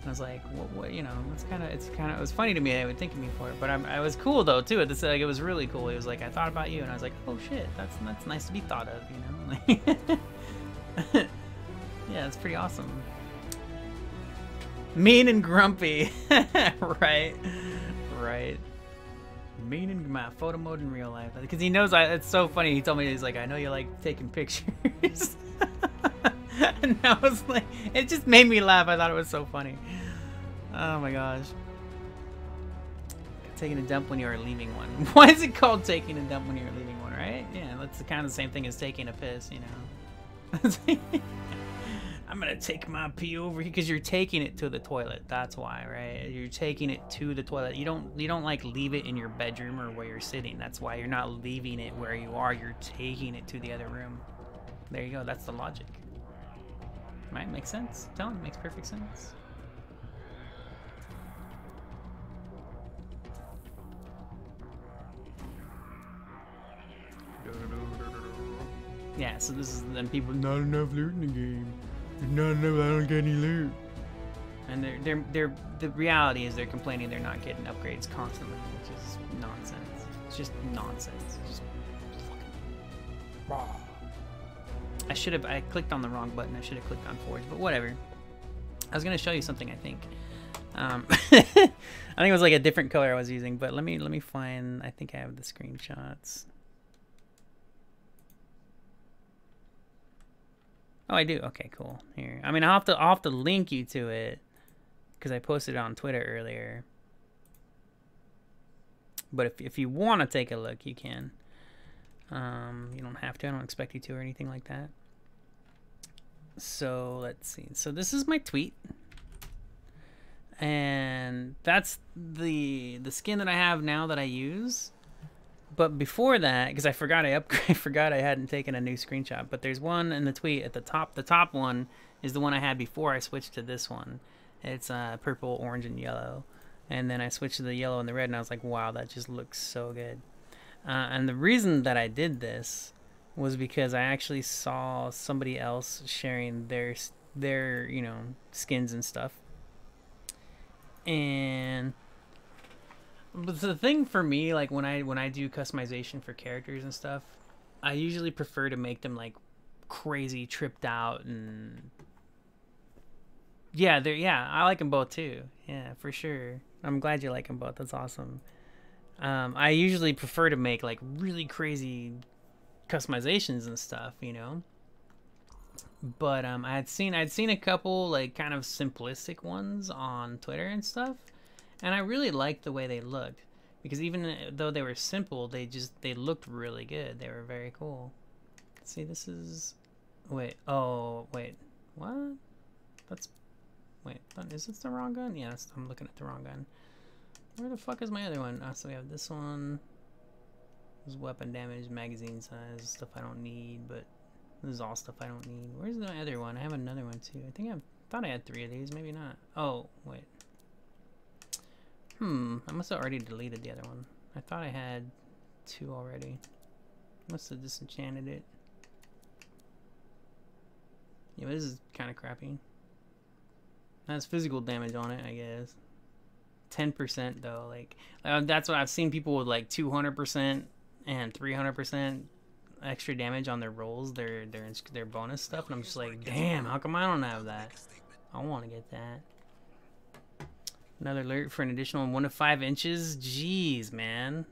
I was like, "What? You know, it was funny to me. They would think of me for it, but I was cool though too. It was really cool. It was like I thought about you, and I was like, "Oh shit, that's nice to be thought of," you know. Like, yeah, it's pretty awesome. Mean and grumpy, right? Mean and my photo mode in real life because he knows it's so funny. He told me he's like, "I know you like taking pictures." And I was like, it just made me laugh. I thought it was so funny. Oh my gosh. Taking a dump when you are leaving one. Why is it called taking a dump when you're leaving one, right? Yeah, that's kind of the same thing as taking a piss, you know. I'm gonna take my pee over here because you're taking it to the toilet. That's why, right? You're taking it to the toilet. You don't like leave it in your bedroom or where you're sitting. That's why you're not leaving it where you are. You're taking it to the other room. There you go. That's the logic. Right? Makes sense? Tell me, makes perfect sense. Yeah, so this is then people not enough loot in the game. There's not enough. I don't get any loot. And they're the reality is they're complaining they're not getting upgrades constantly, which is nonsense. It's just nonsense. It's just fucking raw. I clicked on the wrong button. I should have clicked on Forge, but whatever. I was gonna show you something. I think. I think it was like a different color I was using, but let me find. I think I have the screenshots. Oh, I do. Okay, cool. Here. I mean, I'll have to link you to it because I posted it on Twitter earlier. But if you want to take a look, you can. You don't have to. I don't expect you to or anything like that. So let's see. So this is my tweet, and that's the skin that I have now that I use. But before that, because I forgot I hadn't taken a new screenshot. But there's one in the tweet at the top. The top one is the one I had before I switched to this one. It's purple, orange, and yellow. And then I switched to the yellow and the red, and I was like, wow, that just looks so good. And the reason that I did this was because I actually saw somebody else sharing their skins and stuff. And but the thing for me, like when I do customization for characters and stuff, I usually prefer to make them like crazy tripped out and yeah, I like them both too. Yeah, for sure. I'm glad you like them both. That's awesome. I usually prefer to make like really crazy customizations and stuff, you know. But I'd seen a couple like kind of simplistic ones on Twitter and stuff, and I really liked the way they looked because even though they were simple, they looked really good. They were very cool. See, this is wait, what? Is this the wrong gun? Yeah, I'm looking at the wrong gun. Where the fuck is my other one? Oh, so we have this one. This is weapon damage, magazine size, stuff I don't need, but this is all stuff I don't need. Where's the other one? I have another one too. I thought I had 3 of these, maybe not. Oh, wait. I must have already deleted the other one. I thought I had 2 already. Must have disenchanted it. Yeah, but this is kind of crappy. Has physical damage on it, I guess. 10% though, like that's what I've seen people with like 200% and 300% extra damage on their rolls, their bonus stuff, and I'm just like, damn, how come I don't have that? I want to get that. Another alert for an additional 1 to 5 inches. Jeez, man.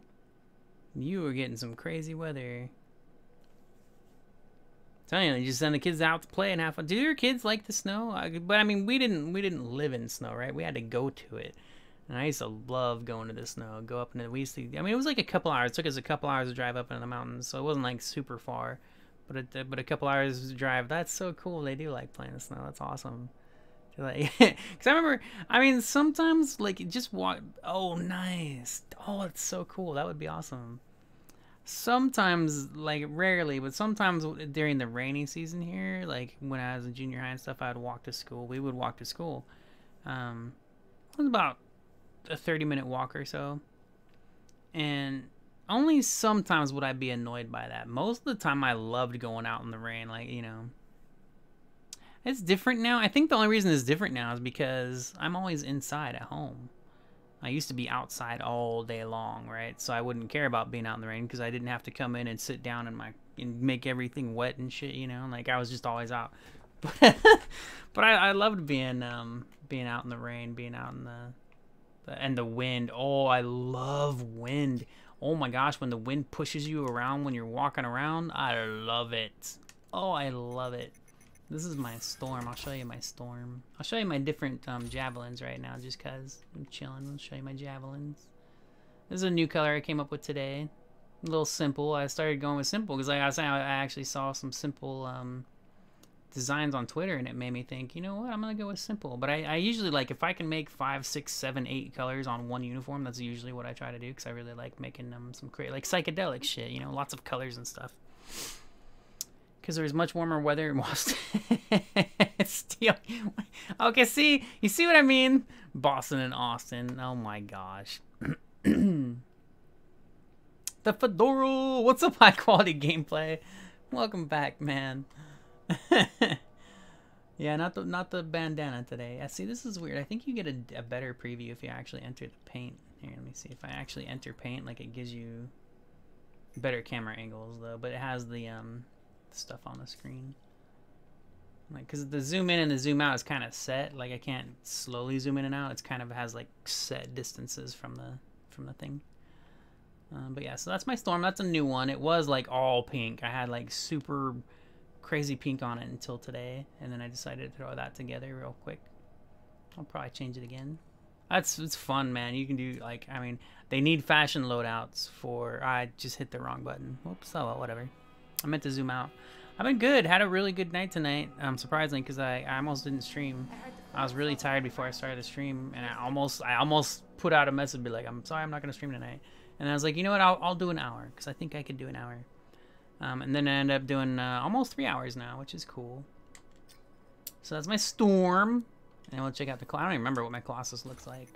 You were getting some crazy weather. Telling you, you just send the kids out to play and have fun. Do your kids like the snow? But I mean, we didn't live in snow, right? We had to go to it. And I used to love going to the snow. Go up into, we used to, I mean, it was like a couple hours. It took us a couple hours to drive up into the mountains, so it wasn't like super far. But a couple hours to drive. That's so cool. They do like playing in the snow. That's awesome. Like, because I remember, I mean, sometimes like just walk. Oh, nice. Oh, it's so cool. That would be awesome. Sometimes, like rarely, but sometimes during the rainy season here, like when I was in junior high and stuff, I'd walk to school. We would walk to school. It was about a 30-minute walk or so, and only sometimes would I be annoyed by that. Most of the time, I loved going out in the rain. Like, you know, it's different now. I think the only reason it's different now is because I'm always inside at home. I used to be outside all day long, right? So I wouldn't care about being out in the rain because I didn't have to come in and sit down and make everything wet and shit, you know? Like, I was just always out. But I loved being out in the rain, being out in the wind. Oh, I love wind. Oh my gosh, when the wind pushes you around when you're walking around, I love it. Oh, I love it. This is my storm. I'll show you my storm. I'll show you my different javelins right now just because I'm chilling. I'll show you my javelins. This is a new color I came up with today. A little simple. I started going with simple because like I was saying, I actually saw some simple designs on Twitter and it made me think, you know what, I'm going to go with simple. But I usually like, if I can make 5, 6, 7, 8 colors on one uniform, that's usually what I try to do because I really like making some like psychedelic shit, you know, lots of colors and stuff. Because there was much warmer weather in Boston. Okay, see? You see what I mean? Boston and Austin. Oh my gosh. The Fedora! What's up, high quality gameplay? Welcome back, man. Yeah, not the bandana today. See, this is weird. I think you get a better preview if you actually enter the paint. Here, let me see. If I actually enter paint, like it gives you better camera angles, though. But it has the stuff on the screen, like, because the zoom in and the zoom out is kind of set. Like I can't slowly zoom in and out. It's kind of has like set distances from the thing. But yeah, so that's my storm. That's a new one. It was like all pink. I had like super crazy pink on it until today, and then I decided to throw that together real quick. I'll probably change it again. It's fun, man. You can do, like, I mean, they need fashion loadouts for. I just hit the wrong button. Oops. Oh well, whatever. I meant to zoom out. I've been good. Had a really good night tonight. Surprisingly, because I almost didn't stream. I was really tired before I started the stream, and I almost put out a message, be like, "I'm sorry, I'm not gonna stream tonight." And I was like, you know what? I'll do an hour because I think I could do an hour. And then I ended up doing almost 3 hours now, which is cool. So that's my storm, and we'll check out the. I don't even remember what my Colossus looks like.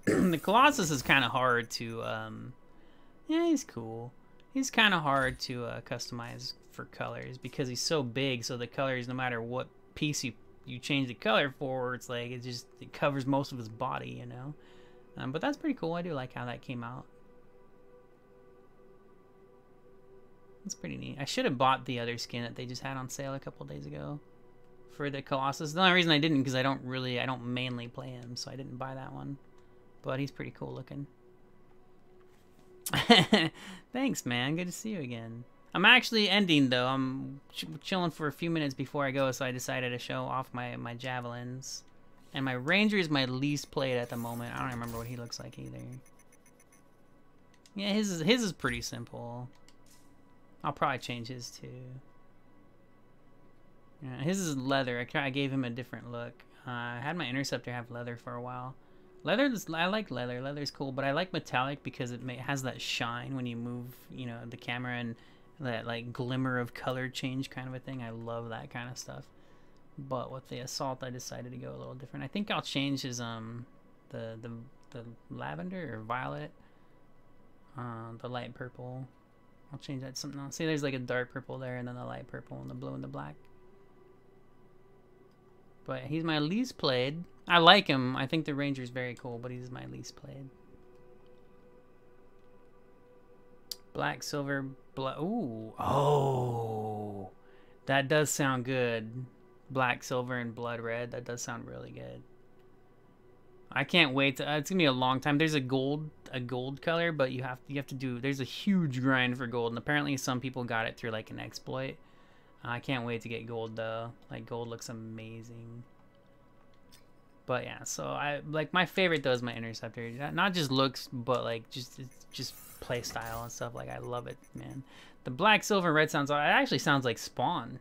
The Colossus is kind of hard to. Yeah, he's cool. He's kind of hard to customize for colors because he's so big. So the colors, no matter what piece you change the color for, it's like it covers most of his body, you know. But that's pretty cool. I do like how that came out. It's pretty neat. I should have bought the other skin that they just had on sale a couple days ago for the Colossus. The only reason I didn't because I don't mainly play him, so I didn't buy that one. But he's pretty cool looking. Thanks, man. Good to see you again. I'm actually ending, though. I'm chilling for a few minutes before I go, so I decided to show off my javelins. And my Ranger is my least played at the moment. I don't remember what he looks like either. Yeah, his is pretty simple. I'll probably change his too. Yeah, his is leather. I gave him a different look. I had my Interceptor have leather for a while. Leather, I like leather. Leather's cool, but I like metallic because it has that shine when you move, you know, the camera, and that like glimmer of color change kind of a thing. I love that kind of stuff. But with the Assault, I decided to go a little different. I think I'll change his the lavender or violet, the light purple. I'll change that to something else. See, there's like a dark purple there, and then the light purple, and the blue, and the black. But he's my least played. I like him. I think the Ranger's very cool, but he's my least played. Black, silver, blood. Ooh. Oh. That does sound good. Black, silver, and blood red. That does sound really good. I can't wait to, it's gonna be a long time. There's a gold color, but you have to do, there's a huge grind for gold, and apparently some people got it through like an exploit. I can't wait to get gold though. Like gold looks amazing. But yeah, so I like my favorite though is my interceptor. Not just looks, but like just play style and stuff. Like I love it, man. The black, silver, and red sounds. It actually sounds like Spawn.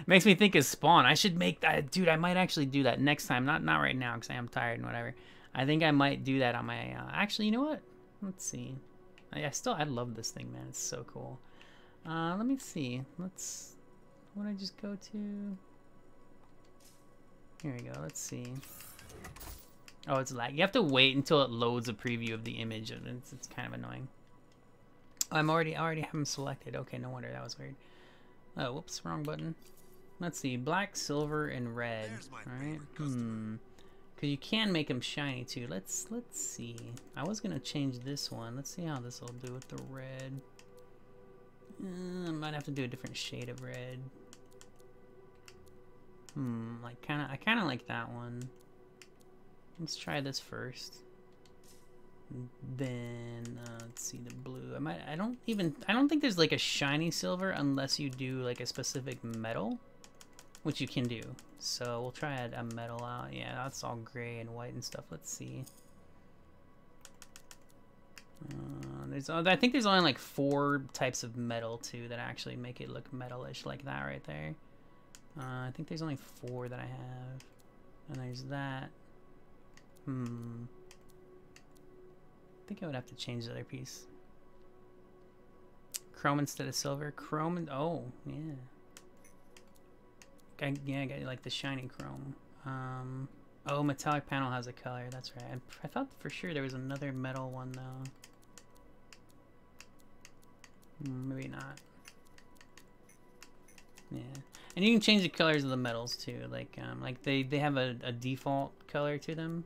Makes me think of Spawn. I should make that, dude. I might actually do that next time. Not right now because I am tired and whatever. I think I might do that on my. Actually, you know what? Let's see. I love this thing, man. It's so cool. Let me see. What did I just go to? Here we go. Let's see. Oh, it's lag. You have to wait until it loads a preview of the image. It's kind of annoying. I already have them selected. Okay, no wonder. That was weird. Oh, whoops, wrong button. Let's see. Black, silver, and red. All right. Because you can make them shiny too. Let's see. I was gonna change this one. Let's see how this will do with the red. I might have to do a different shade of red. Like I kind of like that one. Let's try this first. Then let's see the blue. I don't think there's like a shiny silver unless you do like a specific metal, which you can do. So we'll try a metal out. Yeah, that's all gray and white and stuff. Let's see. I think there's only like 4 types of metal too that actually make it look metalish like that right there. I think there's only 4 that I have, and there's that. I think I would have to change the other piece. Chrome instead of silver. Chrome and oh yeah. I got like the shiny chrome. Oh, metallic panel has a color. That's right. I thought for sure there was another metal one though. Maybe not. Yeah, and you can change the colors of the metals too. Like they have a default color to them,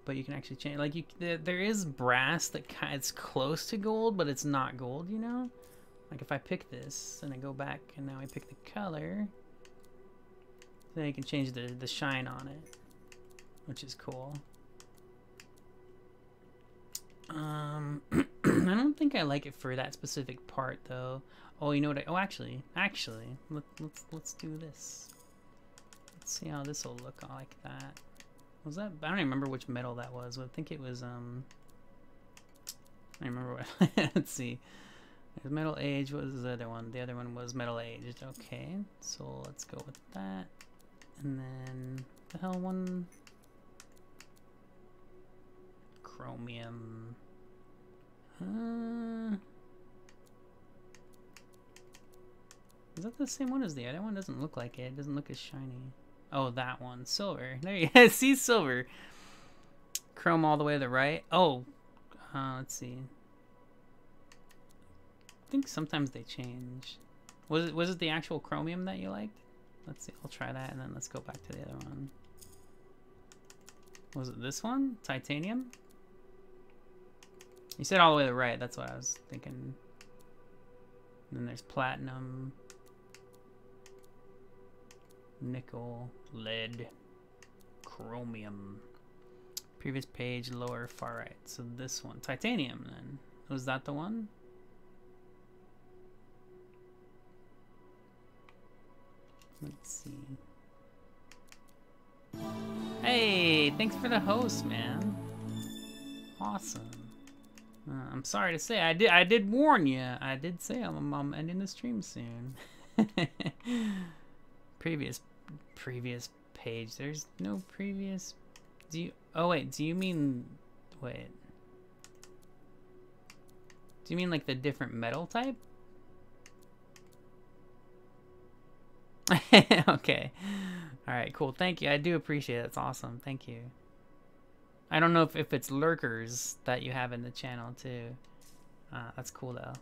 but you can actually change. Like there is brass that it's close to gold, but it's not gold. You know, like if I pick this and I go back and now I pick the color, then you can change the shine on it, which is cool. I don't think I like it for that specific part though. Oh, you know what? Actually, let's do this. Let's see how this will look like that. Was that? I don't even remember which metal that was. I think it was I don't remember what. Let's see. There's metal age. What was the other one? The other one was metal aged. Okay, so let's go with that. And then the hell one. Chromium. Is that the same one as the other one? Doesn't look like it. It doesn't look as shiny. Oh, that one. Silver. There you go. See, silver. Chrome all the way to the right. Oh, let's see. I think sometimes they change. Was it the actual chromium that you liked? Let's see. I'll try that, and then let's go back to the other one. Was it this one? Titanium? You said all the way to the right. That's what I was thinking. And then there's platinum, nickel, lead, chromium. Previous page, lower, far right. So this one. Titanium, then. Was that the one? Let's see. Hey, thanks for the host, man. Awesome. I'm sorry to say, I did warn you. I did say I'm ending the stream soon. previous page. There's no previous. Oh wait. Do you mean? Wait. Do you mean like the different metal type? Okay. All right. Cool. Thank you. I do appreciate it. That's awesome. Thank you. I don't know if it's lurkers that you have in the channel too. That's cool though.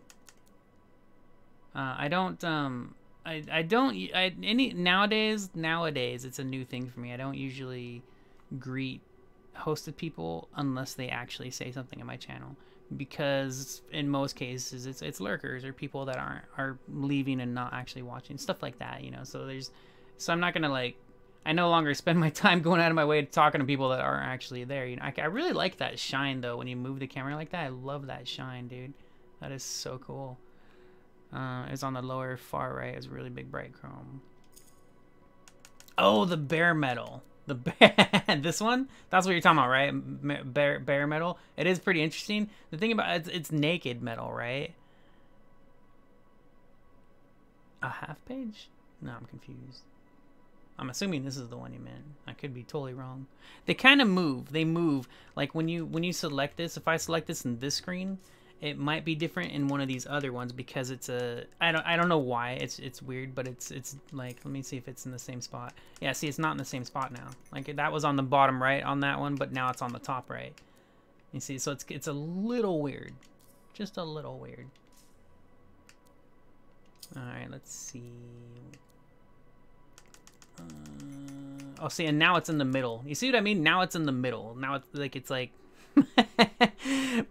Nowadays it's a new thing for me. I don't usually greet hosted people unless they actually say something in my channel, because in most cases it's lurkers or people that are leaving and not actually watching, stuff like that, you know. So I'm not gonna like, I no longer spend my time going out of my way talking to people that aren't actually there. You know, I really like that shine though when you move the camera like that. I love that shine, dude. That is so cool. It's on the lower far right. It's really big bright chrome. Oh, the bare metal. The this one? That's what you're talking about, right? Bare metal. It is pretty interesting. The thing about it's naked metal, right? A half page? No, I'm confused. I'm assuming this is the one you meant. I could be totally wrong. They kind of move. They move. Like when you select this, if I select this in this screen, it might be different in one of these other ones because it's a I don't know why. It's weird, but it's like, let me see if it's in the same spot. Yeah, see, it's not in the same spot now. Like that was on the bottom right on that one, but now it's on the top right. You see, so it's a little weird. Just a little weird. All right, let's see. Oh, see, and now it's in the middle. You see what I mean? Now it's in the middle. Now it's like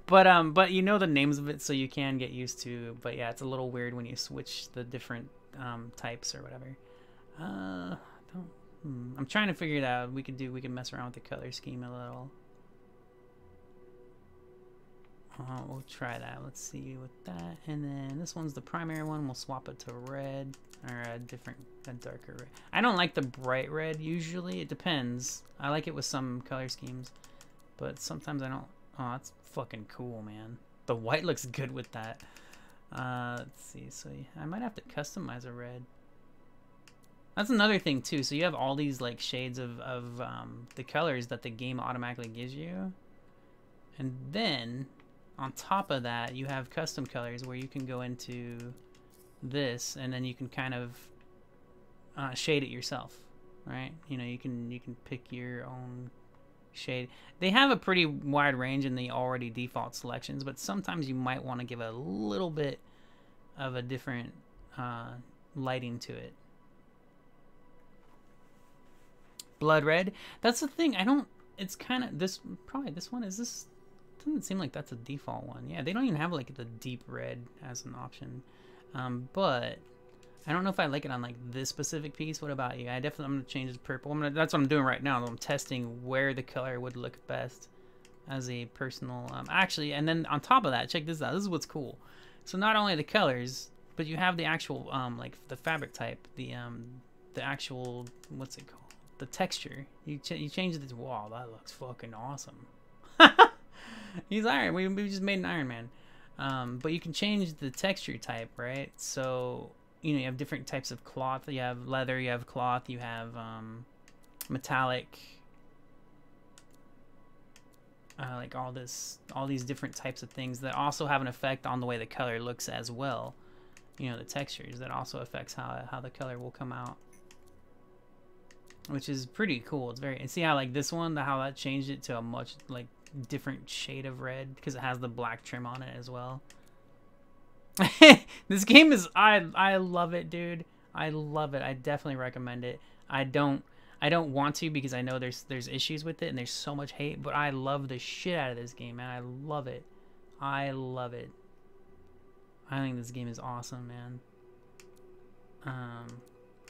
but you know the names of it, so you can get used to. But yeah, it's a little weird when you switch the different types or whatever. I'm trying to figure it out. We can mess around with the color scheme a little. We'll try that. Let's see with that. And then this one's the primary one. We'll swap it to red or a darker red. I don't like the bright red usually. It depends. I like it with some color schemes, but sometimes I don't. Oh, that's fucking cool, man. The white looks good with that. Let's see. So I might have to customize a red. That's another thing too. So you have all these like shades of the colors that the game automatically gives you, and then on top of that, you have custom colors where you can go into this, and then you can kind of shade it yourself, right? You know, you can pick your own shade. They have a pretty wide range in the already default selections, but sometimes you might want to give a little bit of a different lighting to it. Blood red. That's the thing. I don't. It's kind of this. Probably this one is this. Doesn't seem like that's a default one. Yeah, they don't even have like the deep red as an option. But I don't know if I like it on like this specific piece. What about you? I'm gonna change it to purple. That's what I'm doing right now. I'm testing where the color would look best as a personal. Actually, and then on top of that, check this out. This is what's cool. So not only the colors, but you have the actual like the fabric type, the actual, what's it called? The texture. You change it to, wow, that looks fucking awesome. He's Iron. We just made an Iron Man. But you can change the texture type, right? So, you know, you have different types of cloth. You have leather, you have cloth, you have metallic. Like all these different types of things that also have an effect on the way the color looks as well. You know, the textures that also affects how the color will come out, which is pretty cool. It's very, and see how like this one, how that changed it to a much like different shade of red because it has the black trim on it as well. This game is, I love it, dude. I love it. I definitely recommend it. I don't want to because I know there's issues with it and there's so much hate, but I love the shit out of this game, man. I love it. I love it. I think this game is awesome, man.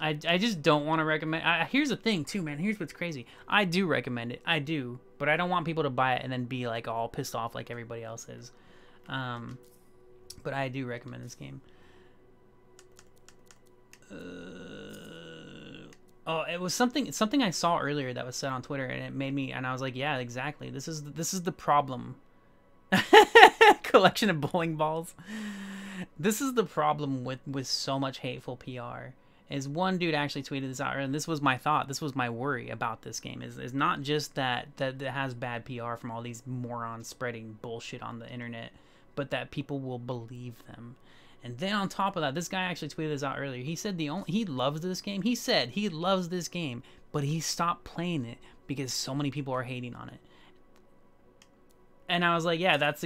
I just don't want to recommend. Here's the thing, too, man. Here's what's crazy. I do recommend it. I do. But I don't want people to buy it and then be, like, all pissed off like everybody else is. But I do recommend this game. Oh, it was something I saw earlier that was said on Twitter, and it made me, and I was like, yeah, exactly. This is the problem. Collection of bowling balls. This is the problem with so much hateful PR. Is one dude actually tweeted this out, and this was my thought. This was my worry about this game. Is not just that it has bad PR from all these morons spreading bullshit on the internet, but that people will believe them. And then on top of that, this guy actually tweeted this out earlier. He said he loves this game. He said he loves this game, but he stopped playing it because so many people are hating on it. And I was like, yeah, that's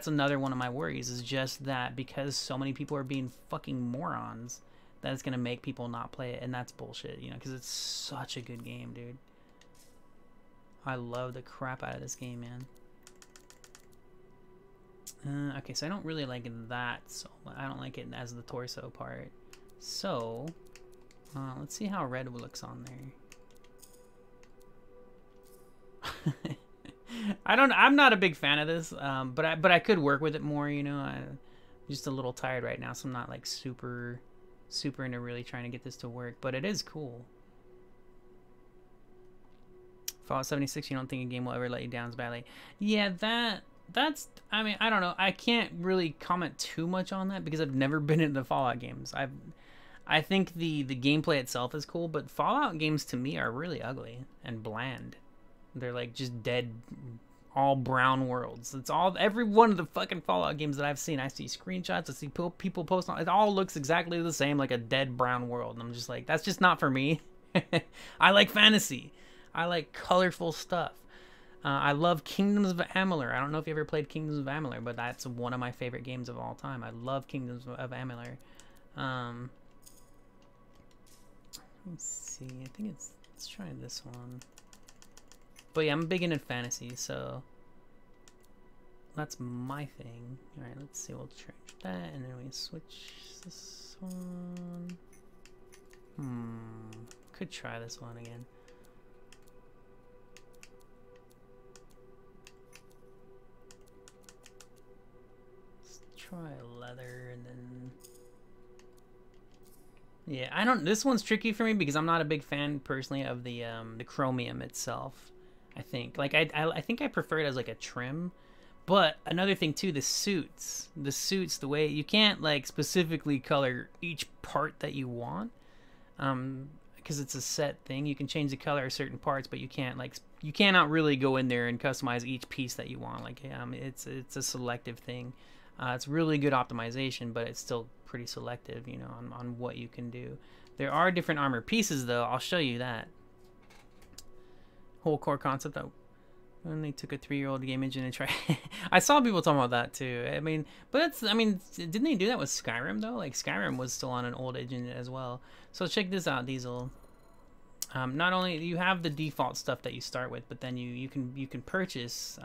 another one of my worries, is just that because so many people are being fucking morons, that it's going to make people not play it. And that's bullshit, you know, because it's such a good game, dude. I love the crap out of this game, man. Okay, so I don't really like that, so I don't like it as the torso part. So, let's see how red looks on there. I'm not a big fan of this, but I could work with it more, you know. I'm just a little tired right now, so I'm not like super into really trying to get this to work, but it is cool. Fallout 76, you don't think a game will ever let you down as badly? Yeah, that's, I mean, I don't know. I can't really comment too much on that because I've never been into Fallout games. I think the gameplay itself is cool, but Fallout games to me are really ugly and bland. They're like just dead, all brown worlds. It's all, every one of the fucking Fallout games that I've seen, I see screenshots, I see people post on, it all looks exactly the same, like a dead brown world. And I'm just like, that's just not for me. I like fantasy. I like colorful stuff. I love Kingdoms of Amalur. I don't know if you ever played Kingdoms of Amalur, but that's one of my favorite games of all time. I love Kingdoms of Amalur. Let's see. I think let's try this one. But yeah, I'm big into fantasy, so that's my thing. All right, let's see. We'll change that, and then we switch this one. Could try this one again. Try leather, and then yeah, I don't. This one's tricky for me because I'm not a big fan personally of the chromium itself. I think like I think I prefer it as like a trim. But another thing too, the suits, the way you can't like specifically color each part that you want, because it's a set thing. You can change the color of certain parts, but you can't like you cannot really go in there and customize each piece that you want. Like it's a selective thing. It's really good optimization, but it's still pretty selective, you know, on what you can do. There are different armor pieces, though. I'll show you that. Whole core concept. When they took a 3-year-old game engine and tried. I saw people talking about that too. I mean, but it's. I mean, didn't they do that with Skyrim though? Like Skyrim was still on an old engine as well. So check this out, Diesel. Not only you have the default stuff that you start with, but then you can purchase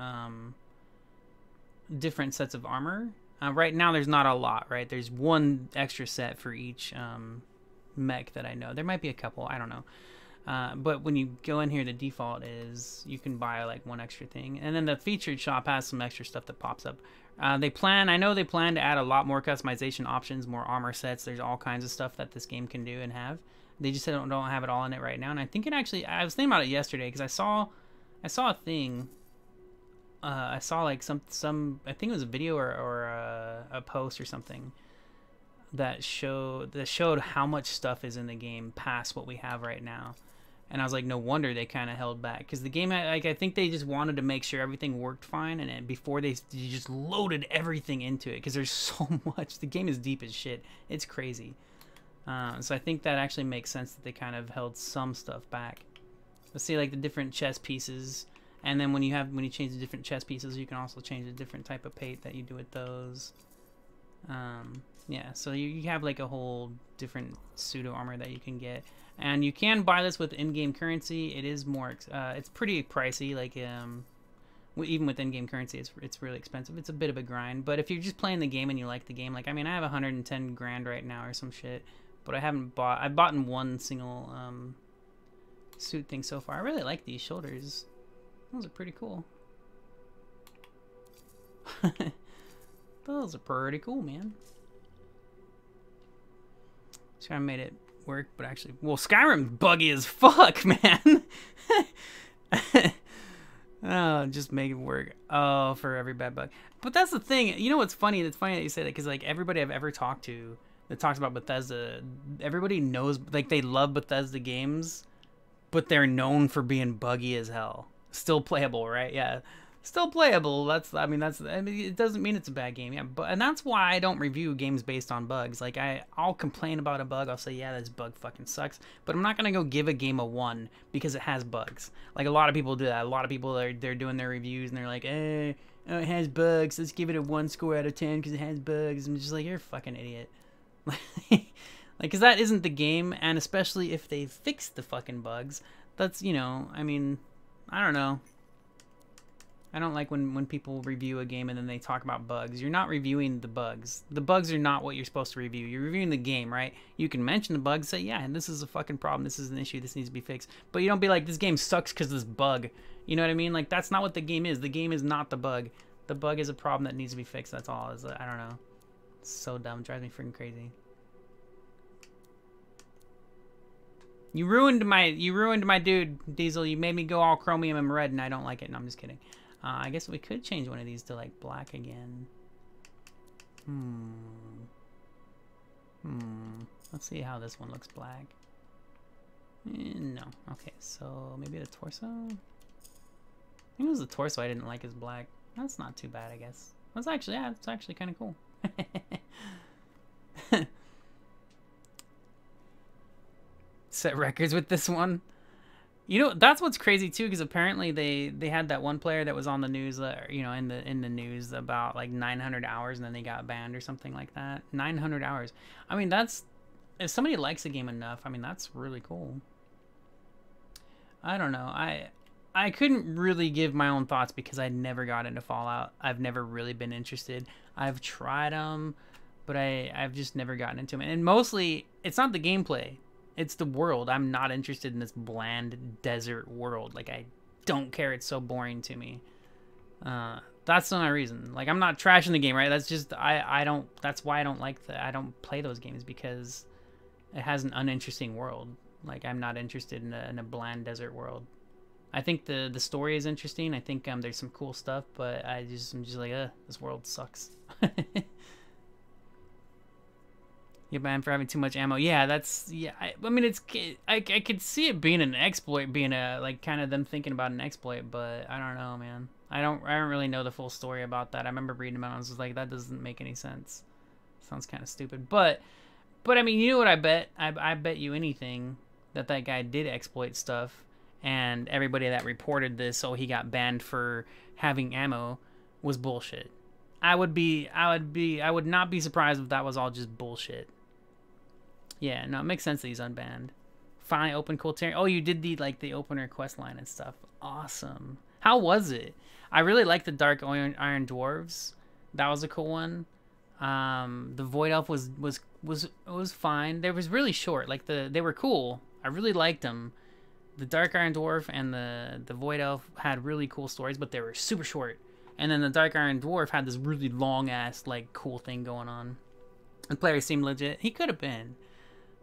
different sets of armor. Right now there's not a lot, right? There's one extra set for each mech that I know. There might be a couple, I don't know. But when you go in here, the default is you can buy like one extra thing. And then the featured shop has some extra stuff that pops up. I know they plan to add a lot more customization options, more armor sets. There's all kinds of stuff that this game can do and have. They just don't have it all in it right now. And I think it actually, I was thinking about it yesterday because I saw a thing. I saw like some I think it was a video or a post or something that showed how much stuff is in the game past what we have right now, and I was like, no wonder they kind of held back, because the game like I think they just wanted to make sure everything worked fine, and before they just loaded everything into it, because there's so much. The game is deep as shit. It's crazy. So I think that actually makes sense that they kind of held some stuff back. Let's see, like the different chest pieces. And then when you change the different chest pieces, you can also change the different type of paint that you do with those. Yeah, so you have like a whole different pseudo armor that you can get, and you can buy this with in-game currency. It is more, it's pretty pricey. Like even with in-game currency, it's really expensive. It's a bit of a grind. But if you're just playing the game and you like the game, like I mean, I have 110 grand right now or some shit, but I haven't bought. I've bought in one single suit thing so far. I really like these shoulders. Those are pretty cool. Those are pretty cool, man. Skyrim made it work, but actually, well, Skyrim's buggy as fuck, man. Oh, just make it work. Oh, for every bad bug. But that's the thing. You know what's funny? It's funny that you say that, because like everybody I've ever talked to that talks about Bethesda, everybody knows, like they love Bethesda games, but they're known for being buggy as hell. Still playable, right? Yeah, still playable. I mean, it doesn't mean it's a bad game. Yeah, and that's why I don't review games based on bugs. Like I'll complain about a bug. I'll say, yeah, this bug fucking sucks, but I'm not gonna go give a game a 1 because it has bugs. Like a lot of people do that. A lot of people they're doing their reviews and they're like, oh, it has bugs. Let's give it a 1 score out of 10 because it has bugs. I'm just like, you're a fucking idiot. Like, because that isn't the game, and especially if they fix the fucking bugs, that's, you know, I mean, I don't know. I don't like when people review a game and then they talk about bugs. You're not reviewing the bugs. The bugs are not what you're supposed to review. You're reviewing the game, right? You can mention the bugs, say, yeah, this is a fucking problem. This is an issue. This needs to be fixed. But you don't be like, this game sucks because of this bug. You know what I mean? Like, that's not what the game is. The game is not the bug. The bug is a problem that needs to be fixed. That's all. I don't know. It's so dumb. It drives me freaking crazy. You ruined my dude, Diesel. You made me go all chromium and red, and I don't like it. No, I'm just kidding. I guess we could change one of these to like black again. Let's see how this one looks black. No. Okay, so maybe the torso. I think it was the torso I didn't like as black. That's not too bad, I guess. That's actually, yeah, it's actually kind of cool. Set records with this one. You know, that's what's crazy too, because apparently they had that one player that was on the news, you know, in the news about like 900 hours, and then they got banned or something like that. 900 hours. I mean, that's, if somebody likes a game enough, I mean, that's really cool. I don't know. I couldn't really give my own thoughts because I never got into Fallout. I've never really been interested. I've tried them, but I've just never gotten into them. And mostly, it's not the gameplay. It's the world. I'm not interested in this bland desert world. Like, I don't care. It's so boring to me. That's the only reason. Like, I'm not trashing the game, right? That's just, I don't, that's why I don't like I don't play those games, because it has an uninteresting world. Like, I'm not interested in a bland desert world. I think the story is interesting. I think there's some cool stuff, but I'm just like, this world sucks. Get banned for having too much ammo. Yeah, that's, yeah. I mean, it's, I could see it being an exploit, being a, like, kind of them thinking about an exploit, but I don't know, man. I don't really know the full story about that. I remember reading about it, and I was just like, that doesn't make any sense. Sounds kind of stupid. But I mean, you know what I bet? I bet you anything that guy did exploit stuff, and everybody that reported this, oh, he got banned for having ammo, was bullshit. I would not be surprised if that was all just bullshit. Yeah, no, it makes sense that he's unbanned. Finally open cool tearing. Oh, you did the opener quest line and stuff. Awesome. How was it? I really liked the Dark Iron Dwarves. That was a cool one. The Void Elf was fine. They was really short. Like they were cool. I really liked them. The Dark Iron Dwarf and the Void Elf had really cool stories, but they were super short. And then the Dark Iron Dwarf had this really long ass like cool thing going on. The player seemed legit. He could have been.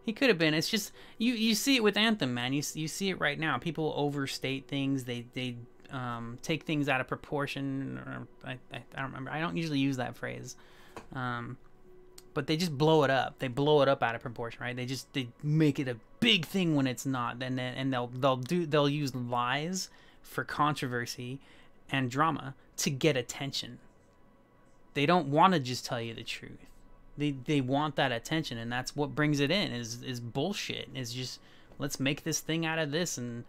He could have been. It's just you see it with Anthem, man. You see it right now. People overstate things. They take things out of proportion. Or, I don't remember. I don't usually use that phrase. But they just blow it up. They blow it up out of proportion, right? They make it a big thing when it's not. And they'll use lies for controversy and drama to get attention. They don't want to just tell you the truth. They want that attention, and that's what brings it in is bullshit. Is just, let's make this thing out of this, and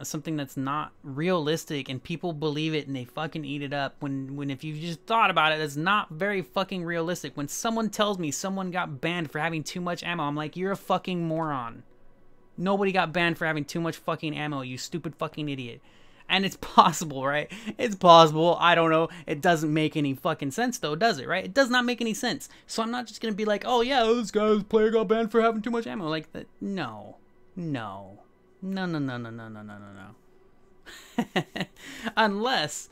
something that's not realistic, and people believe it and they fucking eat it up. When if you just thought about it, it's not very fucking realistic. When someone tells me someone got banned for having too much ammo, I'm like, you're a fucking moron. Nobody got banned for having too much fucking ammo, you stupid fucking idiot. And it's possible, right? It's possible. I don't know. It doesn't make any fucking sense, though, does it, right? It does not make any sense. So I'm not just going to be like, oh, yeah, this guy's player got banned for having too much ammo. Like, that. No. No. No, no, no, no, no, no, no, no, no. Unless,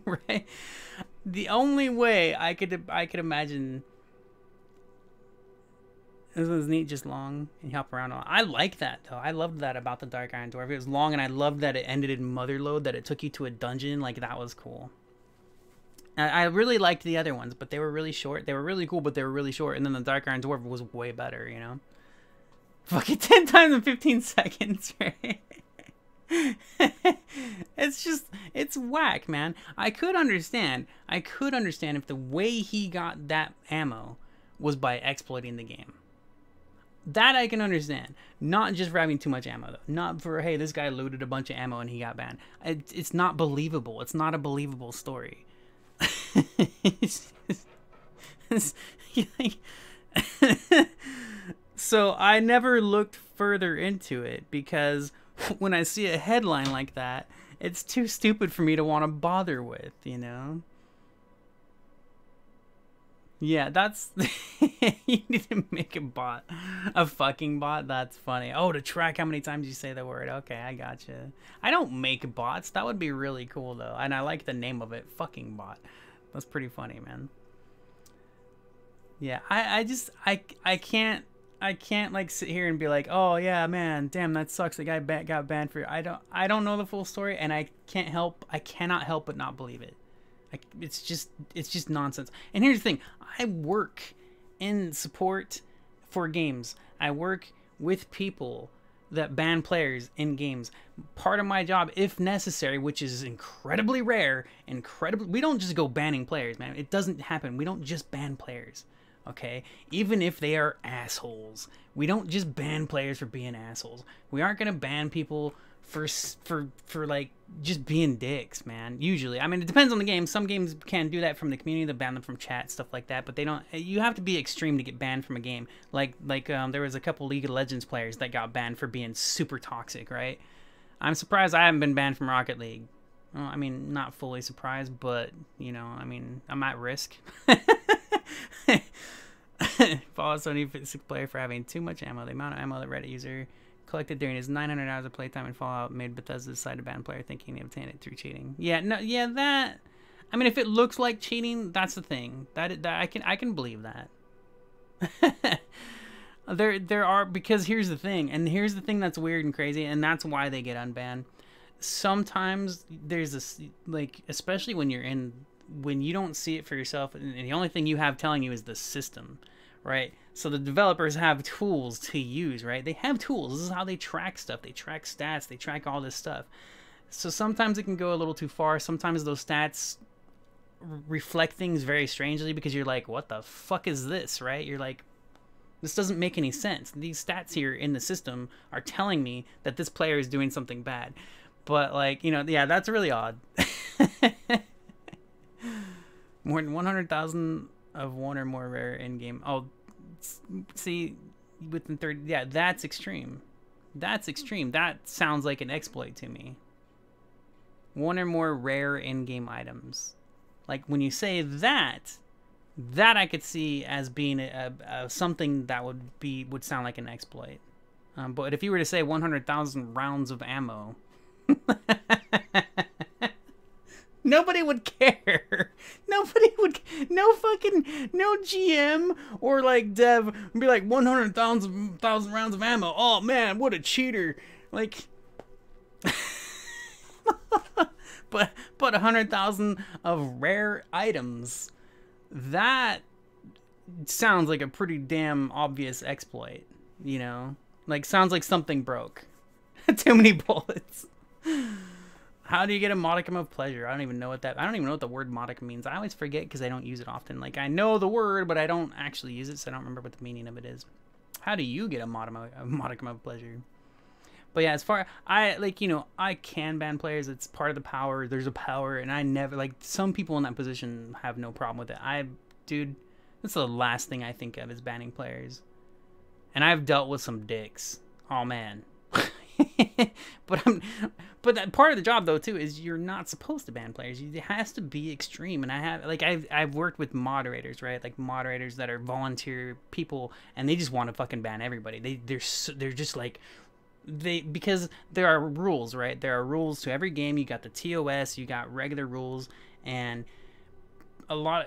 right? The only way I could imagine. This one's neat, just long, and you hop around. I like that, though. I loved that about the Dark Iron Dwarf. It was long, and I loved that it ended in Motherlode, that it took you to a dungeon. Like, that was cool. I really liked the other ones, but they were really short. They were really cool, but they were really short. And then the Dark Iron Dwarf was way better, you know? Fucking 10 times in 15 seconds, right? It's just, it's whack, man. I could understand if the way he got that ammo was by exploiting the game. That I can understand. Not just for having too much ammo, though. Not for, hey, this guy looted a bunch of ammo and he got banned. It's not believable. It's not a believable story. So I never looked further into it because when I see a headline like that, it's too stupid for me to want to bother with, you know? Yeah, that's... You need to make a bot. A fucking bot? That's funny. Oh, to track how many times you say the word. Okay, I gotcha. I don't make bots. That would be really cool, though. And I like the name of it. Fucking bot. That's pretty funny, man. Yeah, I can't like sit here and be like, oh yeah, man, damn, that sucks. The guy got banned for... I don't know the full story, and I cannot help but not believe it. It's just nonsense. And here's the thing: I work in support for games. I work with people that ban players in games. Part of my job, if necessary, which is incredibly rare, we don't just go banning players, man. It doesn't happen. We don't just ban players, okay? Even if they are assholes, we don't just ban players for being assholes. We aren't gonna ban people for like just being dicks, man. Usually, I mean, it depends on the game. Some games can do that from the community. They ban them from chat, stuff like that. But they don't. You have to be extreme to get banned from a game. Like there was a couple League of Legends players that got banned for being super toxic, right? I'm surprised I haven't been banned from Rocket League. Well, I mean, not fully surprised, but you know, I mean, I'm at risk. Fallout 76 player for having too much ammo. The amount of ammo that Reddit user collected during his 900 hours of playtime in Fallout made Bethesda decide to ban player thinking they obtained it through cheating. Yeah, no, yeah, that. I mean, if it looks like cheating, that's the thing. That I can believe that. there are, because here's the thing, and here's the thing that's weird and crazy, and that's why they get unbanned. Sometimes there's this, like, especially when you don't see it for yourself, and the only thing you have telling you is the system, right? So the developers have tools to use, right? They have tools. This is how they track stuff. They track stats. They track all this stuff. So sometimes it can go a little too far. Sometimes those stats reflect things very strangely because you're like, what the fuck is this, right? You're like, this doesn't make any sense. These stats here in the system are telling me that this player is doing something bad. But, like, you know, yeah, that's really odd. More than 100,000 of one or more rare in-game. Oh, see, within 30, yeah, that's extreme. That's extreme. That sounds like an exploit to me. One or more rare in-game items. Like, when you say that I could see as being a something that would sound like an exploit. But if you were to say 100,000 rounds of ammo, nobody would care. Nobody would. No GM or like dev would be like 100,000 rounds of ammo. Oh man, what a cheater! Like, but 100,000 of rare items. That sounds like a pretty damn obvious exploit. You know, like sounds like something broke. Too many bullets. How do you get a modicum of pleasure? I don't even know what the word modicum means. I always forget because I don't use it often. Like, I know the word, but I don't actually use it, so I don't remember what the meaning of it is. How do you get a modicum of pleasure? But yeah, as far I can ban players. It's part of the power. There's a power, and I never, like, some people in that position have no problem with it. Dude, that's the last thing I think of is banning players. And I've dealt with some dicks. Oh man. But that part of the job though too is you're not supposed to ban players. It has to be extreme. And I've worked with moderators, right? Like moderators that are volunteer people, and they just want to fucking ban everybody. They're just like, because there are rules, right? There are rules to every game. You got the TOS, you got regular rules, and a lot,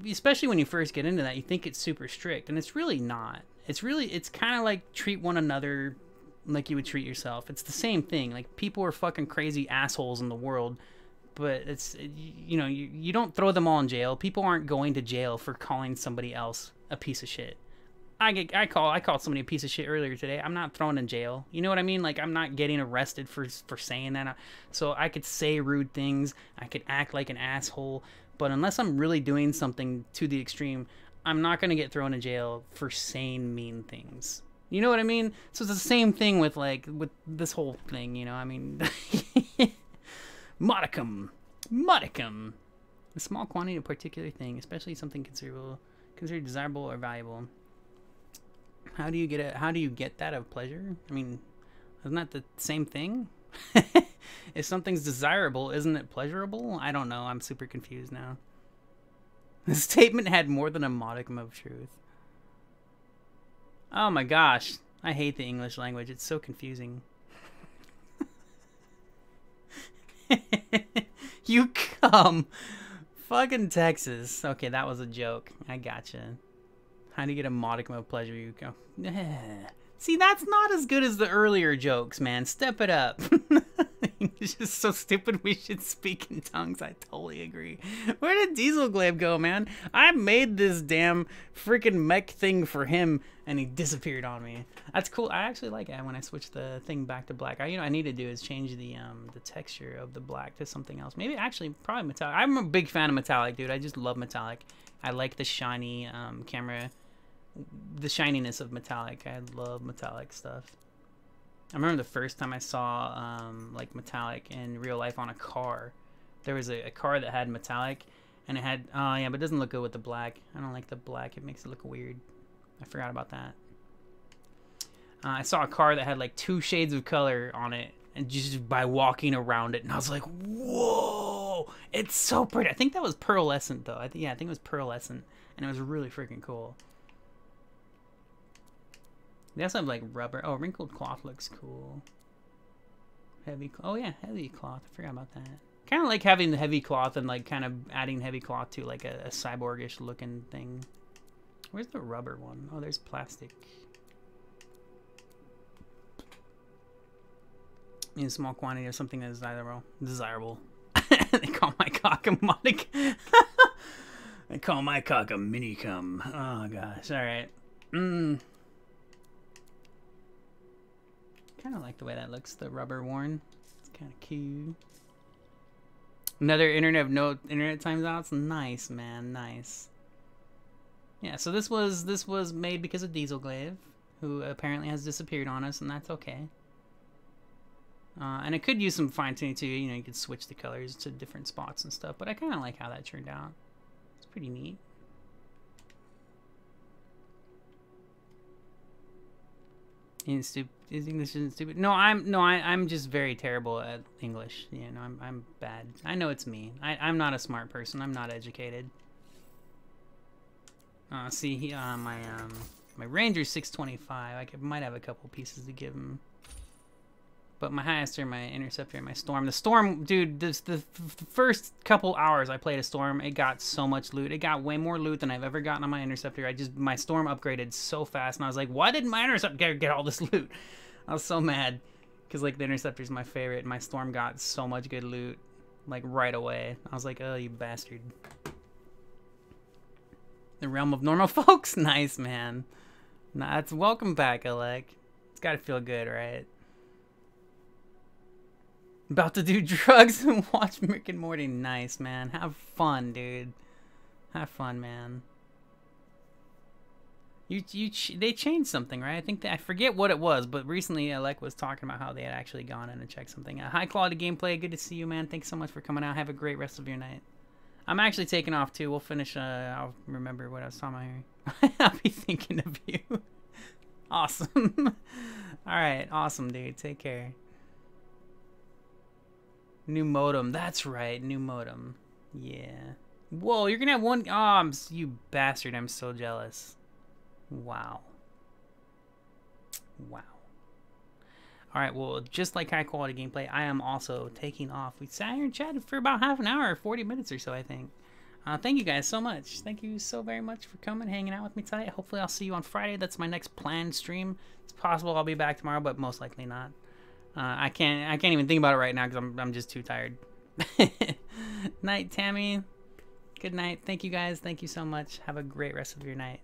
especially when you first get into that, you think it's super strict, and it's really not. It's kind of like treat one another like you would treat yourself. It's the same thing. Like, people are fucking crazy assholes in the world, but it's, you know, you don't throw them all in jail. People aren't going to jail for calling somebody else a piece of shit. I called somebody a piece of shit earlier today. I'm not thrown in jail. You know what I mean? Like, I'm not getting arrested for saying that. So I could say rude things. I could act like an asshole. But unless I'm really doing something to the extreme, I'm not going to get thrown in jail for saying mean things. You know what I mean? So it's the same thing with this whole thing, you know? I mean, modicum. A small quantity of a particular thing, especially something considered desirable or valuable. How do you get that of pleasure? I mean, Isn't that the same thing? If something's desirable, isn't it pleasurable? I don't know. I'm super confused now. The statement had more than a modicum of truth. Oh my gosh. I hate the English language. It's so confusing. You come. Fucking Texas. Okay, that was a joke. I gotcha. How do you get a modicum of pleasure? You go. See, that's not as good as the earlier jokes, man. Step it up. It's just so stupid we should speak in tongues. I totally agree. Where did Diesel Glaive go, man? I made this damn freaking mech thing for him, and he disappeared on me. That's cool. I actually like it when I switch the thing back to black. You know what I need to do is change the texture of the black to something else. Maybe actually probably metallic. I'm a big fan of metallic, dude. I just love metallic. I like the shiny camera, the shininess of metallic. I love metallic stuff. I remember the first time I saw like metallic in real life on a car. There was a car that had metallic, and it had yeah, but it doesn't look good with the black. I don't like the black. It makes it look weird. I forgot about that. I saw a car that had like 2 shades of color on it, and just by walking around it, and I was like, whoa, it's so pretty. I think that was pearlescent though. Yeah, I think it was pearlescent, and it was really freaking cool. They also have like rubber. Oh, wrinkled cloth looks cool. Heavy. Oh yeah, heavy cloth. I forgot about that. Kind of like having the heavy cloth and like kind of adding heavy cloth to like a cyborgish looking thing. Where's the rubber one? Oh, there's plastic. In a small quantity of something that is desirable. They call my cock a monic. They call my cock a mini cum. Oh gosh. All right. Kind of like the way that looks, the rubber worn. It's kind of cute. Another internet times outs. Nice, man, nice. Yeah, so this was made because of Diesel Glaive, who apparently has disappeared on us, and that's okay. And it could use some fine tuning too. You know, you could switch the colors to different spots and stuff. But I kind of like how that turned out. It's pretty neat. Is English isn't stupid? No, I'm just very terrible at English. You know, I'm bad. I know it's me. I'm not a smart person. I'm not educated. See, my Ranger's 625. I might have a couple pieces to give him. But my highest are my Interceptor and my Storm. The Storm, dude, the first couple hours I played a Storm, it got so much loot. It got way more loot than I've ever gotten on my Interceptor. My Storm upgraded so fast, and I was like, why didn't my Interceptor get all this loot? I was so mad, because, like, the Interceptor's my favorite, and my Storm got so much good loot, like, right away. I was like, oh, you bastard. The realm of normal folks? Nice, man. Nah, it's welcome back, Alec. It's gotta feel good, right? About to do drugs and watch Rick and Morty. Nice, man. Have fun, dude. Have fun, man. They changed something, right? I think I forget what it was, but recently Alec was talking about how they had actually gone in and checked something. High quality gameplay. Good to see you, man. Thanks so much for coming out. Have a great rest of your night. I'm actually taking off too. We'll finish. I'll remember what I was talking about here. I'll be thinking of you. Awesome. All right. Awesome, dude. Take care. New modem. That's right. New modem. Yeah. Whoa, you're gonna have one. Oh, you bastard. I'm so jealous. Wow. Wow. Alright, well, just like high quality gameplay, I am also taking off. We sat here and chatted for about half an hour, 40 minutes or so, I think. Thank you guys so much. Thank you so very much for coming, hanging out with me tonight. Hopefully I'll see you on Friday. That's my next planned stream. It's possible I'll be back tomorrow, but most likely not. I can't even think about it right now because I'm just too tired. Night, Tammy. Good night. Thank you guys. Thank you so much. Have a great rest of your night.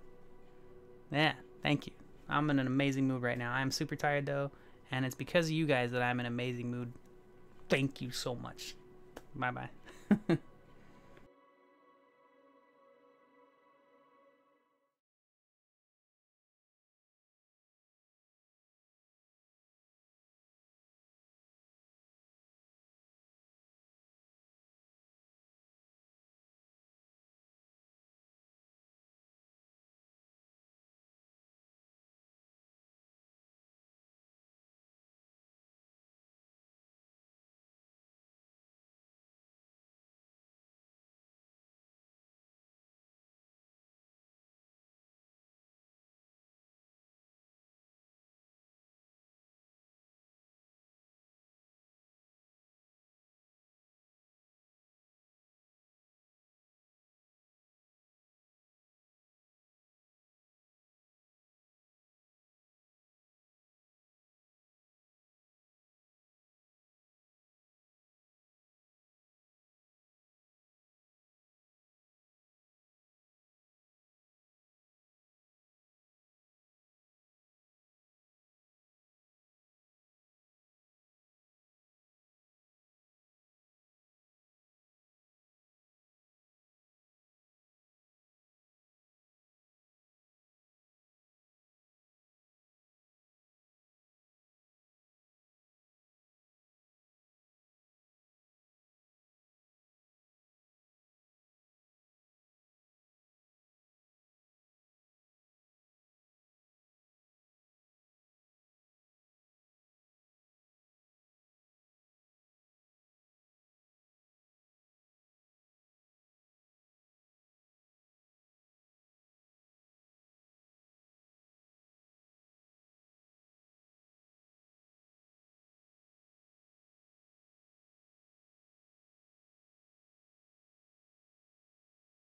Yeah, thank you. I'm in an amazing mood right now. I'm super tired though, and it's because of you guys that I'm in an amazing mood. Thank you so much. Bye-bye.